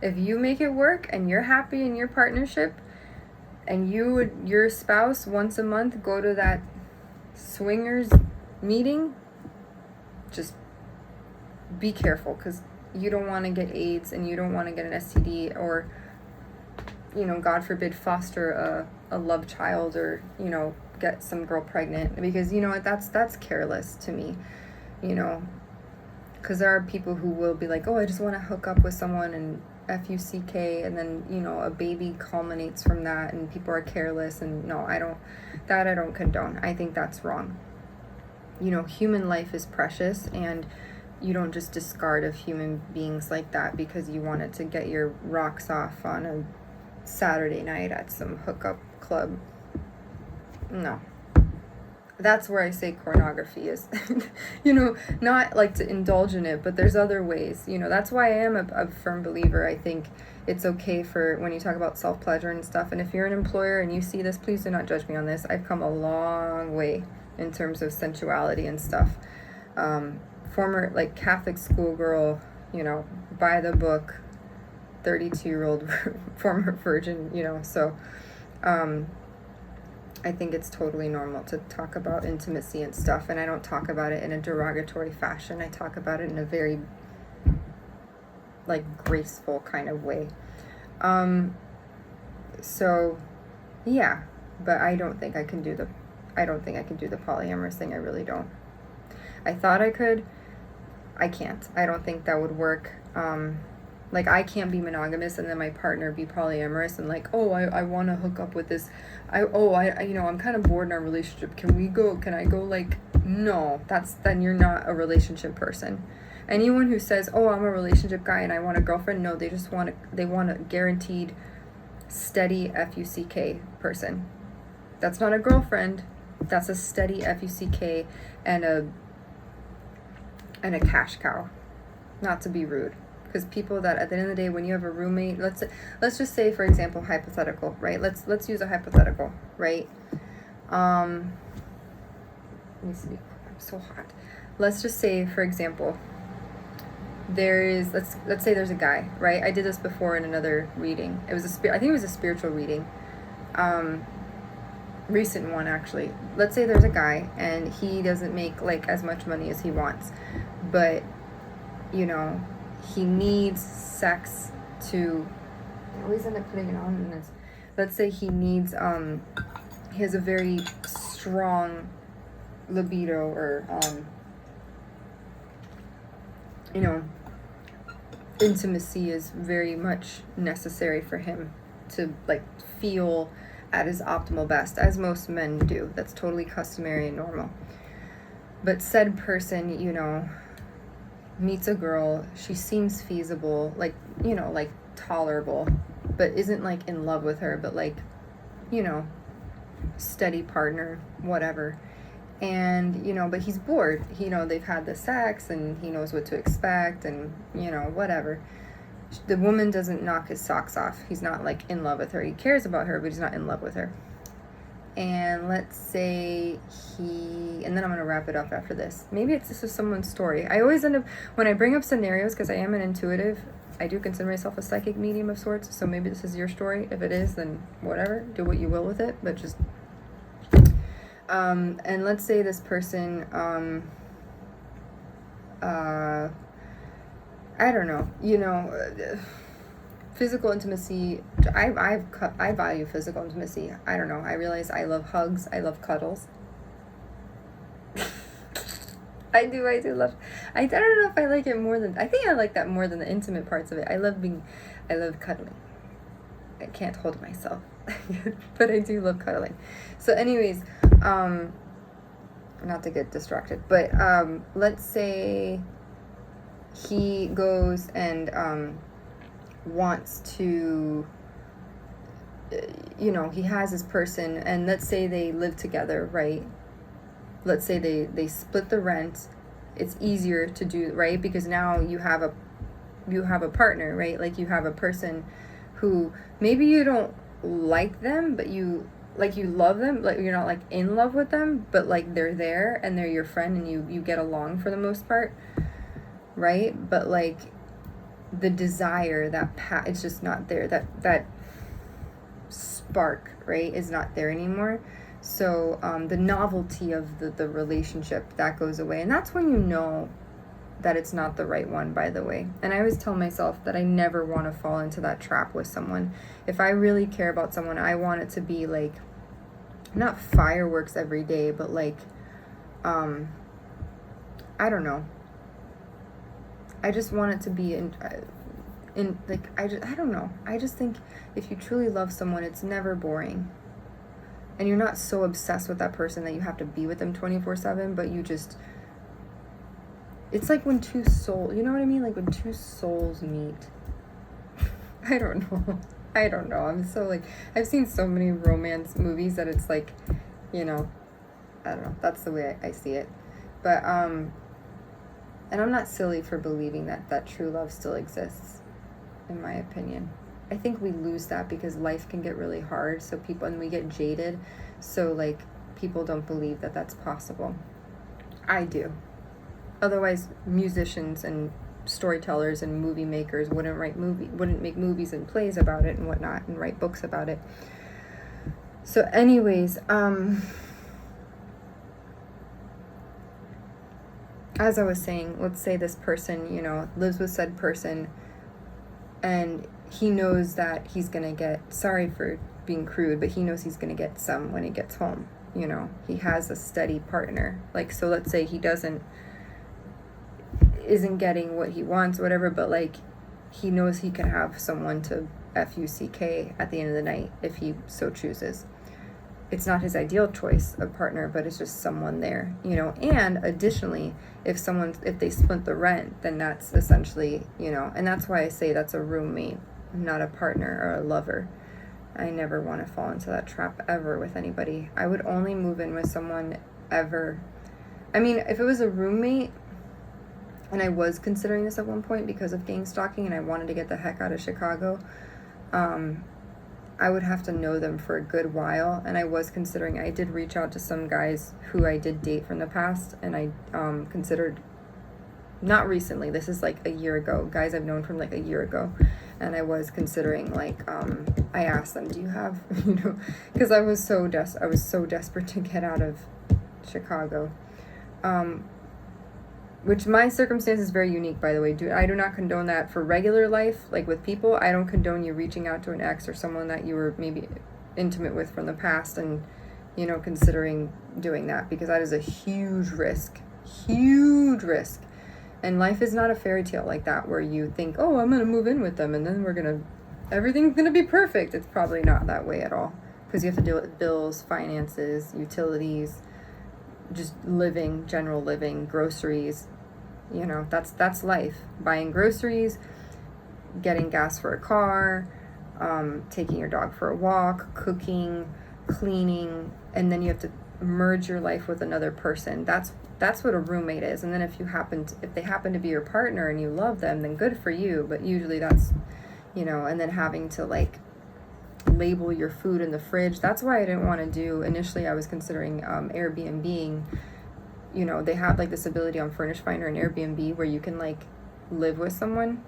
If you make it work and you're happy in your partnership and your spouse once a month go to that swingers meeting, just be careful, because you don't want to get AIDS and you don't want to get an STD, or, you know, God forbid, foster a love child, or, you know, get some girl pregnant, because, you know, that's careless to me, you know, because there are people who will be like, oh, I just want to hook up with someone, and FUCK, and then, you know, a baby culminates from that, and people are careless, and no, I don't condone. I think that's wrong. You know, human life is precious, and you don't just discard of human beings like that because you wanted to get your rocks off on a Saturday night at some hookup club. No. That's where I say pornography is, you know, not like to indulge in it, but there's other ways, you know. That's why I am a firm believer. I think it's okay for when you talk about self-pleasure and stuff, and if you're an employer and you see this, please do not judge me on this. I've come a long way in terms of sensuality and stuff. Former, like, Catholic schoolgirl, you know, by the book, 32-year-old former virgin, you know, so, I think it's totally normal to talk about intimacy and stuff, and I don't talk about it in a derogatory fashion. I talk about it in a very, like, graceful kind of way. So, yeah, but I don't think I can do the polyamorous thing. I really don't. I thought I could. I can't. I don't think that would work. Like, I can't be monogamous and then my partner be polyamorous and like, oh, I want to hook up with this. I you know, I'm kind of bored in our relationship. Can I go, like, no, then you're not a relationship person. Anyone who says, oh, I'm a relationship guy and I want a girlfriend, no, they want a guaranteed, steady FUCK person. That's not a girlfriend. That's a steady FUCK and a cash cow. Not to be rude. Because people that at the end of the day, when you have a roommate, let's just say, for example, hypothetical, right? Let's use a hypothetical, right? Let me see. I'm so hot. Let's just say, for example, let's say there's a guy, right? I did this before in another reading. I think it was a spiritual reading. Recent one, actually. Let's say there's a guy and he doesn't make, like, as much money as he wants, but, you know, he needs sex to, I always end up putting it on in this. Let's say he needs, he has a very strong libido, or, you know, intimacy is very much necessary for him to, like, feel at his optimal best, as most men do. That's totally customary and normal. But said person, you know, meets a girl, she seems feasible, like, you know, like, tolerable, but isn't, like, in love with her, but, like, you know, steady partner, whatever. And, you know, but he's bored. You know, they've had the sex and he knows what to expect and, you know, whatever. The woman doesn't knock his socks off. He's not, like, in love with her. He cares about her, but he's not in love with her. And let's say and then I'm going to wrap it up after this. Maybe this is someone's story. I always end up, when I bring up scenarios, because I am an intuitive, I do consider myself a psychic medium of sorts, so maybe this is your story. If it is, then whatever, do what you will with it, but just, and let's say this person, I don't know, you know, physical intimacy, I value physical intimacy. I don't know. I realize I love hugs. I love cuddles. I do love, I don't know if I like it more than, I think I like that more than the intimate parts of it. I love cuddling. I can't hold myself, but I do love cuddling. So anyways, not to get distracted, but, let's say he goes and, wants to, you know, he has this person, and let's say they live together, right? Let's say they split the rent. It's easier to do, right? Because now you have a partner, right? Like, you have a person who maybe you don't like them, but you love them, like, you're not, like, in love with them, but, like, they're there and they're your friend and you get along for the most part, right? But, like, the desire, it's just not there. That spark, right, is not there anymore. So the novelty of the relationship, that goes away. And that's when you know that it's not the right one, by the way. And I always tell myself that I never want to fall into that trap with someone. If I really care about someone, I want it to be like, not fireworks every day, but like, I don't know. I just want it to be in like, I don't know. I just think if you truly love someone, it's never boring. And you're not so obsessed with that person that you have to be with them 24/7, but you just, it's like when two souls, you know what I mean? Like when two souls meet. I don't know. I don't know. I'm so like, I've seen so many romance movies that it's like, you know, I don't know. That's the way I see it. But, and I'm not silly for believing that true love still exists, in my opinion. I think we lose that because life can get really hard. So people, and we get jaded. So like, people don't believe that that's possible. I do. Otherwise, musicians and storytellers and movie makers wouldn't make movies and plays about it and whatnot, and write books about it. So anyways, as I was saying, let's say this person, you know, lives with said person, and he knows that he's gonna get, sorry for being crude, but he knows he's gonna get some when he gets home. You know, he has a steady partner. Like, so let's say he isn't getting what he wants or whatever, but like, he knows he can have someone to fuck at the end of the night if he so chooses. It's not his ideal choice of partner, but it's just someone there, you know. And additionally, if they split the rent, then that's essentially, you know, and that's why I say that's a roommate, not a partner or a lover. I never want to fall into that trap ever with anybody. I would only move in with someone ever. I mean, if it was a roommate, and I was considering this at one point because of gang stalking and I wanted to get the heck out of Chicago, I would have to know them for a good while. And I was considering, I did reach out to some guys who I did date from the past, and I considered, not recently, this is like a year ago, guys I've known from like a year ago, and I was considering, like, I asked them, do you have, you know, because I was so desperate to get out of Chicago, which my circumstance is very unique, by the way. I do not condone that for regular life, like with people. I don't condone you reaching out to an ex or someone that you were maybe intimate with from the past and, you know, considering doing that, because that is a huge risk. And life is not a fairy tale like that where you think, oh, I'm going to move in with them and then everything's going to be perfect. It's probably not that way at all, because you have to deal with bills, finances, utilities, just living, general living, groceries, you know, that's life. Buying groceries, getting gas for a car, taking your dog for a walk, cooking, cleaning, and then you have to merge your life with another person. That's what a roommate is. And then if they happen to be your partner and you love them, then good for you. But usually that's, you know, and then having to like label your food in the fridge. That's why I didn't want to do, initially I was considering Airbnb-ing. You know, they have like this ability on Furnish Finder and Airbnb where you can like live with someone,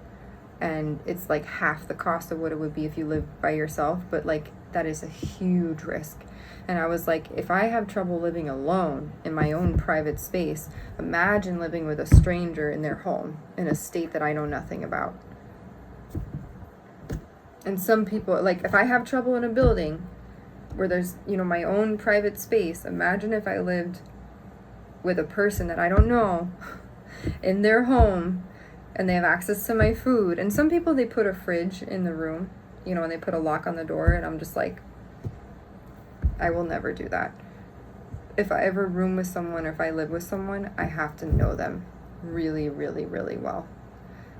and it's like half the cost of what it would be if you live by yourself, but like that is a huge risk. And I was like, if I have trouble living alone in my own private space, imagine living with a stranger in their home in a state that I know nothing about. And some people, like, if I have trouble in a building where there's, you know, my own private space, imagine if I lived with a person that I don't know in their home and they have access to my food. And some people, they put a fridge in the room, you know, and they put a lock on the door, and I'm just like, I will never do that. If I ever room with someone or if I live with someone, I have to know them really, really, really well.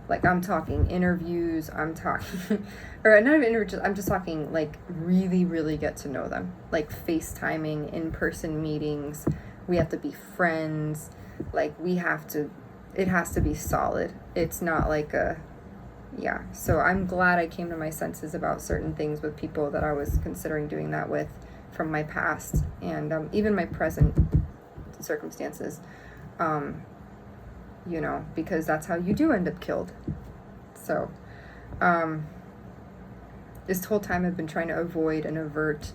Like, I'm talking interviews, I'm talking, or not even interviews, I'm just talking, like, really, really get to know them. Like, FaceTiming, in-person meetings, we have to be friends, like, it has to be solid. It's not like yeah. So I'm glad I came to my senses about certain things with people that I was considering doing that with from my past, and even my present circumstances. You know, because that's how you do end up killed. So, this whole time I've been trying to avoid and avert,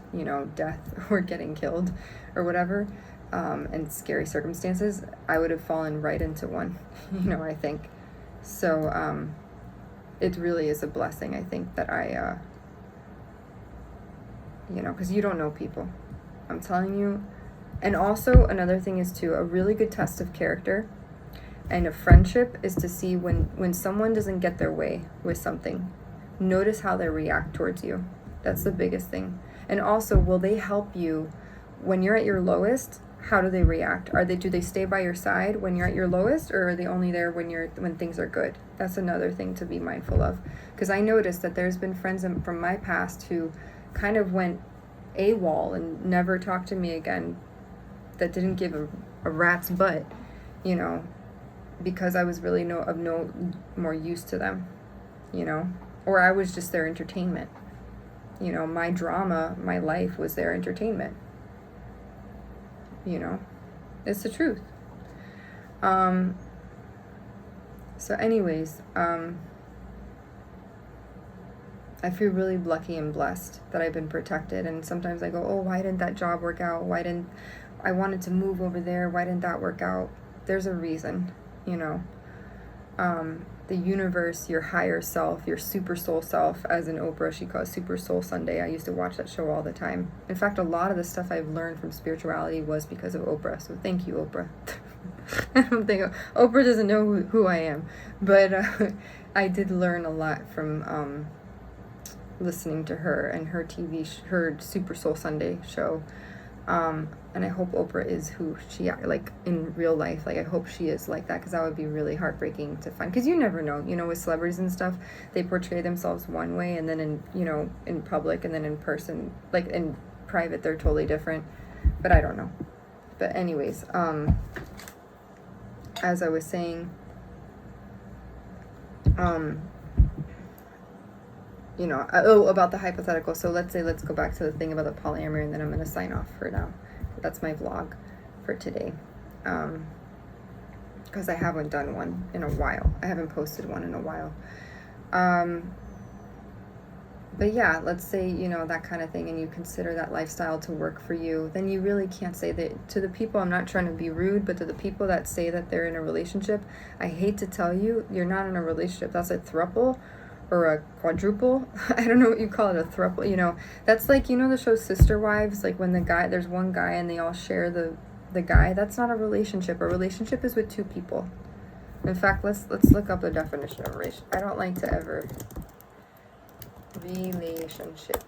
death or getting killed or whatever, and scary circumstances, I would have fallen right into one, I think. So it really is a blessing, I think, that I, because you don't know people. I'm telling you. And also, another thing is, too, a really good test of character and a friendship is to see when someone doesn't get their way with something. Notice how they react towards you. That's the biggest thing. And also, will they help you when you're at your lowest? How do they react? Do they stay by your side when you're at your lowest, or are they only there when things are good? That's another thing to be mindful of. Because I noticed that there's been friends from my past who kind of went AWOL and never talked to me again, that didn't give a rat's butt, because I was really no more use to them, or I was just their entertainment. My drama, my life was their entertainment. It's the truth. So anyways, I feel really lucky and blessed that I've been protected. And sometimes I go, oh, why didn't that job work out? I wanted to move over there. Why didn't that work out? There's a reason, the universe, your higher self, your super soul self, as in Oprah, she calls Super Soul Sunday. I used to watch that show all the time. In fact, a lot of the stuff I've learned from spirituality was because of Oprah. So thank you, Oprah. I don't think Oprah doesn't know who I am, but I did learn a lot from listening to her and her her Super Soul Sunday show. And I hope Oprah is who she, like, in real life. Like, I hope she is like that, because that would be really heartbreaking to find. Because you never know, with celebrities and stuff, they portray themselves one way, and then in public, and then in person, like in private, they're totally different. But I don't know. But anyways, as I was saying, about the hypothetical. So let's go back to the thing about the polyamory, and then I'm going to sign off for now. That's my vlog for today. Because I haven't done one in a while. I haven't posted one in a while. But yeah, let's say, that kind of thing, and you consider that lifestyle to work for you, then you really can't say that to the people. I'm not trying to be rude, but to the people that say that they're in a relationship, I hate to tell you, you're not in a relationship. That's a throuple. Or a quadruple. I don't know what you call it, a throuple. That's like, the show Sister Wives, like when there's one guy and they all share the guy. That's not a relationship. A relationship is with two people. In fact, let's look up the definition of relationship. I don't like to ever relationship.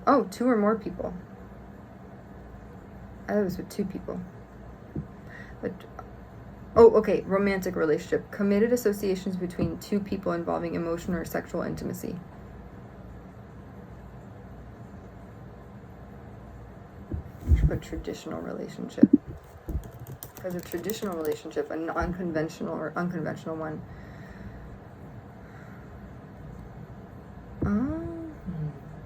Oh, two or more people. I thought it was with two people. But oh, okay, romantic relationship. Committed associations between two people involving emotional or sexual intimacy. A traditional relationship. Because a traditional relationship, a non-conventional or unconventional one.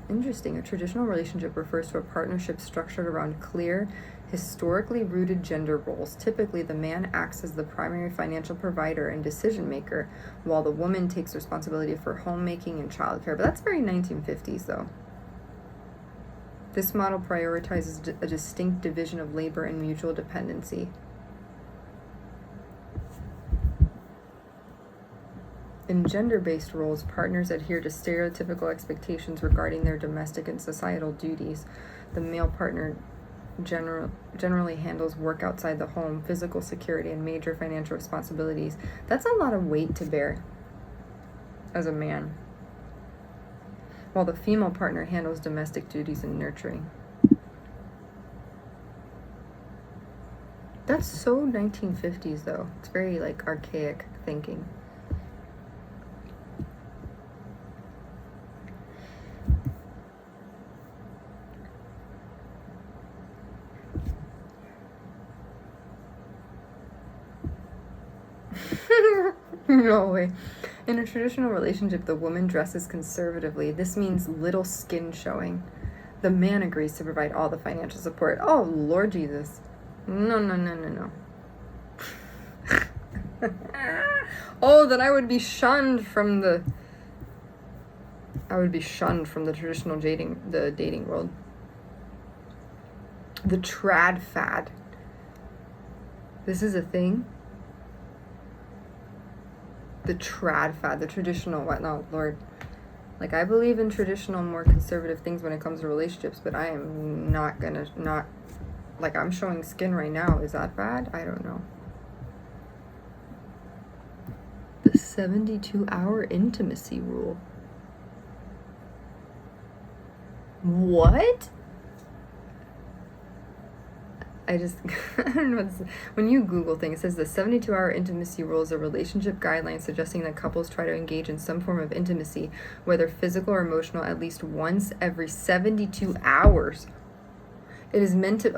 Interesting. A traditional relationship refers to a partnership structured around clear, historically rooted gender roles. Typically, the man acts as the primary financial provider and decision maker, while the woman takes responsibility for homemaking and childcare. But that's very 1950s, though. This model prioritizes a distinct division of labor and mutual dependency. In gender-based roles, partners adhere to stereotypical expectations regarding their domestic and societal duties. The male partner generally handles work outside the home, physical security, and major financial responsibilities. That's a lot of weight to bear as a man. While the female partner handles domestic duties and nurturing. That's so 1950s, though. It's very, like, archaic thinking. No way. In a traditional relationship, the woman dresses conservatively. This means little skin showing. The man agrees to provide all the financial support. Oh, Lord Jesus. No. Oh, that I would be shunned from the I would be shunned from the traditional dating world. The trad fad. This is a thing. The trad fad, the traditional whatnot, Lord. Like, I believe in traditional, more conservative things when it comes to relationships, but I am not gonna, like, I'm showing skin right now. Is that bad? I don't know. The 72-hour intimacy rule. What? I don't know. When you Google things, it says the 72-hour intimacy rule is a relationship guideline suggesting that couples try to engage in some form of intimacy, whether physical or emotional, at least once every 72 hours. It is meant to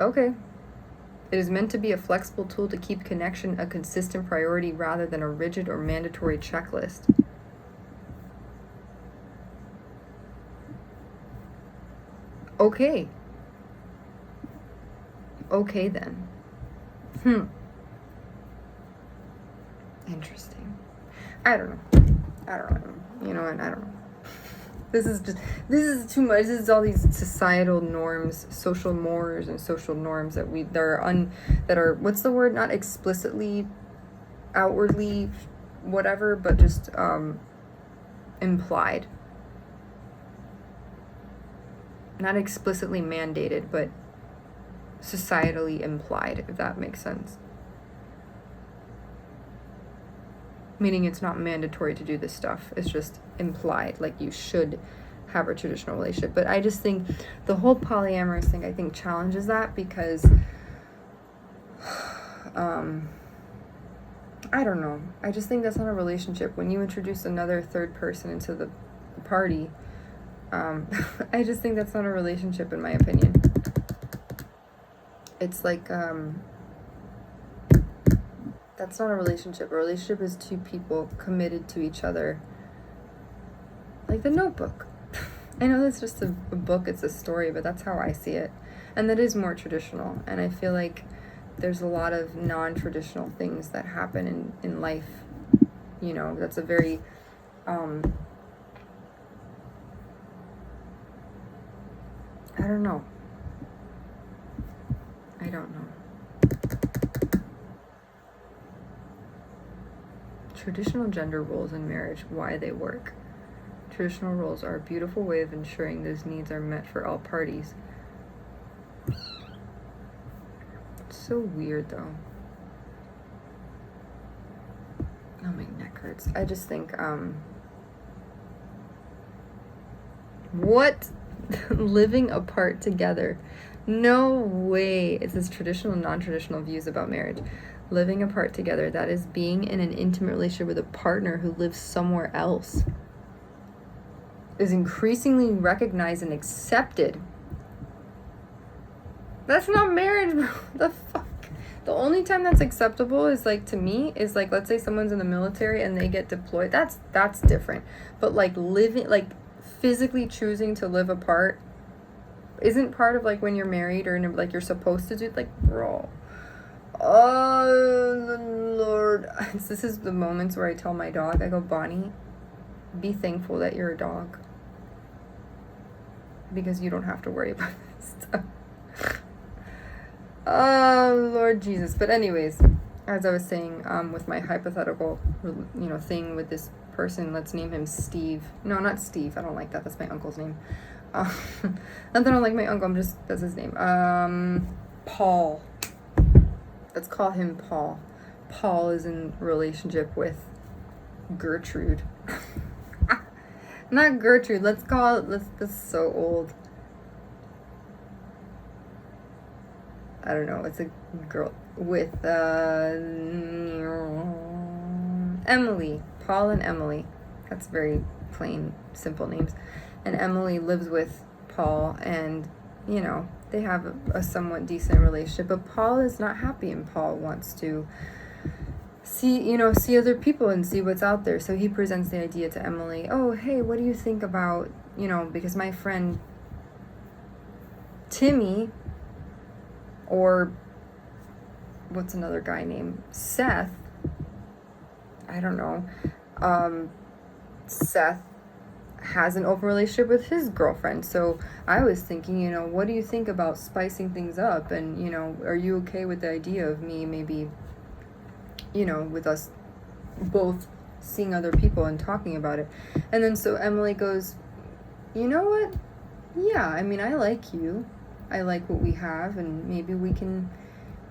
be a flexible tool to keep connection a consistent priority rather than a rigid or mandatory checklist. Okay. Okay then. Interesting. I don't know. You know what? I don't know. This is too much. This is all these societal norms, social mores and social norms that are what's the word? Not explicitly, outwardly, whatever, but just implied. Not explicitly mandated, but societally implied, if that makes sense. Meaning it's not mandatory to do this stuff. It's just implied, like you should have a traditional relationship. But I just think the whole polyamorous thing, I think, challenges that because, I don't know. I just think that's not a relationship. When you introduce another third person into the party, I just think that's not a relationship, in my opinion. It's like, that's not a relationship. A relationship is two people committed to each other. Like The Notebook. I know that's just a book, it's a story, but that's how I see it. And that is more traditional. And I feel like there's a lot of non-traditional things that happen in life. You know, that's a very, I don't know. Traditional gender roles in marriage, why they work. Traditional roles are a beautiful way of ensuring those needs are met for all parties. It's so weird, though. Oh, my neck hurts. I just think, what? Living apart together. No way. It says traditional and non-traditional views about marriage. Living apart together, that is being in an intimate relationship with a partner who lives somewhere else, is increasingly recognized and accepted. That's not marriage, bro. The fuck? The only time that's acceptable is, like, to me, is, like, let's say someone's in the military and they get deployed. That's different. But, like, living, like, physically choosing to live apart isn't part of, like, when you're married or, like, you're supposed to do it. Like, bro. Oh, Lord. This is the moments where I tell my dog, I go, Bonnie, be thankful that you're a dog. Because you don't have to worry about this stuff. Oh, Lord Jesus. But anyways, as I was saying, with my hypothetical, thing with this person, let's name him Steve. No, not Steve. I don't like that. That's my uncle's name. Not that I don't like my uncle. That's his name. Paul. Let's call him Paul. Paul is in relationship with Gertrude. Not Gertrude. That's so old. I don't know. It's a girl with Emily. Paul and Emily. That's very plain, simple names. And Emily lives with Paul, and they have a somewhat decent relationship, but Paul is not happy, and Paul wants to see other people and see what's out there. So he presents the idea to Emily. Oh, hey, what do you think about, because my friend Timmy, or what's another guy named Seth? I don't know. Seth has an open relationship with his girlfriend. So I was thinking, you know, what do you think about spicing things up? And, you know, are you okay with the idea of me maybe, you know, with us both seeing other people and talking about it? And then so Emily goes, you know what? Yeah, I mean, I like you. I like what we have, and maybe we can,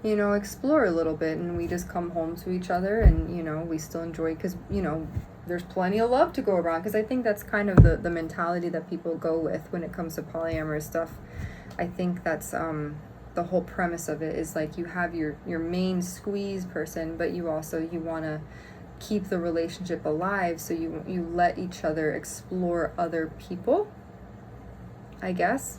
you know, explore a little bit, and we just come home to each other, and, you know, we still enjoy, because, you know, there's plenty of love to go around, because I think that's kind of the mentality that people go with when it comes to polyamorous stuff. I think that's the whole premise of it is like you have your main squeeze person, but you want to keep the relationship alive, so you let each other explore other people, I guess.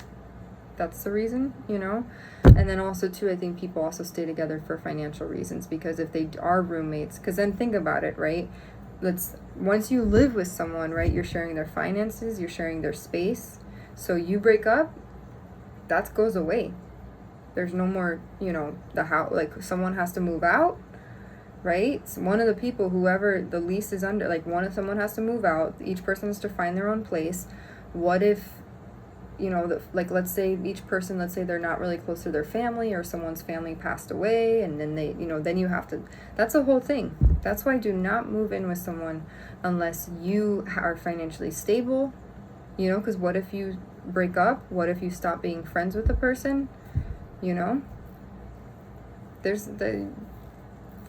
That's the reason, you know. And then also too, I think people also stay together for financial reasons, because if they are roommates, because then think about it, right? Once you live with someone, right, you're sharing their finances, you're sharing their space. So you break up, that goes away. There's no more, you know, the house, like someone has to move out, right? So one of the people, whoever the lease is under, like someone has to move out. Each person has to find their own place. What if, you know, like let's say each person, let's say they're not really close to their family, or someone's family passed away, and then they, you know, then you have to, that's a whole thing. That's why do not move in with someone unless you are financially stable, you know, because what if you break up? What if you stop being friends with the person? You know,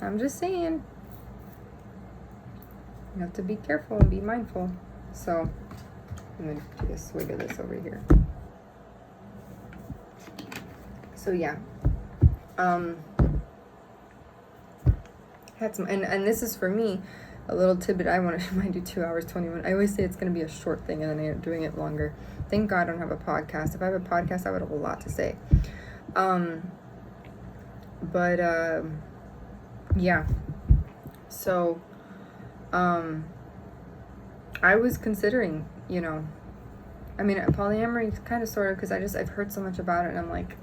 I'm just saying, you have to be careful and be mindful. So I'm going to take a swig of this over here. So yeah, had some, and this is for me, a little tidbit. I want to do 2 hours, 20 minutes. I always say it's going to be a short thing, and then I end up doing it longer. Thank God I don't have a podcast. If I have a podcast, I would have a lot to say. Yeah. So, I was considering, you know, I mean, polyamory kind of sort of, because I've heard so much about it, and I'm like,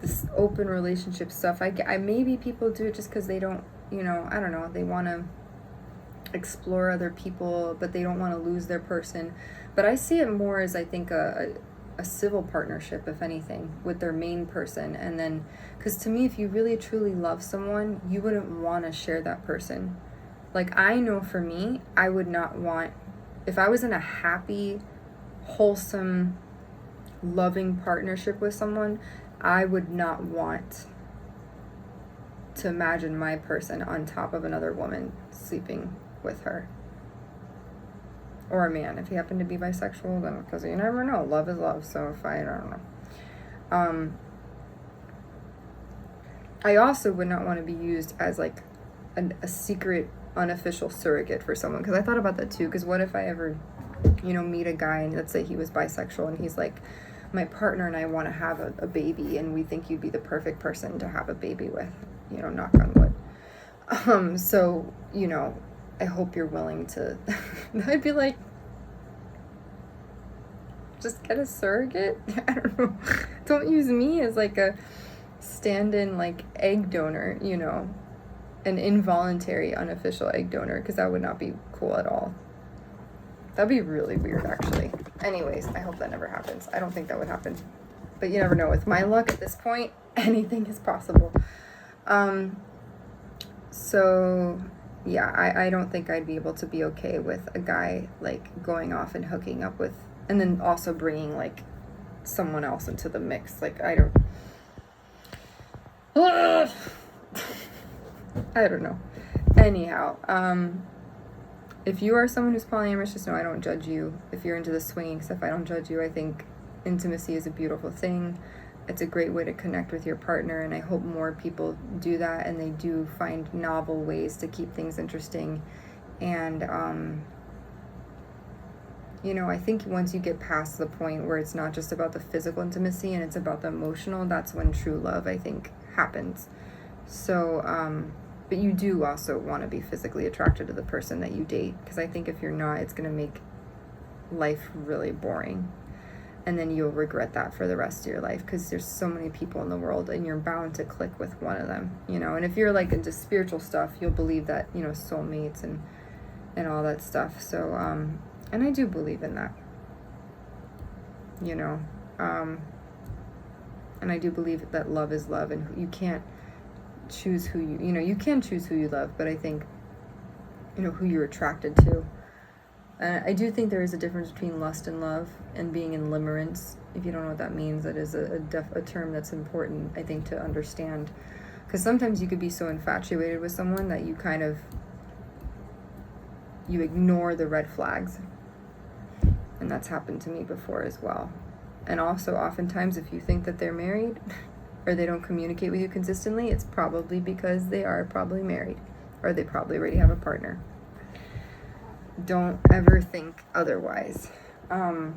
this open relationship stuff, I maybe people do it just because they don't, you know, I don't know, they want to explore other people, but they don't want to lose their person. But I see it more as, I think, a civil partnership, if anything, with their main person. And then, because to me, if you really truly love someone, you wouldn't want to share that person. Like, I know for me, I would not want, if I was in a happy, wholesome, loving partnership with someone, I would not want to imagine my person on top of another woman sleeping with her. Or a man, if he happened to be bisexual, then, because you never know, love is love. So if I don't know. I also would not want to be used as like a secret, unofficial surrogate for someone, because I thought about that too. Because what if I ever, you know, meet a guy, and let's say he was bisexual, and he's like, my partner and I want to have a baby, and we think you'd be the perfect person to have a baby with, you know, knock on wood. So, you know, I hope you're willing to, I'd be like, just get a surrogate? I don't know. Don't use me as like a stand-in like egg donor, you know, an involuntary unofficial egg donor, because that would not be cool at all. That'd be really weird, actually. Anyways, I hope that never happens. I don't think that would happen. But you never know. With my luck at this point, anything is possible. So, yeah, I don't think I'd be able to be okay with a guy, like, going off and hooking up with, and then also bringing, like, someone else into the mix. Like, I don't know. Anyhow, if you are someone who's polyamorous, just know I don't judge you. If you're into the swinging stuff, I don't judge you. I think intimacy is a beautiful thing. It's a great way to connect with your partner, and I hope more people do that, and they do find novel ways to keep things interesting. And, you know, I think once you get past the point where it's not just about the physical intimacy and it's about the emotional, that's when true love, I think, happens. So, but you do also want to be physically attracted to the person that you date, because I think if you're not, it's going to make life really boring, and then you'll regret that for the rest of your life, because there's so many people in the world, and you're bound to click with one of them, you know. And if you're like into spiritual stuff, you'll believe that, you know, soulmates and all that stuff. So And I do believe in that, you know. And I do believe that love is love, and you can't choose who you can choose who you love, but I think, who you're attracted to. I do think there is a difference between lust and love and being in limerence. If you don't know what that means, that is a term that's important, I think, to understand. Because sometimes you could be so infatuated with someone that you kind of, you ignore the red flags. And that's happened to me before as well. And also, oftentimes, if you think that they're married or they don't communicate with you consistently, it's probably because they are probably married or they probably already have a partner. Don't ever think otherwise. And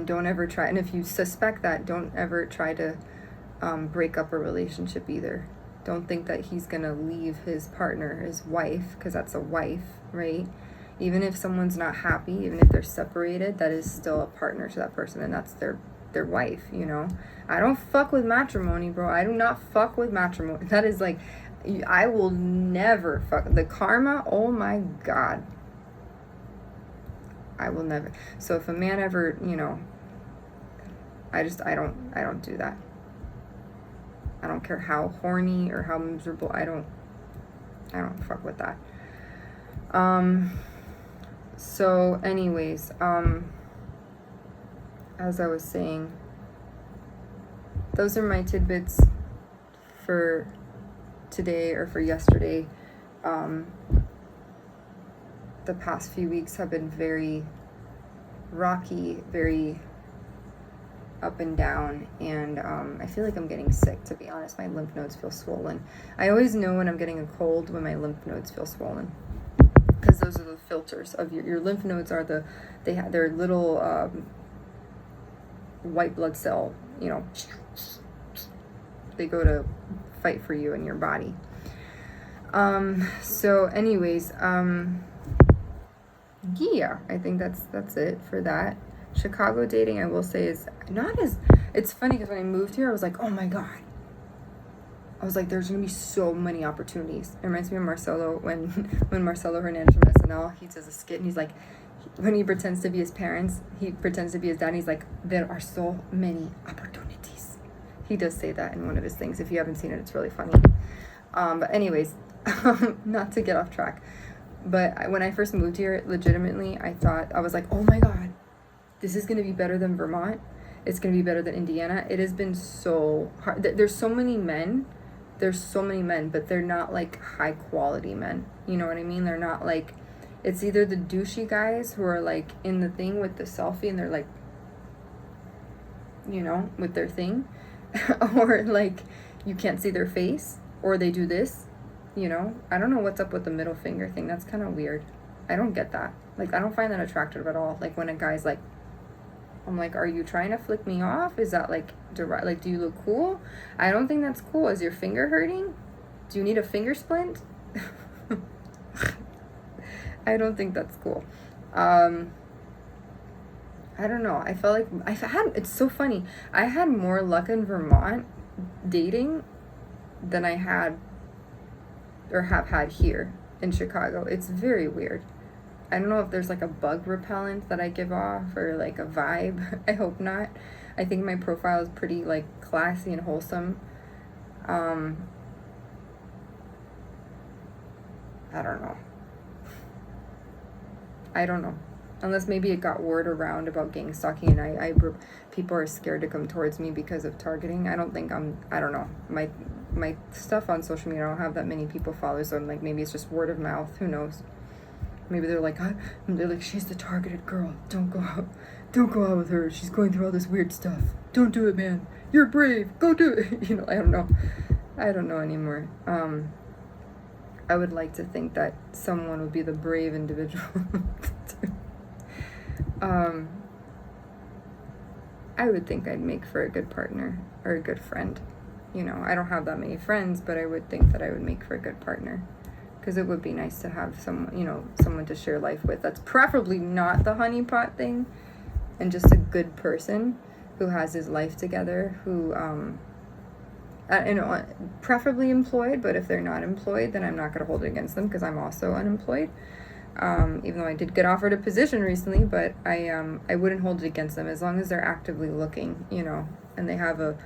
don't ever try, and if you suspect that, don't ever try to break up a relationship either. Don't think that he's going to leave his partner, his wife, because that's a wife, right? Even if someone's not happy, even if they're separated, that is still a partner to that person, and that's their wife, I don't fuck with matrimony, bro. I do not fuck with matrimony. That is like, I will never fuck. The karma, oh my God. I will never. So if a man ever, I don't do that. I don't care how horny or how miserable. I don't fuck with that. So anyways, as I was saying, those are my tidbits for today or for yesterday. The past few weeks have been very rocky, very up and down, and I feel like I'm getting sick, to be honest. My lymph nodes feel swollen. I always know when I'm getting a cold when my lymph nodes feel swollen, because those are the filters of your lymph nodes. Are they're little white blood cell, they go to fight for you in your body. So anyways, yeah, I think that's it for that. Chicago dating, I will say, is not as, it's funny because when I moved here, I was like, oh my God. I was like, there's going to be so many opportunities. It reminds me of Marcelo, when Marcelo Hernandez from SNL, he does a skit, and he's like, when he pretends to be his parents, he pretends to be his dad, and he's like, there are so many opportunities. He does say that in one of his things. If you haven't seen it, it's really funny. But anyways, not to get off track. But when I first moved here, legitimately, I was like, oh my God, this is going to be better than Vermont. It's going to be better than Indiana. It has been so hard. There's so many men, but they're not like high quality men. You know what I mean? They're not like, it's either the douchey guys who are like in the thing with the selfie and they're like, with their thing, or like you can't see their face, or they do this, I don't know what's up with the middle finger thing. That's kind of weird. I don't get that. Like, I don't find that attractive at all. Like when a guy's like, I'm like, are you trying to flick me off? Is that like direct? Like, do you look cool? I don't think that's cool. Is your finger hurting? Do you need a finger splint? I don't think that's cool. I don't know. I felt like it's so funny. I had more luck in Vermont dating than I had or have had here in Chicago. It's very weird. I don't know if there's like a bug repellent that I give off or like a vibe. I hope not. I think my profile is pretty like classy and wholesome. I don't know. Unless maybe it got word around about gang stalking and people are scared to come towards me because of targeting. I don't know. My stuff on social media, I don't have that many people follow, so I'm like, maybe it's just word of mouth. Who knows? Maybe they're like, she's the targeted girl. Don't go out with her. She's going through all this weird stuff. Don't do it, man. You're brave. Go do it. I don't know. I don't know anymore. I would like to think that someone would be the brave individual. I would think I'd make for a good partner or a good friend. I don't have that many friends, but I would think that I would make for a good partner. Because it would be nice to have someone to share life with. That's preferably not the honeypot thing, and just a good person who has his life together, who, preferably employed, but if they're not employed, then I'm not going to hold it against them because I'm also unemployed. even though I did get offered a position recently, but I wouldn't hold it against them as long as they're actively looking, you know, and they have a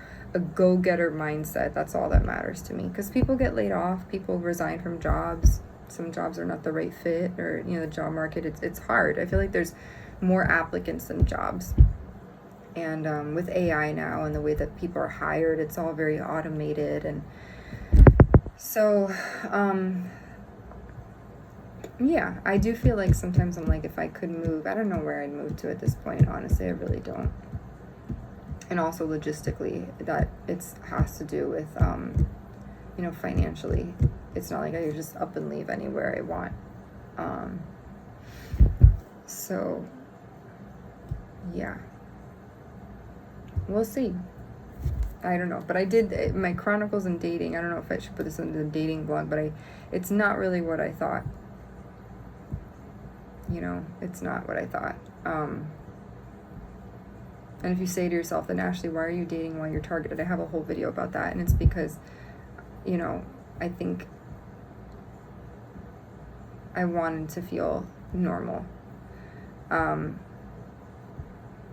go-getter mindset. That's all that matters to me, because people get laid off, people resign from jobs, some jobs are not the right fit, or, you know, the job market, it's hard. I feel like there's more applicants than jobs. And with AI now and the way that people are hired, it's all very automated. And so, yeah, I do feel like sometimes I'm like, if I could move, I don't know where I'd move to at this point, honestly, I really don't. And also logistically, that has to do with, you know, financially. It's not like I could just up and leave anywhere I want. So, yeah. We'll see. I don't know. But I did my chronicles and dating. I don't know if I should put this into the dating blog, but it's not really what I thought. You know, it's not what I thought. And if you say to yourself, then Ashley, why are you dating while you're targeted? I have a whole video about that. And it's because, you know, I think I wanted to feel normal.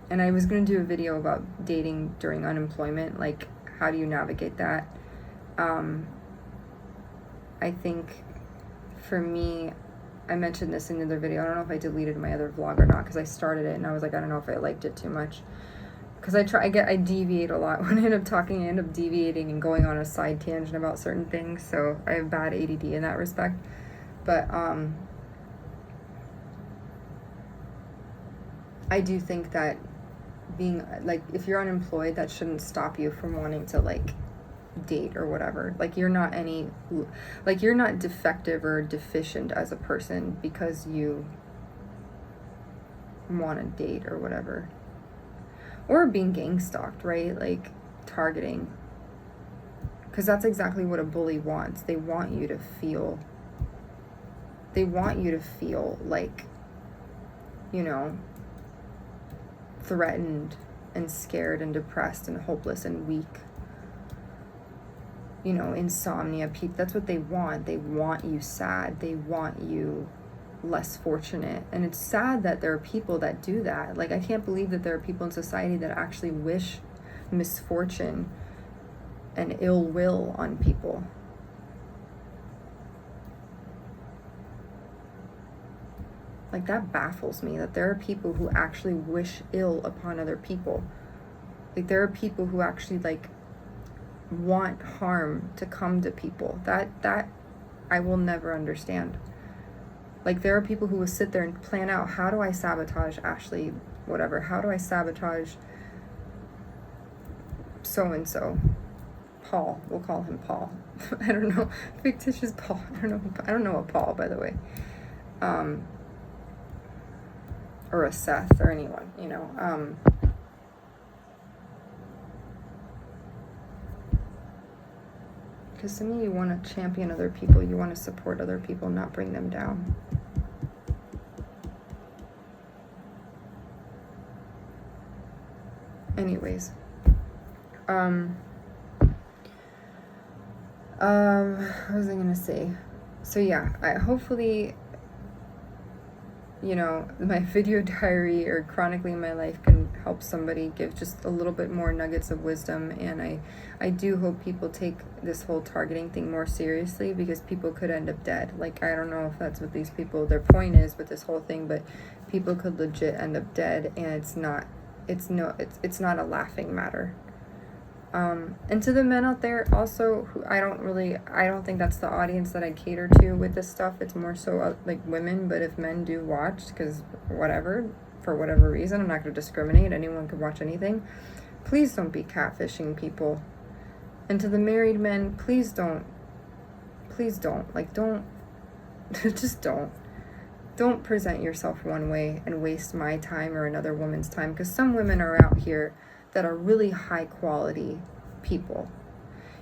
And I was going to do a video about dating during unemployment, like how do you navigate that? I think for me, I mentioned this in another video. I don't know if I deleted my other vlog or not, because I started it and I was like, I don't know if I liked it too much. Because I deviate a lot. When I end up talking, I end up deviating and going on a side tangent about certain things. So I have bad ADD in that respect. But I do think that being, like, if you're unemployed, that shouldn't stop you from wanting to, like, date or whatever. Like, you're not you're not defective or deficient as a person because you want to date or whatever. Or being gang stalked, right? Like, targeting. Because that's exactly what a bully wants. They want you to feel like, you know, threatened and scared and depressed and hopeless and weak. You know, insomnia, that's what they want. They want you sad. They want you less fortunate. And it's sad that there are people that do that. Like, I can't believe that there are people in society that actually wish misfortune and ill will on people. Like, that baffles me, that there are people who actually wish ill upon other people. Like, there are people who actually, like, want harm to come to people. That I will never understand. Like, there are people who will sit there and plan out, how do I sabotage Ashley, whatever, how do I sabotage so-and-so, Paul, we'll call him Paul. I don't know, fictitious Paul, I don't know a Paul, by the way. Or a Seth, or anyone, you know. Because to me, you want to champion other people, you want to support other people, not bring them down. Anyways, what was I gonna say? So yeah, hopefully, you know, my video diary or chronicling my life can help somebody, give just a little bit more nuggets of wisdom. And I do hope people take this whole targeting thing more seriously, because people could end up dead. Like, I don't know if that's what these people, their point is with this whole thing, but people could legit end up dead, and it's not a laughing matter. And to the men out there also, who I don't think that's the audience that I cater to with this stuff. It's more so like women, but if men do watch, because for whatever reason, I'm not going to discriminate, anyone could watch anything, please don't be catfishing people. And to the married men, please don't, like, just don't present yourself one way and waste my time or another woman's time, because some women are out here that are really high quality people.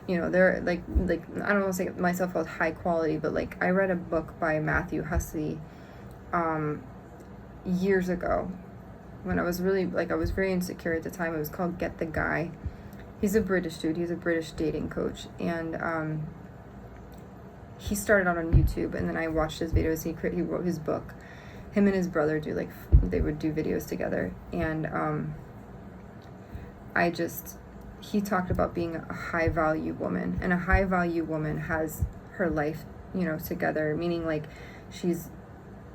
You know, they're like I don't want to say myself as high quality, but like, I read a book by Matthew Hussey years ago when I was very insecure at the time. It was called Get the Guy. He's a British dude. He's a British dating coach, and he started out on YouTube, and then I watched his videos. He wrote his book. him and his brother do like, they would do videos together. And he talked about being a high value woman, and a high value woman has her life, together, meaning like she's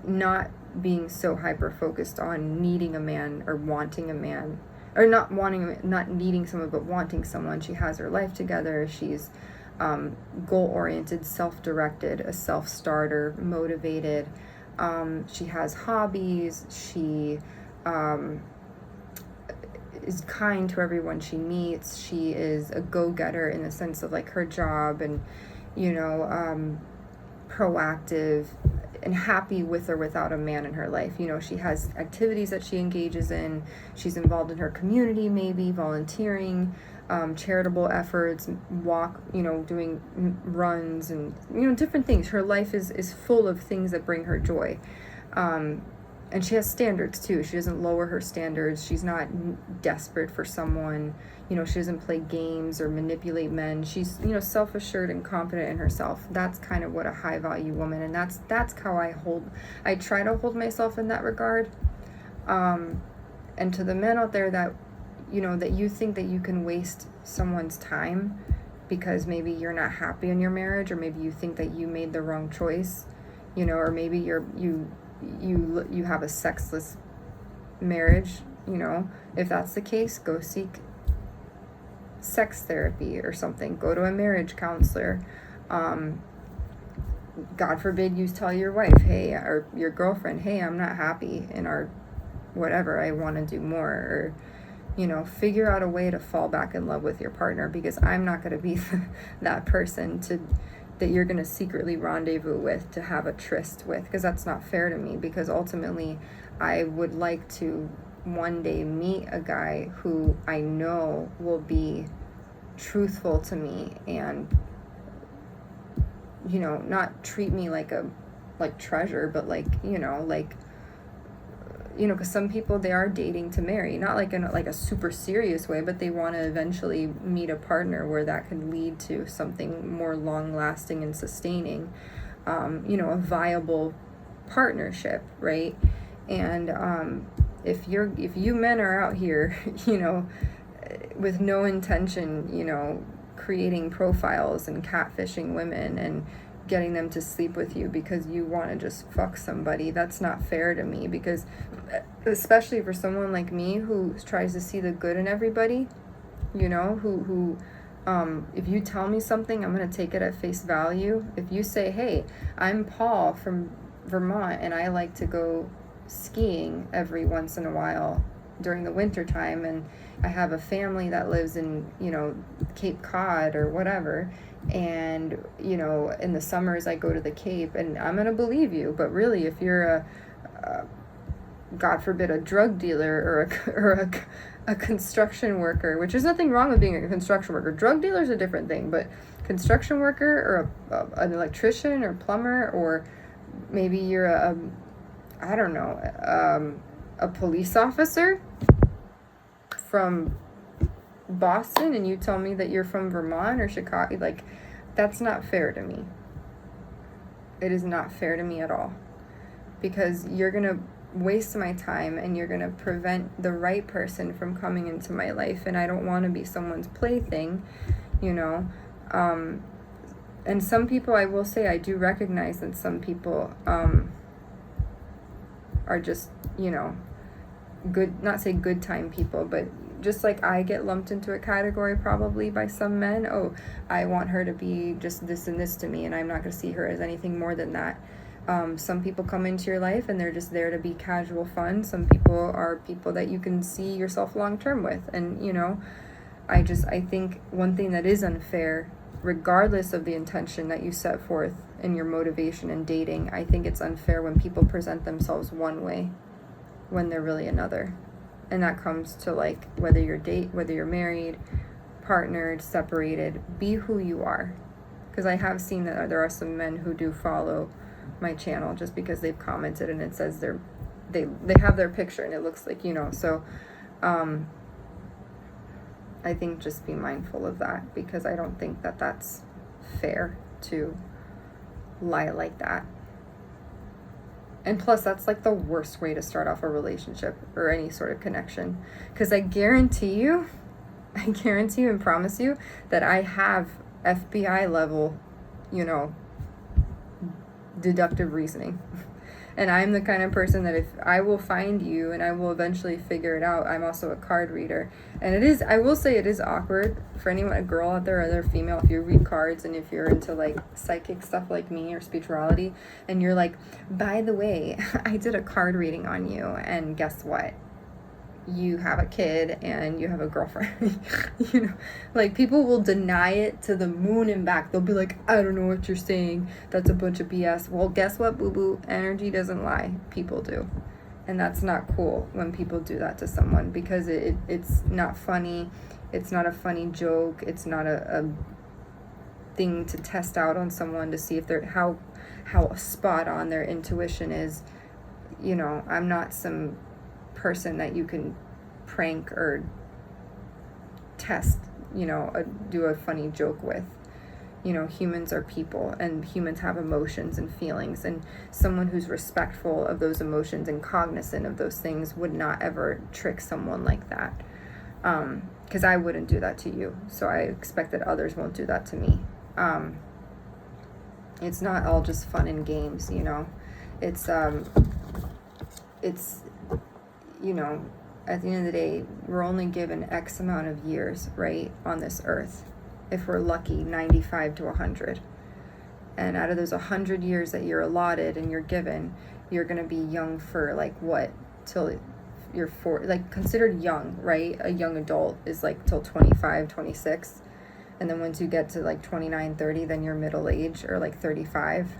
not being so hyper focused on needing a man or wanting a man, or not needing someone, but wanting someone. She has her life together. She's goal-oriented, self-directed, a self-starter, motivated. She has hobbies. She is kind to everyone she meets. She is a go-getter in the sense of like her job, and proactive and happy with or without a man in her life. She has activities that she engages in. She's involved in her community, maybe volunteering, charitable efforts, doing runs and, different things. Her life is full of things that bring her joy. And she has standards too. She doesn't lower her standards. She's not desperate for someone. She doesn't play games or manipulate men. She's, self-assured and confident in herself. That's kind of what a high value woman, and that's how I try to hold myself in that regard. And to the men out there that, that you think that you can waste someone's time because maybe you're not happy in your marriage, or maybe you think that you made the wrong choice, or maybe you have a sexless marriage, if that's the case, go seek sex therapy or something. Go to a marriage counselor. God forbid you tell your wife, hey, or your girlfriend, hey, I'm not happy in our whatever, I want to do more. Or, figure out a way to fall back in love with your partner, because I'm not going to be that person that you're going to secretly rendezvous with, to have a tryst with, because that's not fair to me. Because ultimately I would like to one day meet a guy who I know will be truthful to me, and not treat me like treasure, but because some people, they are dating to marry, not like in a super serious way, but they want to eventually meet a partner where that could lead to something more long lasting and sustaining, a viable partnership, right? And if you men are out here, with no intention, creating profiles and catfishing women and getting them to sleep with you because you want to just fuck somebody, that's not fair to me. Because especially for someone like me who tries to see the good in everybody, who if you tell me something, I'm going to take it at face value. If you say, hey, I'm Paul from Vermont and I like to go skiing every once in a while during the winter time, and I have a family that lives in, Cape Cod or whatever, and, in the summers I go to the Cape, and I'm going to believe you. But really, if you're God forbid, a drug dealer or a construction worker, which is nothing wrong with being a construction worker. Drug dealer is a different thing, but construction worker or an electrician or plumber, or maybe you're a police officer from Boston and you tell me that you're from Vermont or Chicago, that's not fair to me. It is not fair to me at all, because you're going to waste my time and you're going to prevent the right person from coming into my life, and I don't want to be someone's plaything, and some people, I will say, I do recognize that some people are just, good, not say good time people, but just like I get lumped into a category probably by some men. Oh, I want her to be just this and this to me, and I'm not going to see her as anything more than that. Some people come into your life and they're just there to be casual fun. Some people are people that you can see yourself long term with. And, I think one thing that is unfair, regardless of the intention that you set forth in your motivation in dating, I think it's unfair when people present themselves one way when they're really another. And that comes to whether you're married, partnered, separated, be who you are. Because I have seen that there are some men who do follow my channel just because they've commented and it says they have their picture and it looks like, so I think just be mindful of that, because I don't think that that's fair to lie like that. And plus, that's like the worst way to start off a relationship or any sort of connection. Because I guarantee you and promise you that I have FBI level, you know, deductive reasoning. And I'm the kind of person that if I will find you and I will eventually figure it out. I'm also a card reader. And it is, I will say it is awkward for anyone, a girl out there, other female, if you read cards and if you're into like psychic stuff like me or spirituality, and you're like, by the way, I did a card reading on you, and guess what? You have a kid and you have a girlfriend. You know, like, people will deny it to the moon and back. They'll be like, I don't know what you're saying, that's a bunch of BS. Well, guess what, boo-boo? Energy doesn't lie. People do. And that's not cool when people do that to someone, because it's not funny. It's not a funny joke. It's not a thing to test out on someone to see if they're how spot on their intuition is. You know, I'm not some person that you can prank or test, you know, do a funny joke with. You know, humans are people, and humans have emotions and feelings, and someone who's respectful of those emotions and cognizant of those things would not ever trick someone like that. Because I wouldn't do that to you, so I expect that others won't do that to me. It's not all just fun and games, you know. It's you know, at the end of the day, we're only given X amount of years, right, on this earth. If we're lucky, 95 to 100. And out of those 100 years that you're allotted and you're given, you're going to be young for, like, what? Till you're like, considered young, right? A young adult is, like, till 25, 26. And then once you get to, like, 29, 30, then you're middle age, or, like, 35.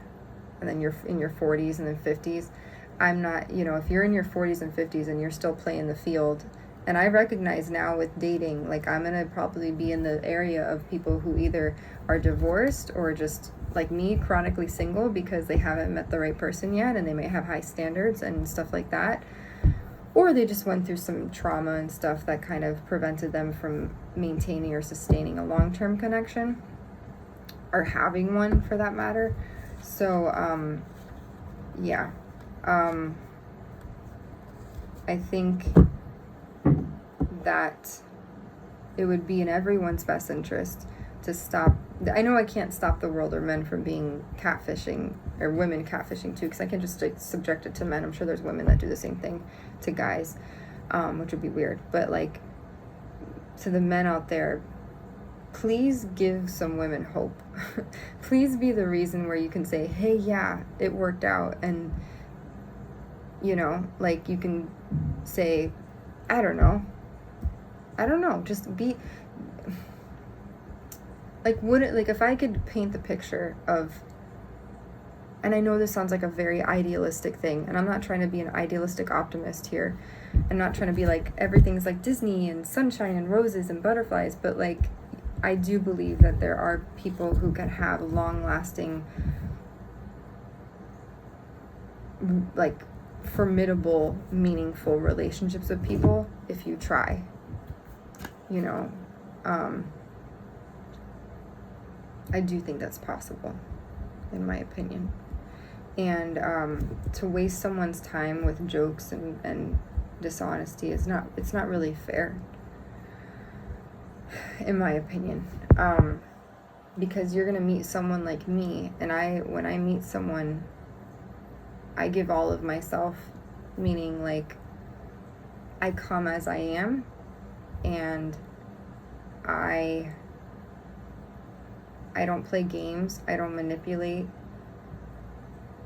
And then you're in your 40s and then 50s. I'm not, you know, if you're in your 40s and 50s and you're still playing the field, and I recognize now with dating, like, I'm going to probably be in the area of people who either are divorced or just, like me, chronically single because they haven't met the right person yet, and they may have high standards and stuff like that. Or they just went through some trauma and stuff that kind of prevented them from maintaining or sustaining a long-term connection, or having one for that matter. So, yeah. I think that it would be in everyone's best interest to stop. I know I can't stop the world or men from being catfishing, or women catfishing too, because I can't just, like, subject it to men. I'm sure there's women that do the same thing to guys, which would be weird. But, like, to the men out there, please give some women hope. Please be the reason where you can say, hey, yeah, it worked out. And, you know, like, you can say, I don't know, just be, like, if I could paint the picture of, and I know this sounds like a very idealistic thing, and I'm not trying to be an idealistic optimist here. I'm not trying to be like, everything's like Disney and sunshine and roses and butterflies, but, like, I do believe that there are people who can have long-lasting, like, formidable, meaningful relationships with people if you try, you know. I do think that's possible, in my opinion. And to waste someone's time with jokes and dishonesty it's not really fair, in my opinion. Because you're gonna meet someone like me, and when I meet someone, I give all of myself, meaning, like, I come as I am, and I don't play games, I don't manipulate.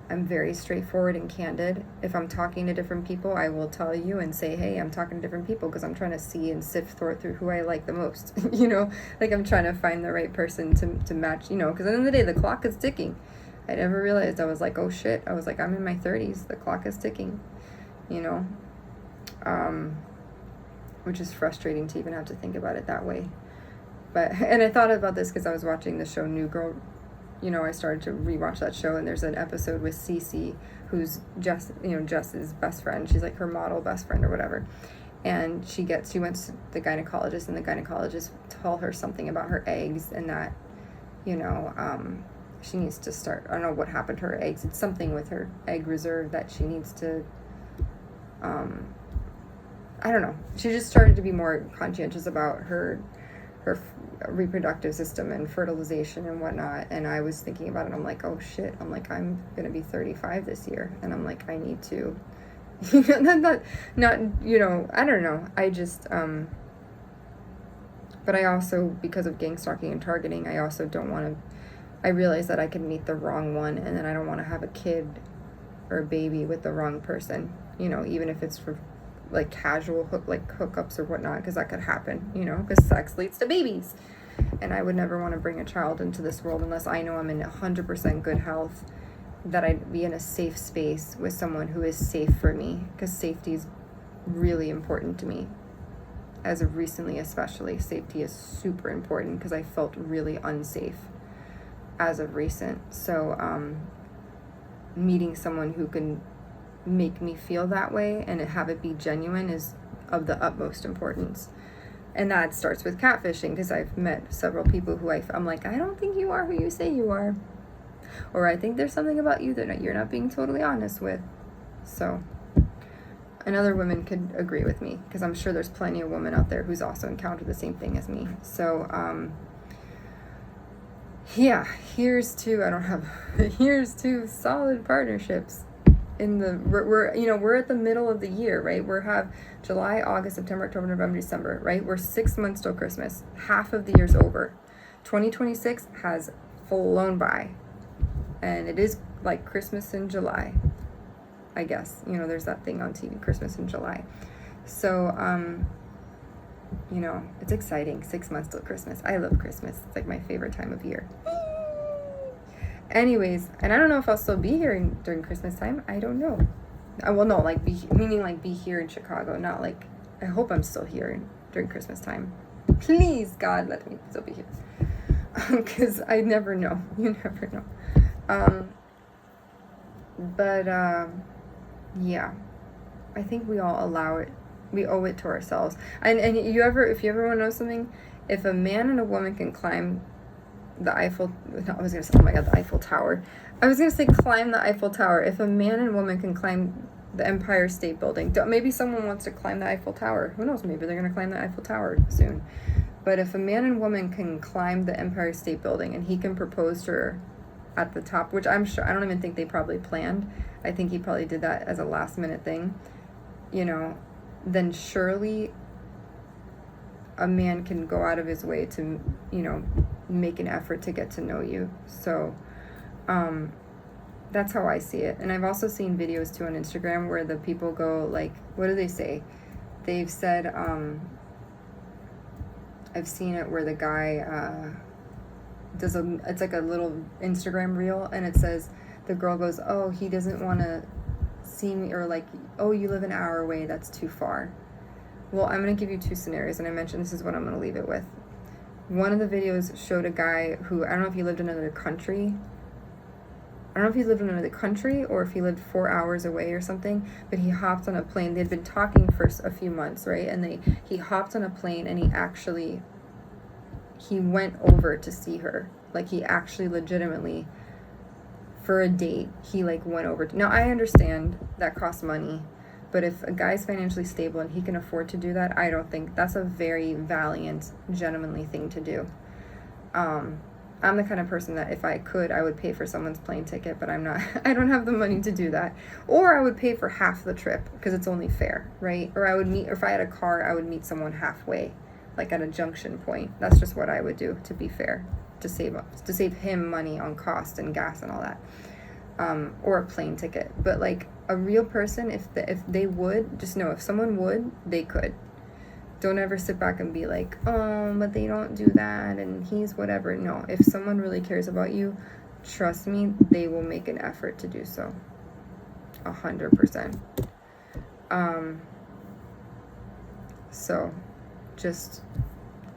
I'm very straightforward and candid. If I'm talking to different people, I will tell you and say, hey, I'm talking to different people because I'm trying to see and sift through who I like the most. You know, like, I'm trying to find the right person to match, you know, because at the end of the day, the clock is ticking. I never realized. I was like, oh shit, I was like, I'm in my 30s, the clock is ticking, you know, which is frustrating to even have to think about it that way. But, and I thought about this because I was watching the show New Girl. You know, I started to rewatch that show, and there's an episode with Cece, who's Jess's best friend. She's like her model best friend or whatever. And she went to the gynecologist, and the gynecologist told her something about her eggs, and that, you know, she needs to start, I don't know what happened to her eggs. It's something with her egg reserve that she needs to, I don't know. She just started to be more conscientious about her reproductive system and fertilization and whatnot. And I was thinking about it. I'm like, oh shit. I'm like, I'm going to be 35 this year. And I'm like, I need to, not, you know, I don't know. I just, but I also, because of gang stalking and targeting, I also don't want to, I realize that I can meet the wrong one, and then I don't want to have a kid or a baby with the wrong person, you know, even if it's for like casual hookups or whatnot, because that could happen, you know, because sex leads to babies. And I would never want to bring a child into this world unless I know I'm in 100% good health, that I'd be in a safe space with someone who is safe for me, because safety is really important to me. As of recently, especially, safety is super important because I felt really unsafe as of recent. So meeting someone who can make me feel that way and have it be genuine is of the utmost importance. And that starts with catfishing, because I've met several people who I'm like, I don't think you are who you say you are, or I think there's something about you that you're not being totally honest with. So, and other women could agree with me, because I'm sure there's plenty of women out there who's also encountered the same thing as me. So yeah, here's to solid partnerships. We're at the middle of the year, right? We have July, August, September, October, November, December, right? We're 6 months till Christmas. Half of the year's over. 2026 has flown by, and it is like Christmas in July, I guess. You know, there's that thing on TV, Christmas in July. So, you know, it's exciting. 6 months till Christmas. I love Christmas. It's like my favorite time of year. Anyways, and I don't know if I'll still be here during Christmas time. I don't know. Well, no, like be here in Chicago, not like, I hope I'm still here during Christmas time. Please, God, let me still be here. Because I never know. You never know. Yeah, I think we all allow it. We owe it to ourselves. And if you ever want to know something, if a man and a woman can climb the Eiffel, no, I was going to say, oh my God, the Eiffel Tower. I was going to say climb the Eiffel Tower. If a man and woman can climb the Empire State Building, maybe someone wants to climb the Eiffel Tower. Who knows? Maybe they're going to climb the Eiffel Tower soon. But if a man and woman can climb the Empire State Building and he can propose to her at the top, which I'm sure, I don't even think they probably planned. I think he probably did that as a last minute thing, you know, then surely a man can go out of his way to, you know, make an effort to get to know you. So that's how I see it. And I've also seen videos too on Instagram where the people go like, what do they say? They've said, I've seen it where the guy it's like a little Instagram reel, and it says, the girl goes, oh, he doesn't want to see me, or like, oh, you live an hour away, that's too far. Well, I'm going to give you two scenarios, and I mentioned this is what I'm going to leave it with. One of the videos showed a guy who, I don't know if he lived in another country. I don't know if he lived in another country or if he lived 4 hours away or something, but he hopped on a plane. They'd been talking for a few months, right? And he hopped on a plane, and he went over to see her. Like, he actually legitimately, for a date, he like went over now, I understand that costs money, but if a guy's financially stable and he can afford to do that, I don't think that's a very valiant, gentlemanly thing to do. I'm the kind of person that if I could, I would pay for someone's plane ticket, but I'm not, I don't have the money to do that. Or I would pay for half the trip because it's only fair, right? Or if I had a car, I would meet someone halfway, like at a junction point. That's just what I would do, to be fair, to save him money on cost and gas and all that. Or a plane ticket. But like a real person, if they would, just know if someone would, they could. Don't ever sit back and be like, oh, but they don't do that and he's whatever. No, if someone really cares about you, trust me, they will make an effort to do so. 100%. So just,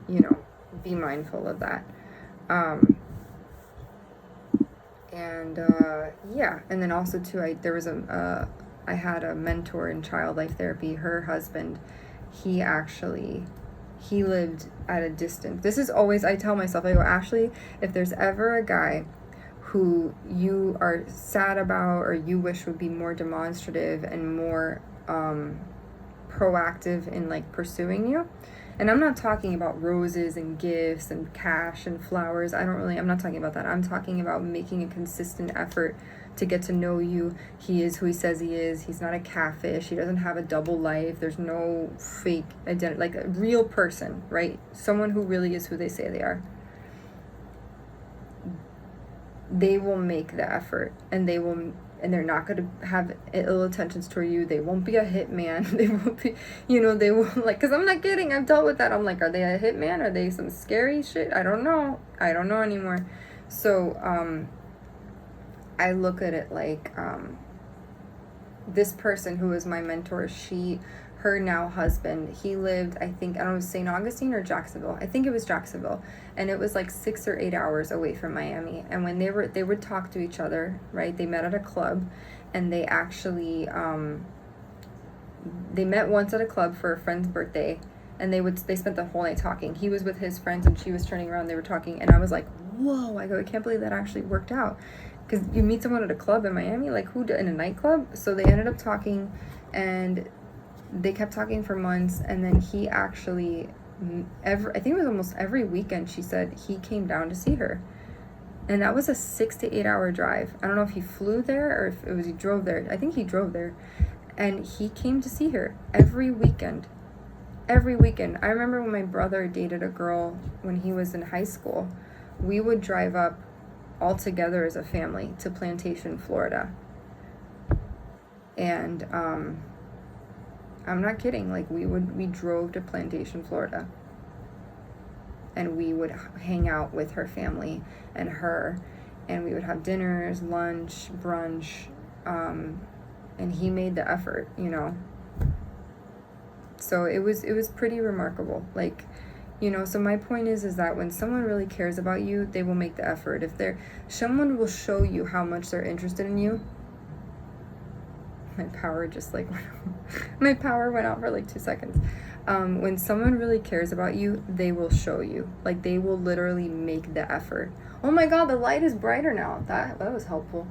you know, be mindful of that. Yeah, and then also too, I had a mentor in child life therapy. Her husband, he lived at a distance. This is always, I tell myself, I go, Ashley, if there's ever a guy who you are sad about or you wish would be more demonstrative and more proactive in like pursuing you. And I'm not talking about roses and gifts and cash and flowers. I'm not talking about that. I'm talking about making a consistent effort to get to know you. He is who he says he is. He's not a catfish. He doesn't have a double life. There's no fake identity, like a real person, right? Someone who really is who they say they are. They will make the effort, and they're not going to have ill intentions toward you. They won't be a hitman. They won't be, they won't, like, because I'm not kidding. I've dealt with that. I'm like, are they a hitman? Are they some scary shit? I don't know. I don't know anymore. So, I look at it like, this person who was my mentor, her now husband, he lived, I think, I don't know, St. Augustine or Jacksonville. I think it was Jacksonville. And it was like 6 or 8 hours away from Miami. And when they would talk to each other, right? They met at a club, and they actually, they met once at a club for a friend's birthday, and they spent the whole night talking. He was with his friends and she was turning around, they were talking, and I was like, whoa, I can't believe that actually worked out. Because you meet someone at a club in Miami, like in a nightclub? So they ended up talking, and they kept talking for months, and then he actually, I think it was almost every weekend, she said, he came down to see her. And that was a 6 to 8 hour drive. I don't know if he flew there or if it was he drove there. I think he drove there. And he came to see her every weekend. Every weekend. I remember when my brother dated a girl when he was in high school, we would drive up all together as a family to Plantation, Florida. And I'm not kidding, like we drove to Plantation, Florida, and we would hang out with her family and her, and we would have dinners, lunch, brunch, and he made the effort, so it was pretty remarkable. Like, so my point is that when someone really cares about you, they will make the effort. Someone will show you how much they're interested in you. My power just like my power went out for like 2 seconds. When someone really cares about you, they will show you. Like, they will literally make the effort. Oh my God, the light is brighter now. That was helpful.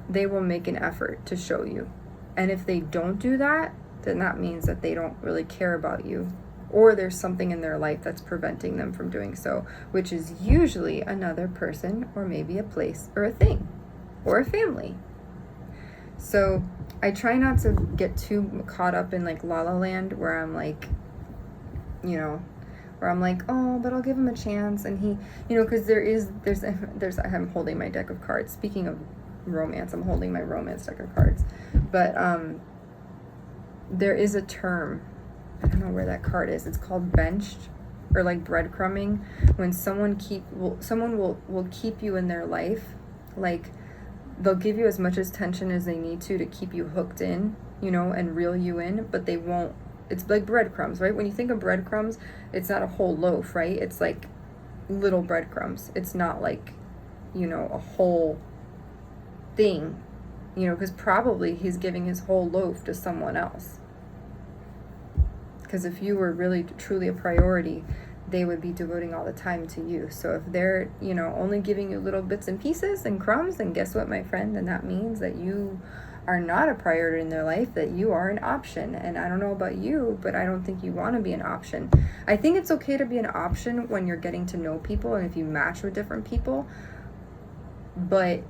They will make an effort to show you. And if they don't do that, then that means that they don't really care about you, or there's something in their life that's preventing them from doing so, which is usually another person, or maybe a place, or a thing, or a family. So I try not to get too caught up in like La La Land, where I'm like, where I'm like, oh, but I'll give him a chance. And he, because I'm holding my deck of cards. Speaking of romance, I'm holding my romance deck of cards. But there is a term, I don't know where that card is. It's called benched, or like breadcrumbing, when someone will keep you in their life, like they'll give you as much attention as they need to keep you hooked in, and reel you in, but they won't. It's like breadcrumbs, right? When you think of breadcrumbs, it's not a whole loaf, right? It's like little breadcrumbs. It's not like, a whole thing, because probably he's giving his whole loaf to someone else. Because if you were really truly a priority, they would be devoting all the time to you. So if they're, only giving you little bits and pieces and crumbs, then guess what, my friend? Then that means that you are not a priority in their life, that you are an option. And I don't know about you, but I don't think you want to be an option. I think it's okay to be an option when you're getting to know people and if you match with different people. But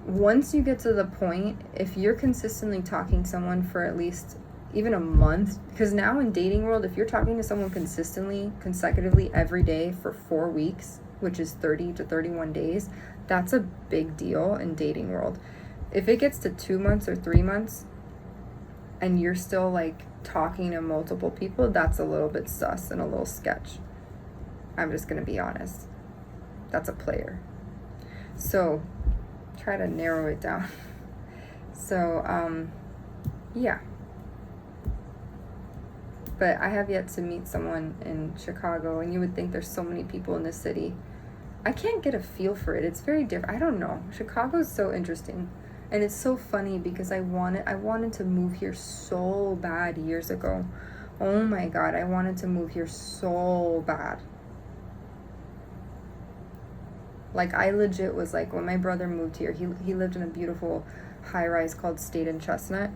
once you get to the point, if you're consistently talking to someone for at least even a month, because now in dating world, if you're talking to someone consistently, consecutively every day for 4 weeks, which is 30 to 31 days, that's a big deal in dating world. If it gets to 2 months or 3 months and you're still like talking to multiple people, that's a little bit sus and a little sketch. I'm just gonna be honest. That's a player. So try to narrow it down. So yeah. But I have yet to meet someone in Chicago, and you would think there's so many people in this city. I can't get a feel for it. It's very different. I don't know. Chicago is so interesting. And it's so funny because I wanted to move here so bad years ago. Oh my God, I wanted to move here so bad. Like, I legit was like, when my brother moved here, he lived in a beautiful high-rise called State and Chestnut.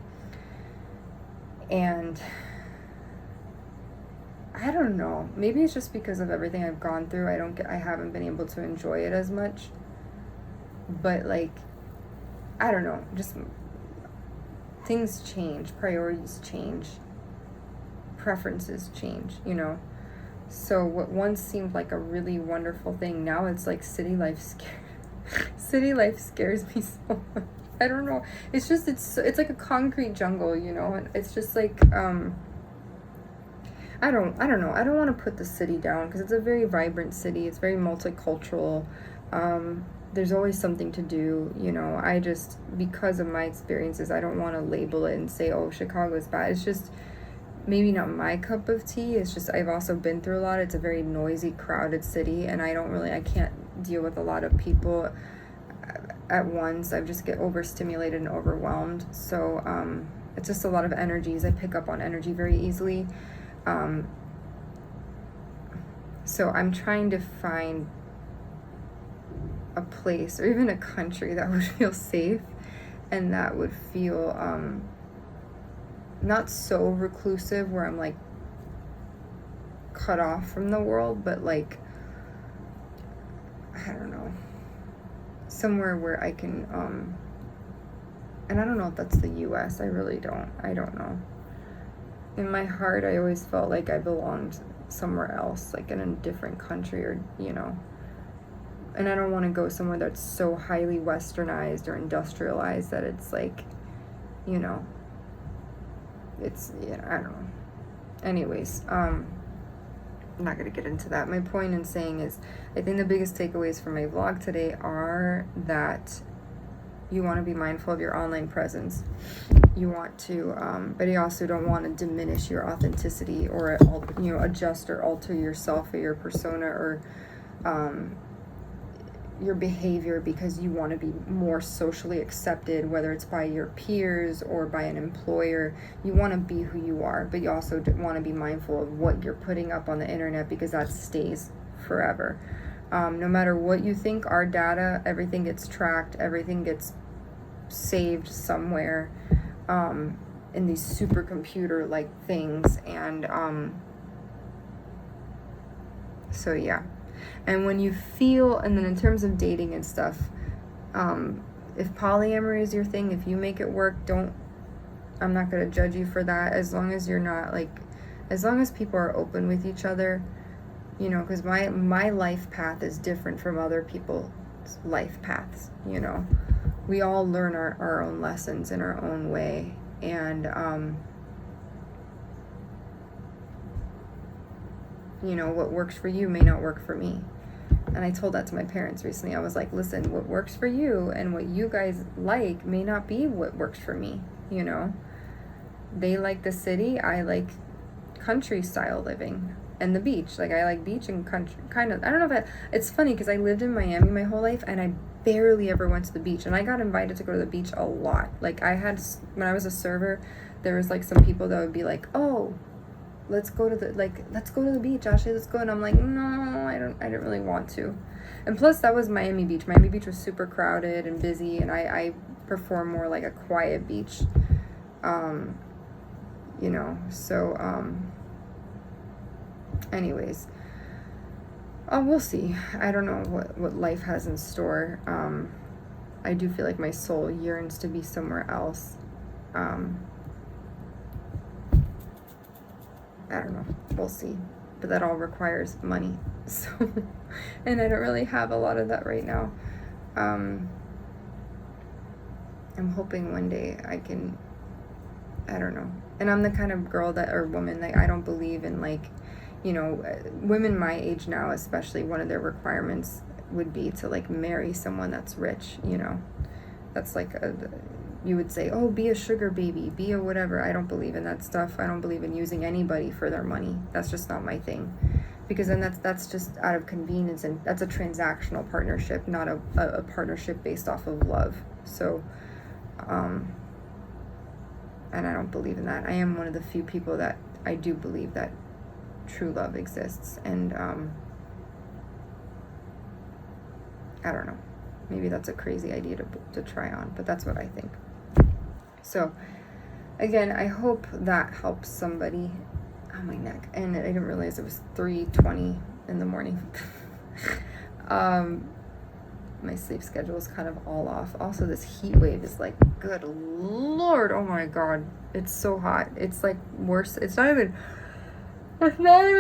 And I don't know. Maybe it's just because of everything I've gone through. I haven't been able to enjoy it as much. But, like, I don't know. Just things change. Priorities change. Preferences change, you know? So what once seemed like a really wonderful thing, now it's like city life city life scares me so much. I don't know. It's just, it's like a concrete jungle, you know? And it's just like, I don't know. I don't want to put the city down because it's a very vibrant city. It's very multicultural. There's always something to do, you know. I just, because of my experiences, I don't want to label it and say, oh, Chicago's bad. It's just maybe not my cup of tea. It's just, I've also been through a lot. It's a very noisy, crowded city, and I can't deal with a lot of people at once. I just get overstimulated and overwhelmed. So it's just a lot of energies. I pick up on energy very easily. So I'm trying to find a place or even a country that would feel safe and that would feel not so reclusive where I'm like cut off from the world, but like, I don't know, somewhere where I can and I don't know if that's the US. I don't know. In my heart, I always felt like I belonged somewhere else, like in a different country, or, you know. And I don't want to go somewhere that's so highly westernized or industrialized that it's like, you know, it's, yeah, I don't know. Anyways, I'm not going to get into that. My point in saying is, I think the biggest takeaways from my vlog today are that you want to be mindful of your online presence. You want to, but you also don't want to diminish your authenticity or, you know, adjust or alter yourself or your persona or your behavior because you want to be more socially accepted, whether it's by your peers or by an employer. You want to be who you are, but you also want to be mindful of what you're putting up on the internet because that stays forever. No matter what you think, our data, everything gets tracked, everything gets saved somewhere in these supercomputer like things. And so yeah. And when you feel, and then in terms of dating and stuff, if polyamory is your thing, if you make it work, I'm not going to judge you for that, as long as you're not like, as long as people are open with each other, you know, because my life path is different from other people's life paths, you know. We all learn our own lessons in our own way, and you know, what works for you may not work for me. And I told that to my parents recently. I was like, listen, what works for you and what you guys like may not be what works for me, you know. They like the city, I like country style living and the beach. Like, I like beach and country, kind of. I don't know if it's funny because I lived in Miami my whole life and I barely ever went to the beach, and I got invited to go to the beach a lot. Like, when I was a server, there was like some people that would be like, oh, let's go to the beach, Ashley, let's go. And I'm like, no, I didn't really want to. And plus, that was Miami Beach. Miami Beach was super crowded and busy, and I prefer more like a quiet beach, you know. So anyways, we'll see. I don't know what life has in store. I do feel like my soul yearns to be somewhere else. I don't know. We'll see. But that all requires money. So, and I don't really have a lot of that right now. I'm hoping one day I can, I don't know. And I'm the kind of girl or woman, like, I don't believe in, like, you know, women my age now, especially, one of their requirements would be to, like, marry someone that's rich, you know. That's like you would say, oh, be a sugar baby, be a whatever. I don't believe in that stuff. I don't believe in using anybody for their money. That's just not my thing. Because then that's just out of convenience, and that's a transactional partnership, not a partnership based off of love. So, and I don't believe in that. I am one of the few people that I do believe that true love exists. And I don't know. Maybe that's a crazy idea to try on, but that's what I think. So, again, I hope that helps somebody. Oh, my neck. And I didn't realize it was 3:20 in the morning. My sleep schedule is kind of all off. Also, this heat wave is like, good Lord, oh my God. It's so hot. It's like worse. It's not even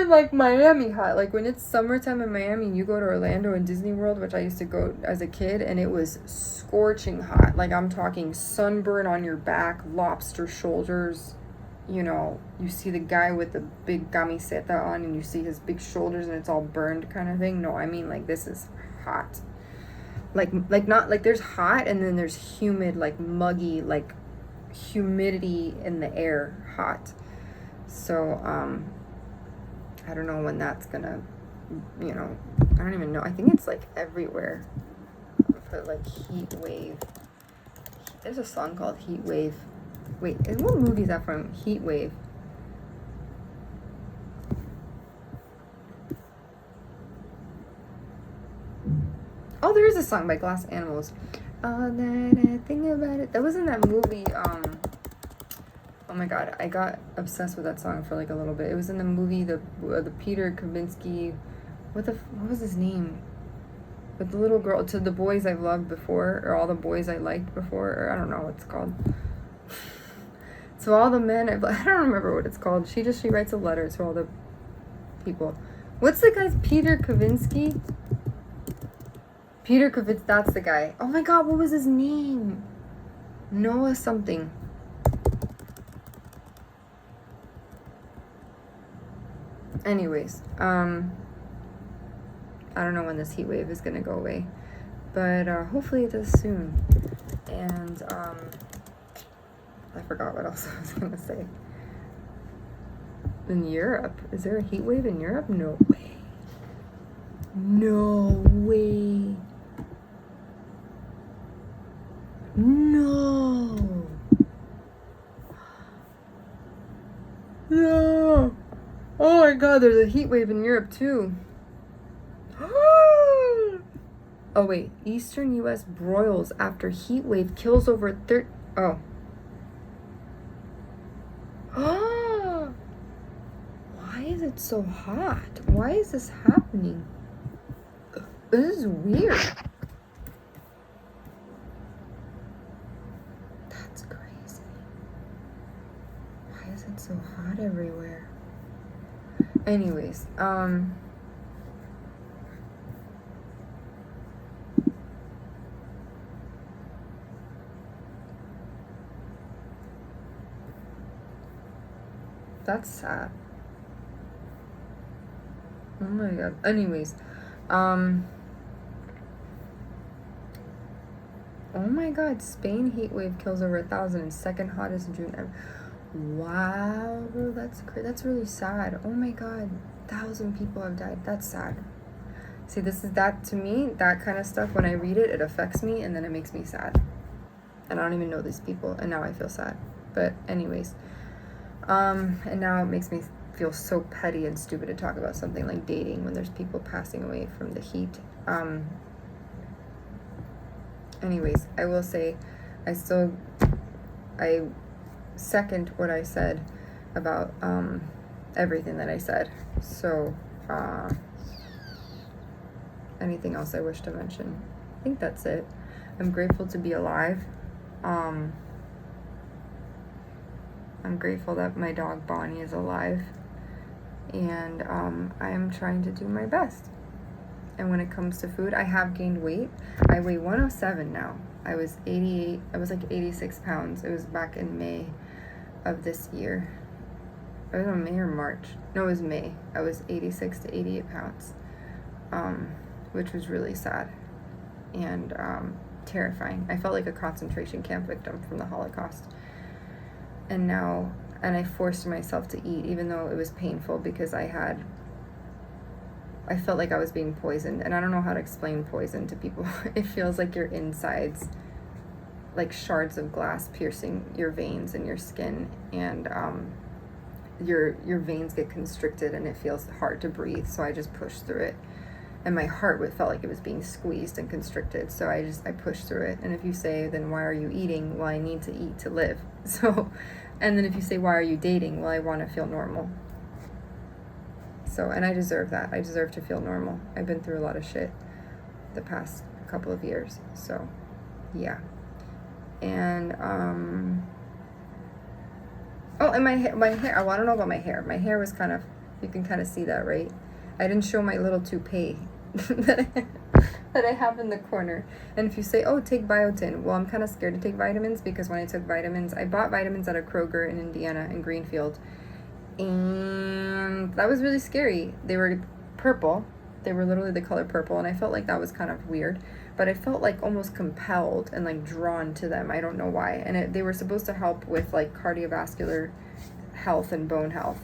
like Miami hot. Like when it's summertime in Miami and you go to Orlando and Disney World, which I used to go as a kid, and it was scorching hot. Like I'm talking sunburn on your back, lobster shoulders. You know, you see the guy with the big camiseta on and you see his big shoulders and it's all burned kind of thing. No, I mean like this is hot. Like not like there's hot and then there's humid, like muggy, like humidity in the air hot. So, I don't know when that's gonna, you know, I don't even know. I think it's like everywhere. Put like heat wave. There's a song called Heat Wave. Wait, what movie is that from? Heat Wave. Oh, there is a song by Glass Animals. All that I think about it. That was in that movie. Oh my God, I got obsessed with that song for like a little bit. It was in the movie the Peter Kavinsky. What was his name? With the little girl, To the Boys I've Loved Before, or All the Boys I Liked Before, or I don't know what it's called. So all the men I don't remember what it's called. She writes a letter to all the people. What's the guy's Peter Kavinsky? Peter Kavinsky, that's the guy. Oh my God, what was his name? Noah something. Anyways, I don't know when this heat wave is gonna go away, but hopefully it does soon. And I forgot what else I was gonna say. In Europe, is there a heat wave in Europe? No way. No way. No. No. Oh my God, there's a heat wave in Europe too. Oh wait, Eastern U.S. broils after heat wave kills over Oh. Why is it so hot? Why is this happening? This is weird. That's crazy. Why is it so hot everywhere? Anyways, that's sad. Oh my God. Anyways, oh my God, Spain heat wave kills over 1,000 and second hottest June ever. Wow, that's really sad. Oh my God, 1,000 people have died. That's sad. See, to me, that kind of stuff, when I read it, it affects me and then it makes me sad. And I don't even know these people and now I feel sad. But anyways, and now it makes me feel so petty and stupid to talk about something like dating when there's people passing away from the heat. Anyways, I will say I second what I said about everything that I said. So anything else I wish to mention? I think that's it. I'm grateful to be alive. I'm grateful that my dog Bonnie is alive, and I am trying to do my best. And when it comes to food, I have gained weight. I weigh 107 now. I was 88. I was like 86 pounds. It was back in May of this year. It was in May or March. No, it was May. I was 86 to 88 pounds, which was really sad and terrifying. I felt like a concentration camp victim from the Holocaust. And I forced myself to eat, even though it was painful because I felt like I was being poisoned. And I don't know how to explain poison to people. It feels like your insides, like shards of glass piercing your veins and your skin. And your veins get constricted and it feels hard to breathe. So I just pushed through it. and my heart felt like it was being squeezed and constricted. So I pushed through it. And if you say, then why are you eating? Well, I need to eat to live. So, and then if you say, why are you dating? Well, I want to feel normal. So, and I deserve that. I deserve to feel normal. I've been through a lot of shit the past couple of years. So, yeah. And, oh, and my hair, I want to know about my hair. My hair was kind of, you can kind of see that, right? I didn't show my little toupee that I have in the corner. And if you say, oh, take biotin, well, I'm kind of scared to take vitamins because when I took vitamins, I bought vitamins at a Kroger in Indiana, in Greenfield. And that was really scary. They were purple. They were literally the color purple. And I felt like that was kind of weird. But I felt like almost compelled and like drawn to them. I don't know why. And they were supposed to help with like cardiovascular health and bone health.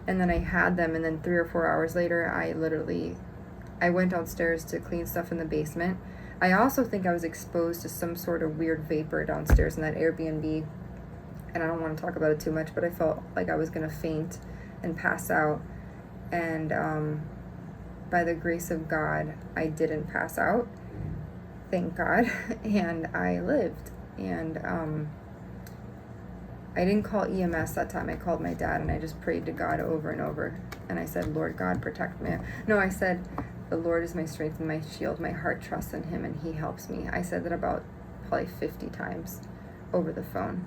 And then I had them, and then 3 or 4 hours later, I went downstairs to clean stuff in the basement. I also think I was exposed to some sort of weird vapor downstairs in that Airbnb. And I don't want to talk about it too much, but I felt like I was going to faint and pass out. And by the grace of God, I didn't pass out. Thank God. And I lived. And I didn't call EMS that time. I called my dad, and I just prayed to God over and over. And I said, Lord God, protect me. No, I said, the Lord is my strength and my shield. My heart trusts in him, and he helps me. I said that about probably 50 times over the phone.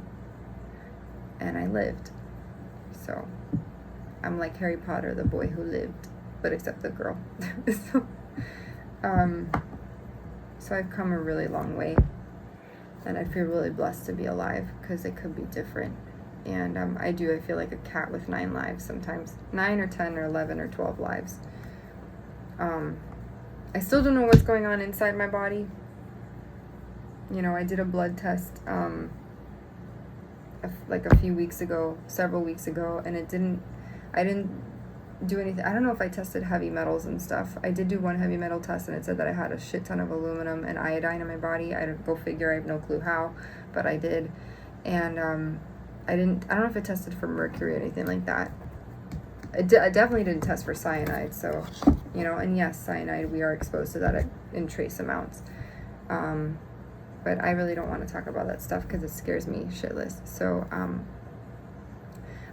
And I lived. So I'm like Harry Potter, the boy who lived, but except the girl. So I've come a really long way. And I feel really blessed to be alive because it could be different. And I feel like a cat with 9 lives sometimes. 9 or 10 or 11 or 12 lives. I still don't know what's going on inside my body. You know, I did a blood test like a few weeks ago, several weeks ago, and I didn't do anything. I don't know if I tested heavy metals and stuff. I did do one heavy metal test, and it said that I had a shit ton of aluminum and iodine in my body. I don't go figure. I have no clue how, but I did. And I don't know if it tested for mercury or anything like that. I definitely didn't test for cyanide. So, you know, and yes, cyanide, we are exposed to that in trace amounts. But I really don't want to talk about that stuff because it scares me shitless. So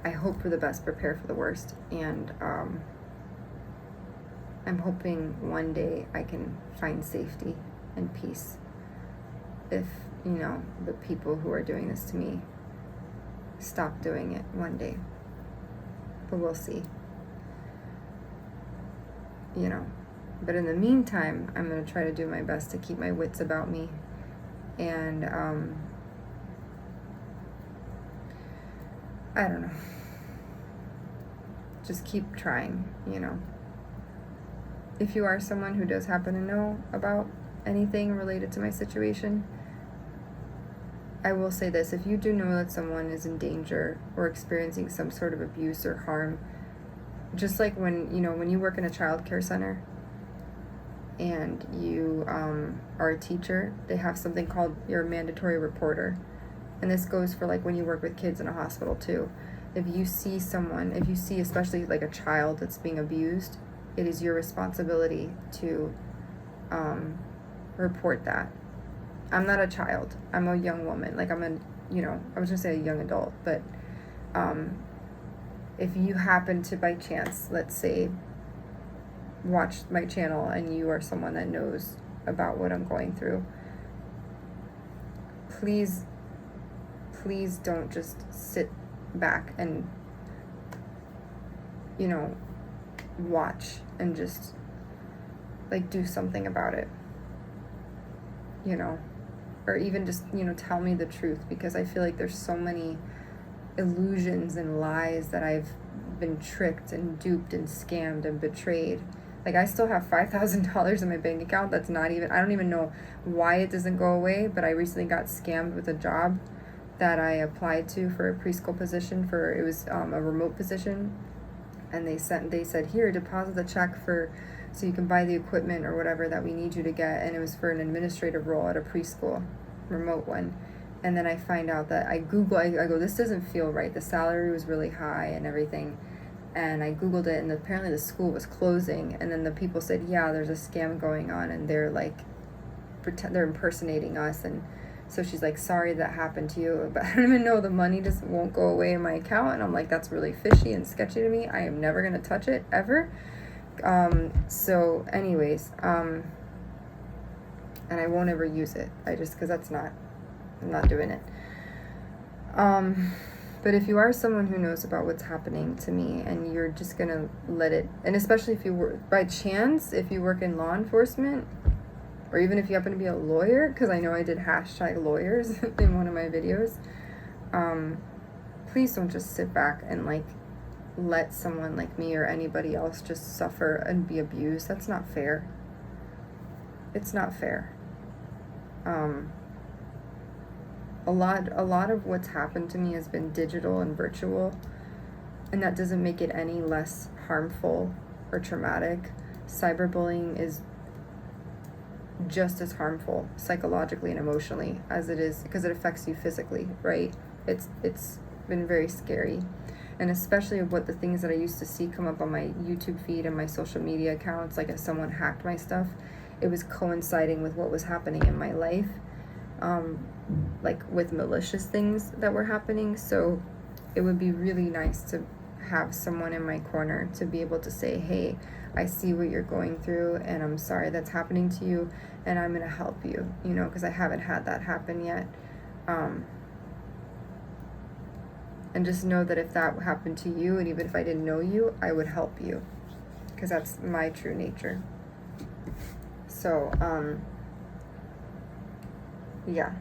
I hope for the best, prepare for the worst, and I'm hoping one day I can find safety and peace if, you know, the people who are doing this to me stop doing it one day. But we'll see. You know, but in the meantime, I'm going to try to do my best to keep my wits about me, and I don't know. Just keep trying, you know. If you are someone who does happen to know about anything related to my situation, I will say this. If you do know that someone is in danger or experiencing some sort of abuse or harm, just like when you work in a child care center and you are a teacher, they have something called your mandatory reporter. And this goes for like when you work with kids in a hospital too. If you see especially like a child that's being abused, it is your responsibility to report that. I'm not a child. I'm a young woman. Like I was gonna say a young adult, but if you happen to by chance, let's say, watch my channel and you are someone that knows about what I'm going through, please don't just sit back and, you know, watch and just like do something about it, you know, or even just, you know, tell me the truth, because I feel like there's so many illusions and lies that I've been tricked and duped and scammed and betrayed. Like I still have $5,000 in my bank account. I don't even know why it doesn't go away, but I recently got scammed with a job that I applied to for a preschool position. It was a remote position, and they said, here, deposit the check so you can buy the equipment or whatever that we need you to get, and it was for an administrative role at a preschool, remote one. And then I find out that I go, this doesn't feel right. The salary was really high and everything, And I Googled it, and apparently the school was closing. And then the people said, yeah, there's a scam going on, and they're like, they're impersonating us. And so she's like, sorry that happened to you, but I don't even know, the money just won't go away in my account. And I'm like, that's really fishy and sketchy to me. I am never going to touch it ever. So anyways, and I won't ever use it. Because I'm not doing it. But if you are someone who knows about what's happening to me and you're just going to let it, and especially if you work, by chance, if you work in law enforcement, or even if you happen to be a lawyer, because I know I did #lawyers in one of my videos, please don't just sit back and like let someone like me or anybody else just suffer and be abused. That's not fair. It's not fair. A lot of what's happened to me has been digital and virtual, and that doesn't make it any less harmful or traumatic. Cyberbullying is just as harmful psychologically and emotionally as it is, because it affects you physically, right? It's been very scary. And especially what the things that I used to see come up on my YouTube feed and my social media accounts, like if someone hacked my stuff, it was coinciding with what was happening in my life, like with malicious things that were happening. So it would be really nice to have someone in my corner to be able to say, hey, I see what you're going through, and I'm sorry that's happening to you, and I'm going to help you, because I haven't had that happen yet. And just know that if that happened to you, and even if I didn't know you, I would help you, because that's my true nature. So, yeah.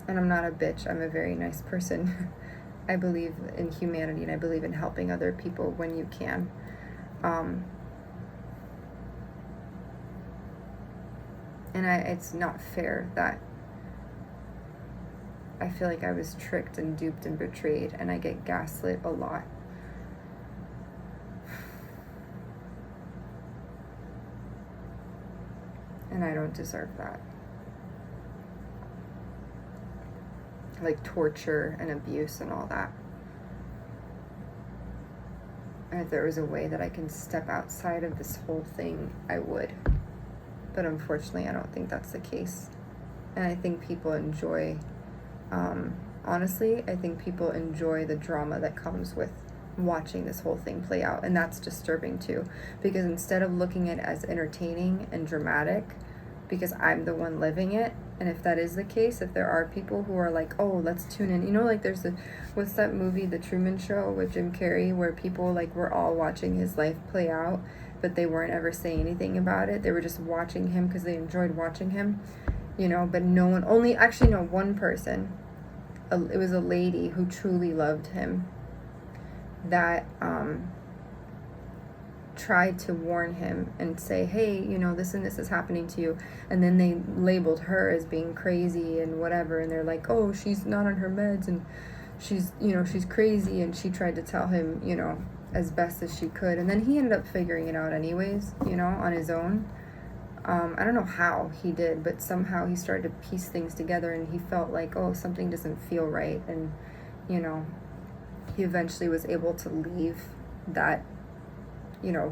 And I'm not a bitch. I'm a very nice person. I believe in humanity, and I believe in helping other people when you can. And it's not fair that I feel like I was tricked and duped and betrayed, and I get gaslit a lot. And I don't deserve that. Like torture and abuse and all that. And if there was a way that I can step outside of this whole thing, I would. But unfortunately, I don't think that's the case. And I think people enjoy, honestly, I think people enjoy the drama that comes with watching this whole thing play out. And that's disturbing too. Because instead of looking at it as entertaining and dramatic, because I'm the one living it, and if that is the case, if there are people who are like, oh, let's tune in, like there's what's that movie, The Truman Show with Jim Carrey, where people like were all watching his life play out, but they weren't ever saying anything about it. They were just watching him because they enjoyed watching him, but no one, one person, it was a lady who truly loved him, that tried to warn him and say, hey, this and this is happening to you, and then they labeled her as being crazy and whatever, and they're like, oh, she's not on her meds, and she's crazy, and she tried to tell him, as best as she could, and then he ended up figuring it out anyways, on his own. I don't know how he did, but somehow he started to piece things together, and he felt like, oh, something doesn't feel right, and he eventually was able to leave that,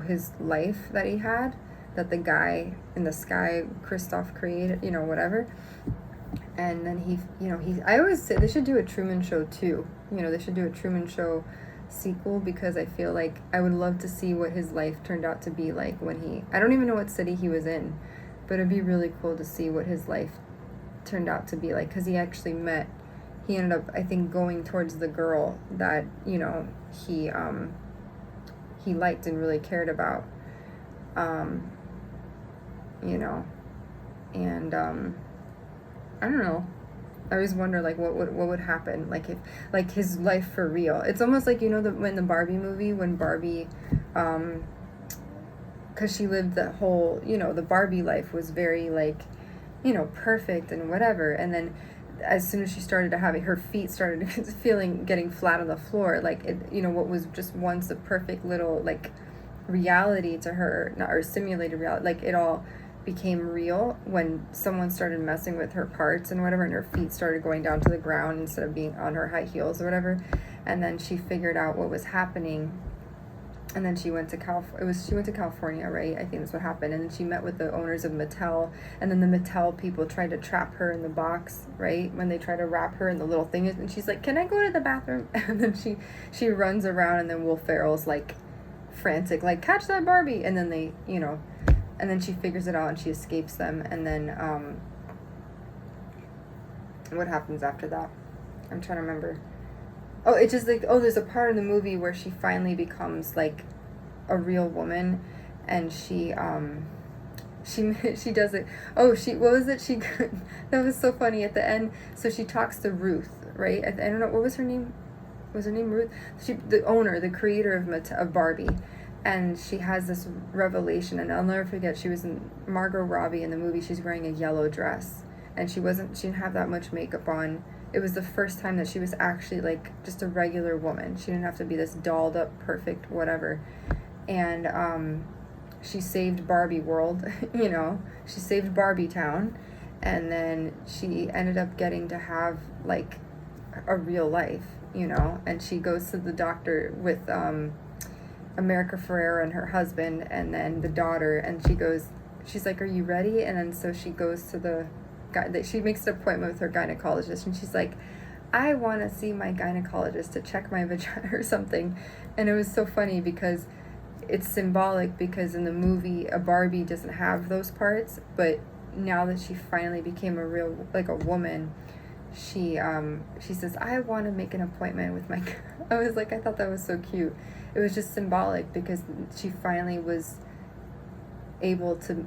his life that he had, that the guy in the sky, Christoph, created, whatever. And then I always say they should do a Truman Show too. They should do a Truman Show sequel, because I feel like I would love to see what his life turned out to be like when I don't even know what city he was in, but it'd be really cool to see what his life turned out to be like, because he ended up, I think, going towards the girl that, he liked and really cared about, and I don't know. I always wonder, like, what would happen, like, if, like, his life for real. It's almost like, when the Barbie movie, when Barbie, because she lived the whole, the Barbie life was very, like, perfect and whatever, and then as soon as she started to have it, her feet started getting flat on the floor, like, it, what was just once a perfect little, like, reality to her, or simulated reality, like, it all became real when someone started messing with her parts and whatever, and her feet started going down to the ground instead of being on her high heels or whatever. And then she figured out what was happening, and then she went to California, right? I think that's what happened. And then she met with the owners of Mattel, and then the Mattel people tried to trap her in the box, right? When they try to wrap her in the little thing, and she's like, "Can I go to the bathroom?" And then she runs around, and then Will Ferrell's like frantic, like, "Catch that Barbie!" And then they, and then she figures it out and she escapes them. And then what happens after that? I'm trying to remember. Oh, it's just like, there's a part in the movie where she finally becomes like a real woman, and she does it. Oh, what was it? That was so funny at the end. So she talks to Ruth, right? I don't know, what was her name? Was her name Ruth? The owner, the creator of Barbie, and she has this revelation, and I'll never forget. She was in Margot Robbie in the movie. She's wearing a yellow dress, and she didn't have that much makeup on. It was the first time that she was actually like just a regular woman. She didn't have to be this dolled up, perfect, whatever. And she saved Barbie World, she saved Barbie Town. And then she ended up getting to have like a real life, and she goes to the doctor with America Ferrera and her husband, and then the daughter, and she's like, "Are you ready?" And then so she goes to the she makes an appointment with her gynecologist, and she's like, "I want to see my gynecologist to check my vagina," or something. And it was so funny because it's symbolic, because in the movie a Barbie doesn't have those parts, but now that she finally became a real, like, a woman, she says, "I want to make an appointment with my I was like, I thought that was so cute. It was just symbolic because she finally was able to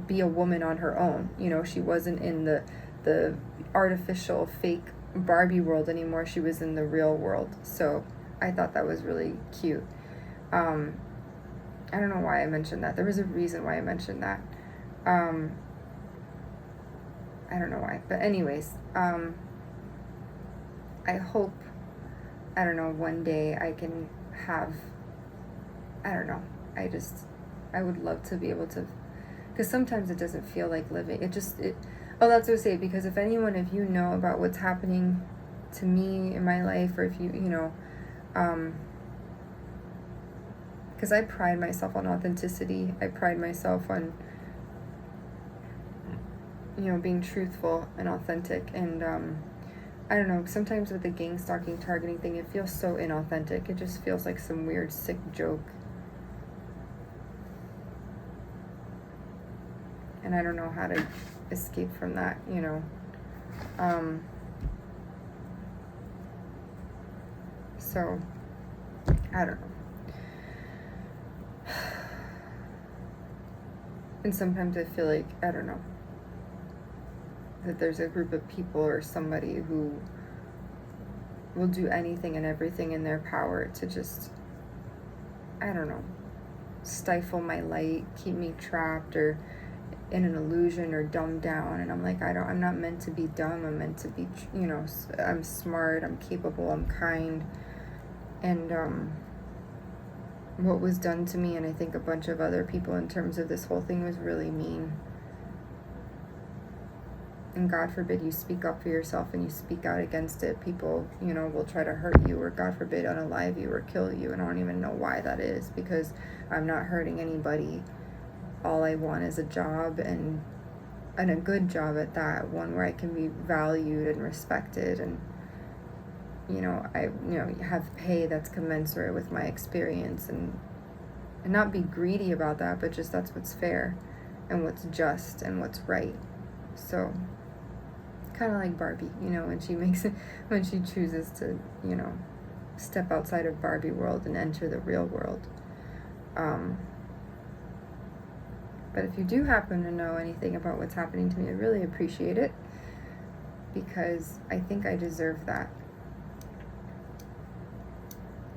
be a woman on her own. She wasn't in the artificial fake Barbie world anymore. She was in the real world. So I thought that was really cute. I don't know why I mentioned that. There was a reason why I mentioned that. I don't know why, but anyways, I hope, I don't know, one day I can have, I don't know, I would love to be able to, because sometimes it doesn't feel like living. That's what I say, because if you know about what's happening to me in my life, or if because I pride myself on authenticity. I pride myself on, being truthful and authentic. And I don't know, sometimes with the gang stalking, targeting thing, it feels so inauthentic. It just feels like some weird, sick joke. And I don't know how to escape from that, So, I don't know. And sometimes I feel like, I don't know, that there's a group of people or somebody who will do anything and everything in their power to just, I don't know, stifle my light, keep me trapped or in an illusion or dumbed down. And I'm like, I'm not meant to be dumb. I'm meant to be, I'm smart, I'm capable, I'm kind. And what was done to me, and I think a bunch of other people in terms of this whole thing, was really mean. And God forbid you speak up for yourself and you speak out against it. People, will try to hurt you, or God forbid unalive you or kill you. And I don't even know why that is, because I'm not hurting anybody. All I want is a job, and a good job at that, one where I can be valued and respected, and I have pay that's commensurate with my experience, and not be greedy about that, but just that's what's fair and what's just and what's right. So kind of like Barbie, when she chooses to, step outside of Barbie world and enter the real world. But if you do happen to know anything about what's happening to me, I really appreciate it, because I think I deserve that.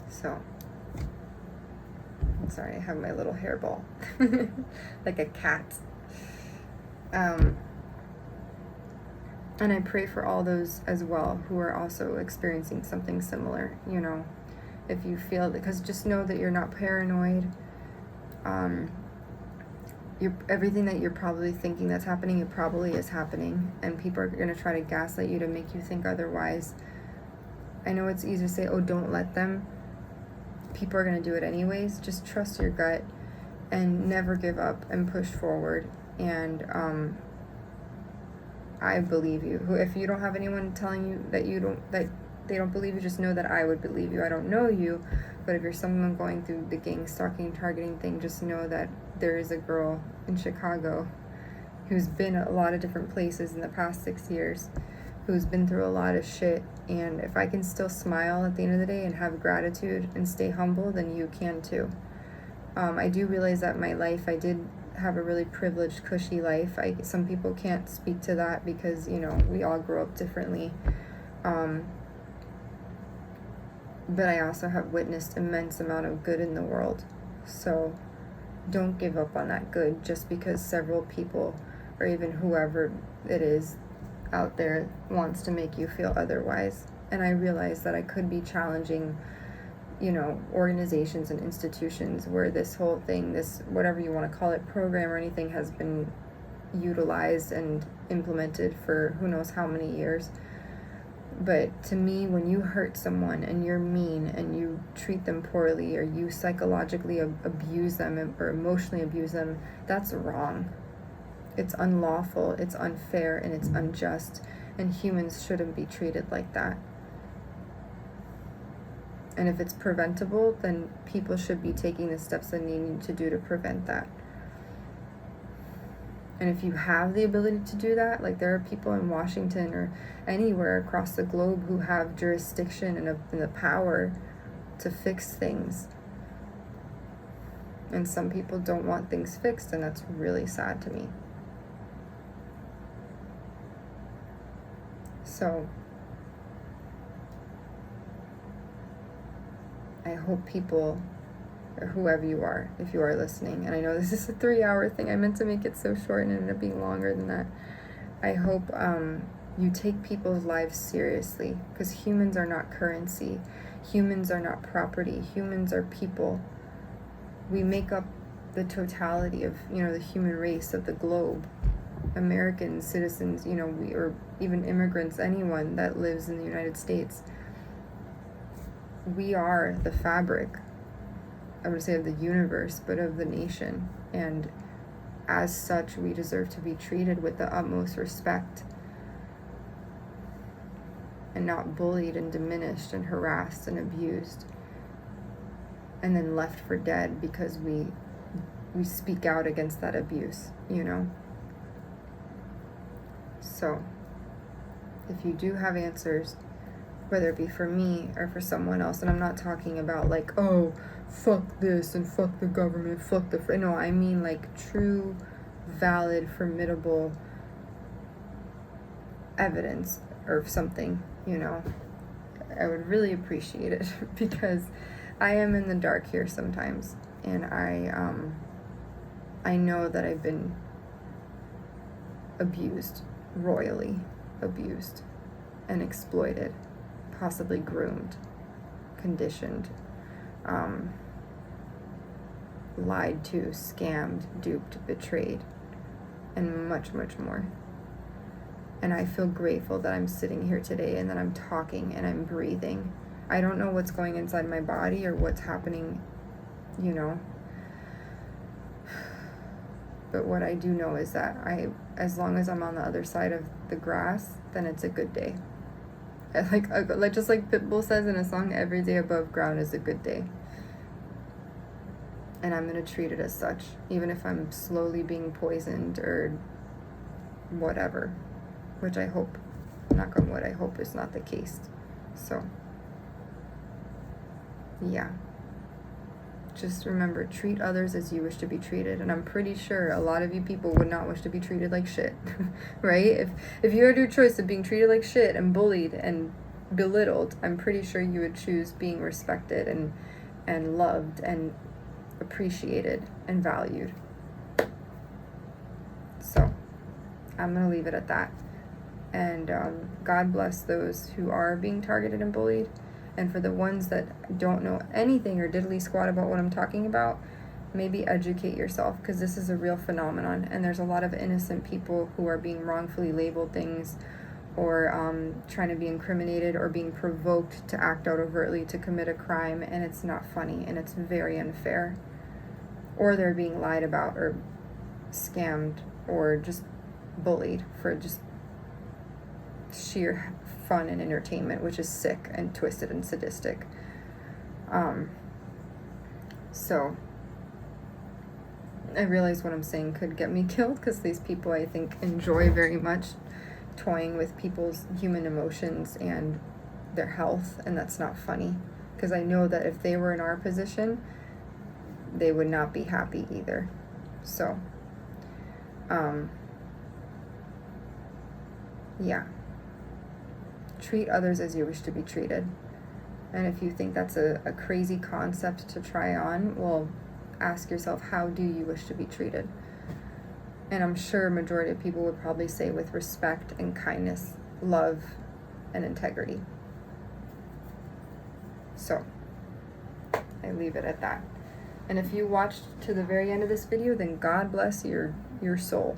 So, I'm sorry, I have my little hairball, like a cat. And I pray for all those as well who are also experiencing something similar, if you feel that, because just know that you're not paranoid. everything that you're probably thinking that's happening, it probably is happening, and people are going to try to gaslight you to make you think otherwise. I know it's easy to say, oh, don't let them. People are going to do it anyways. Just trust your gut and never give up and push forward. And I believe you. If you don't have anyone telling you that they don't believe you, just know that I would believe you. I don't know you, but if you're someone going through the gang stalking, targeting thing, just know that there is a girl in Chicago who's been a lot of different places in the past 6 years, who's been through a lot of shit. And if I can still smile at the end of the day and have gratitude and stay humble, then you can too. I do realize that my life, I did have a really privileged, cushy life. Some people can't speak to that because, we all grow up differently. But I also have witnessed immense amount of good in the world. So don't give up on that good just because several people, or even whoever it is out there, wants to make you feel otherwise. And I realize that I could be challenging, organizations and institutions where this whole thing, this whatever you want to call it, program or anything, has been utilized and implemented for who knows how many years. But to me, when you hurt someone and you're mean and you treat them poorly, or you psychologically abuse them or emotionally abuse them, that's wrong. It's unlawful, it's unfair, and it's unjust, and humans shouldn't be treated like that. And if it's preventable, then people should be taking the steps they need to do to prevent that. And if you have the ability to do that, like there are people in Washington or anywhere across the globe who have jurisdiction and the power to fix things. And some people don't want things fixed, and that's really sad to me. So I hope people, or whoever you are, if you are listening, and I know this is a 3-hour thing, I meant to make it so short and it ended up being longer than that. I hope you take people's lives seriously, because humans are not currency. Humans are not property. Humans are people. We make up the totality of, the human race of the globe. American citizens, or even immigrants, anyone that lives in the United States. We are the fabric, I would say, of the universe, but of the nation. And as such, we deserve to be treated with the utmost respect and not bullied and diminished and harassed and abused and then left for dead because we speak out against that abuse, So, if you do have answers, whether it be for me or for someone else, and I'm not talking about like, oh, fuck this and fuck the government, fuck the... No, I mean like true, valid, formidable evidence or something, I would really appreciate it because I am in the dark here sometimes, and I know that I've been abused, royally abused and exploited, possibly groomed, conditioned, lied to, scammed, duped, betrayed, and much, much more. And I feel grateful that I'm sitting here today and that I'm talking and I'm breathing. I don't know what's going inside my body or what's happening, But what I do know is that as long as I'm on the other side of the grass, then it's a good day. Just like Pitbull says in a song, every day above ground is a good day. And I'm going to treat it as such, even if I'm slowly being poisoned or whatever, which I hope, knock on wood, I hope is not the case. So, yeah. Just remember, treat others as you wish to be treated. And I'm pretty sure a lot of you people would not wish to be treated like shit, right? If you had your choice of being treated like shit and bullied and belittled, I'm pretty sure you would choose being respected and loved and appreciated and valued. So, I'm going to leave it at that. And God bless those who are being targeted and bullied. And for the ones that don't know anything or diddly squat about what I'm talking about, maybe educate yourself, because this is a real phenomenon, and there's a lot of innocent people who are being wrongfully labeled things, or trying to be incriminated, or being provoked to act out overtly to commit a crime, and it's not funny, and it's very unfair. Or they're being lied about, or scammed, or just bullied for just sheer fun and entertainment, which is sick and twisted and sadistic. So I realize what I'm saying could get me killed, because these people, I think, enjoy very much toying with people's human emotions and their health, and that's not funny, because I know that if they were in our position, they would not be happy either. So yeah, treat others as you wish to be treated. And if you think that's a crazy concept to try on, well, ask yourself, how do you wish to be treated? And I'm sure a majority of people would probably say with respect and kindness, love, and integrity. So I leave it at that. And if you watched to the very end of this video, then God bless your soul.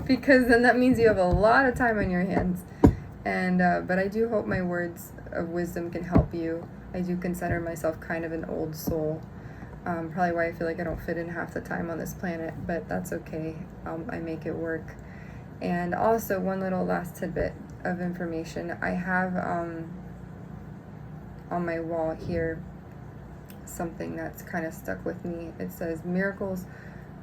Because then that means you have a lot of time on your hands. And but I do hope my words of wisdom can help you. I do consider myself kind of an old soul. Probably why I feel like I don't fit in half the time on this planet, but that's okay. I make it work. And also, one little last tidbit of information. I have on my wall here something that's kind of stuck with me. It says, miracles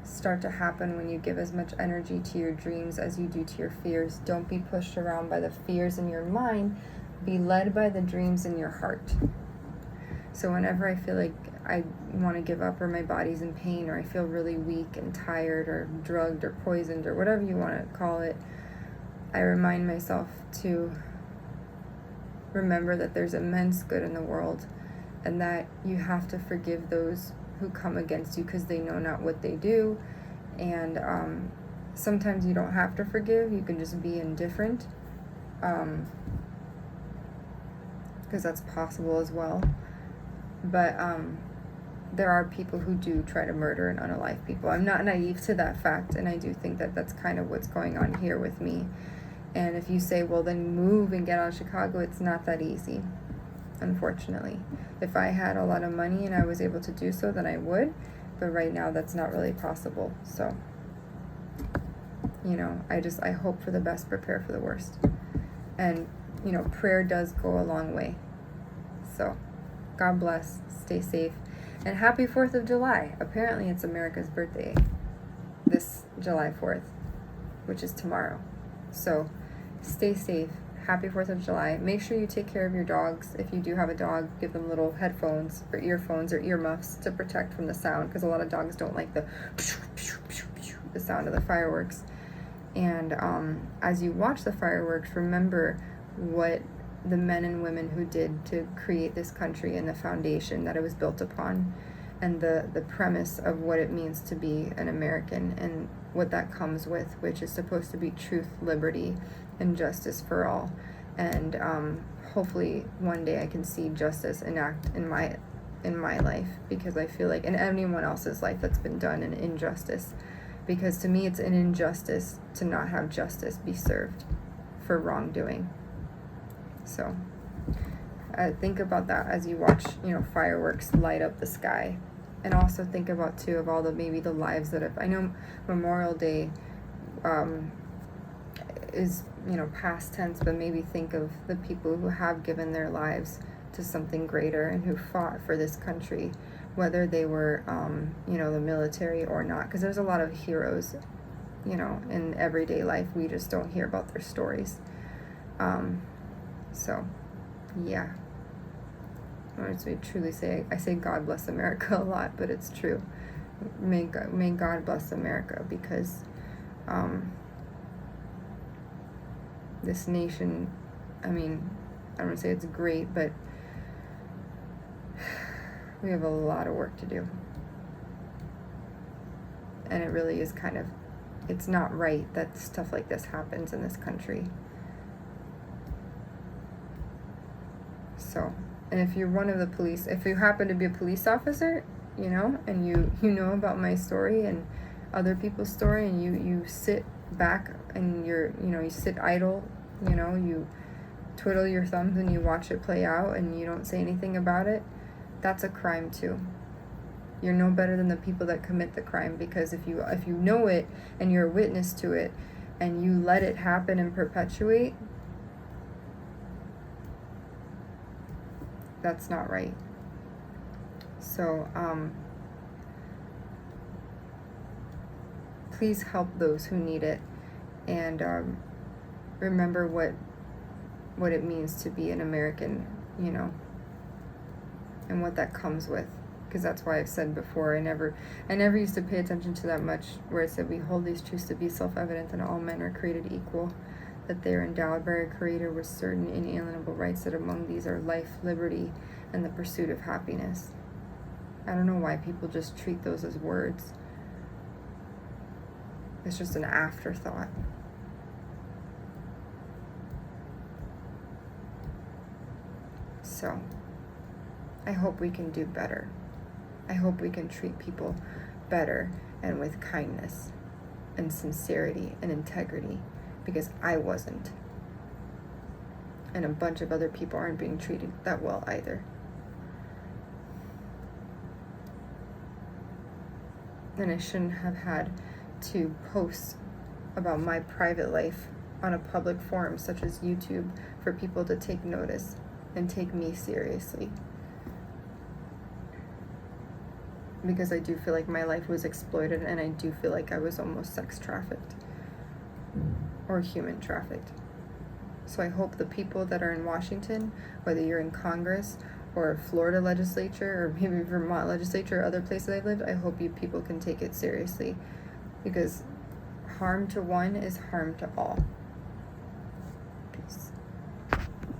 start to happen when you give as much energy to your dreams as you do to your fears. Don't be pushed around by the fears in your mind. Be led by the dreams in your heart. So whenever I feel like I want to give up, or my body's in pain, or I feel really weak and tired, or drugged, or poisoned, or whatever you want to call it, I remind myself to remember that there's immense good in the world, and that you have to forgive those who come against you, because they know not what they do. And sometimes you don't have to forgive. You can just be indifferent, because that's possible as well. But there are people who do try to murder and unalive people. I'm not naive to that fact, and I do think that that's kind of what's going on here with me. And if you say, well, then move and get out of Chicago, it's not that easy, unfortunately. If I had a lot of money and I was able to do so, then I would. But right now, that's not really possible. So, I hope for the best, prepare for the worst. And, prayer does go a long way. So, God bless, stay safe, and happy 4th of July. Apparently it's America's birthday, this July 4th, which is tomorrow. So stay safe, happy 4th of July. Make sure you take care of your dogs. If you do have a dog, give them little headphones or earphones or earmuffs to protect from the sound, because a lot of dogs don't like the sound of the fireworks. And as you watch the fireworks, remember what the men and women who did to create this country, and the foundation that it was built upon, and the premise of what it means to be an American, and what that comes with, which is supposed to be truth, liberty, and justice for all. And hopefully one day I can see justice enact in my life, because I feel like in anyone else's life that's been done an injustice, because to me it's an injustice to not have justice be served for wrongdoing. So think about that as you watch, fireworks light up the sky. And also think about, too, of all the lives that have... I know Memorial Day is, past tense, but maybe think of the people who have given their lives to something greater, and who fought for this country, whether they were, the military or not. Because there's a lot of heroes, in everyday life. We just don't hear about their stories. So, yeah. I want to truly say, I say God bless America a lot, but it's true. May God bless America, because this nation, I don't want to say it's great, but we have a lot of work to do. And it really is it's not right that stuff like this happens in this country. So, and if you're one of the police, if you happen to be a police officer, you know, and you know about my story and other people's story, and you sit back and you sit idle, you twiddle your thumbs and you watch it play out and you don't say anything about it, that's a crime too. You're no better than the people that commit the crime, because if you know it and you're a witness to it and you let it happen and perpetuate, that's not right. So please help those who need it, and remember what it means to be an American, and what that comes with. Because that's why I've said before, I never used to pay attention to that much, where it said, we hold these truths to be self-evident that all men are created equal, that they are endowed by a creator with certain inalienable rights, that among these are life, liberty, and the pursuit of happiness. I don't know why people just treat those as words. It's just an afterthought. So, I hope we can do better. I hope we can treat people better and with kindness and sincerity and integrity, because I wasn't. And a bunch of other people aren't being treated that well either. And I shouldn't have had to post about my private life on a public forum such as YouTube for people to take notice and take me seriously. Because I do feel like my life was exploited, and I do feel like I was almost sex trafficked or human trafficked. So I hope the people that are in Washington, whether you're in Congress or Florida legislature or maybe Vermont legislature or other places I've lived, I hope you people can take it seriously, because harm to one is harm to all.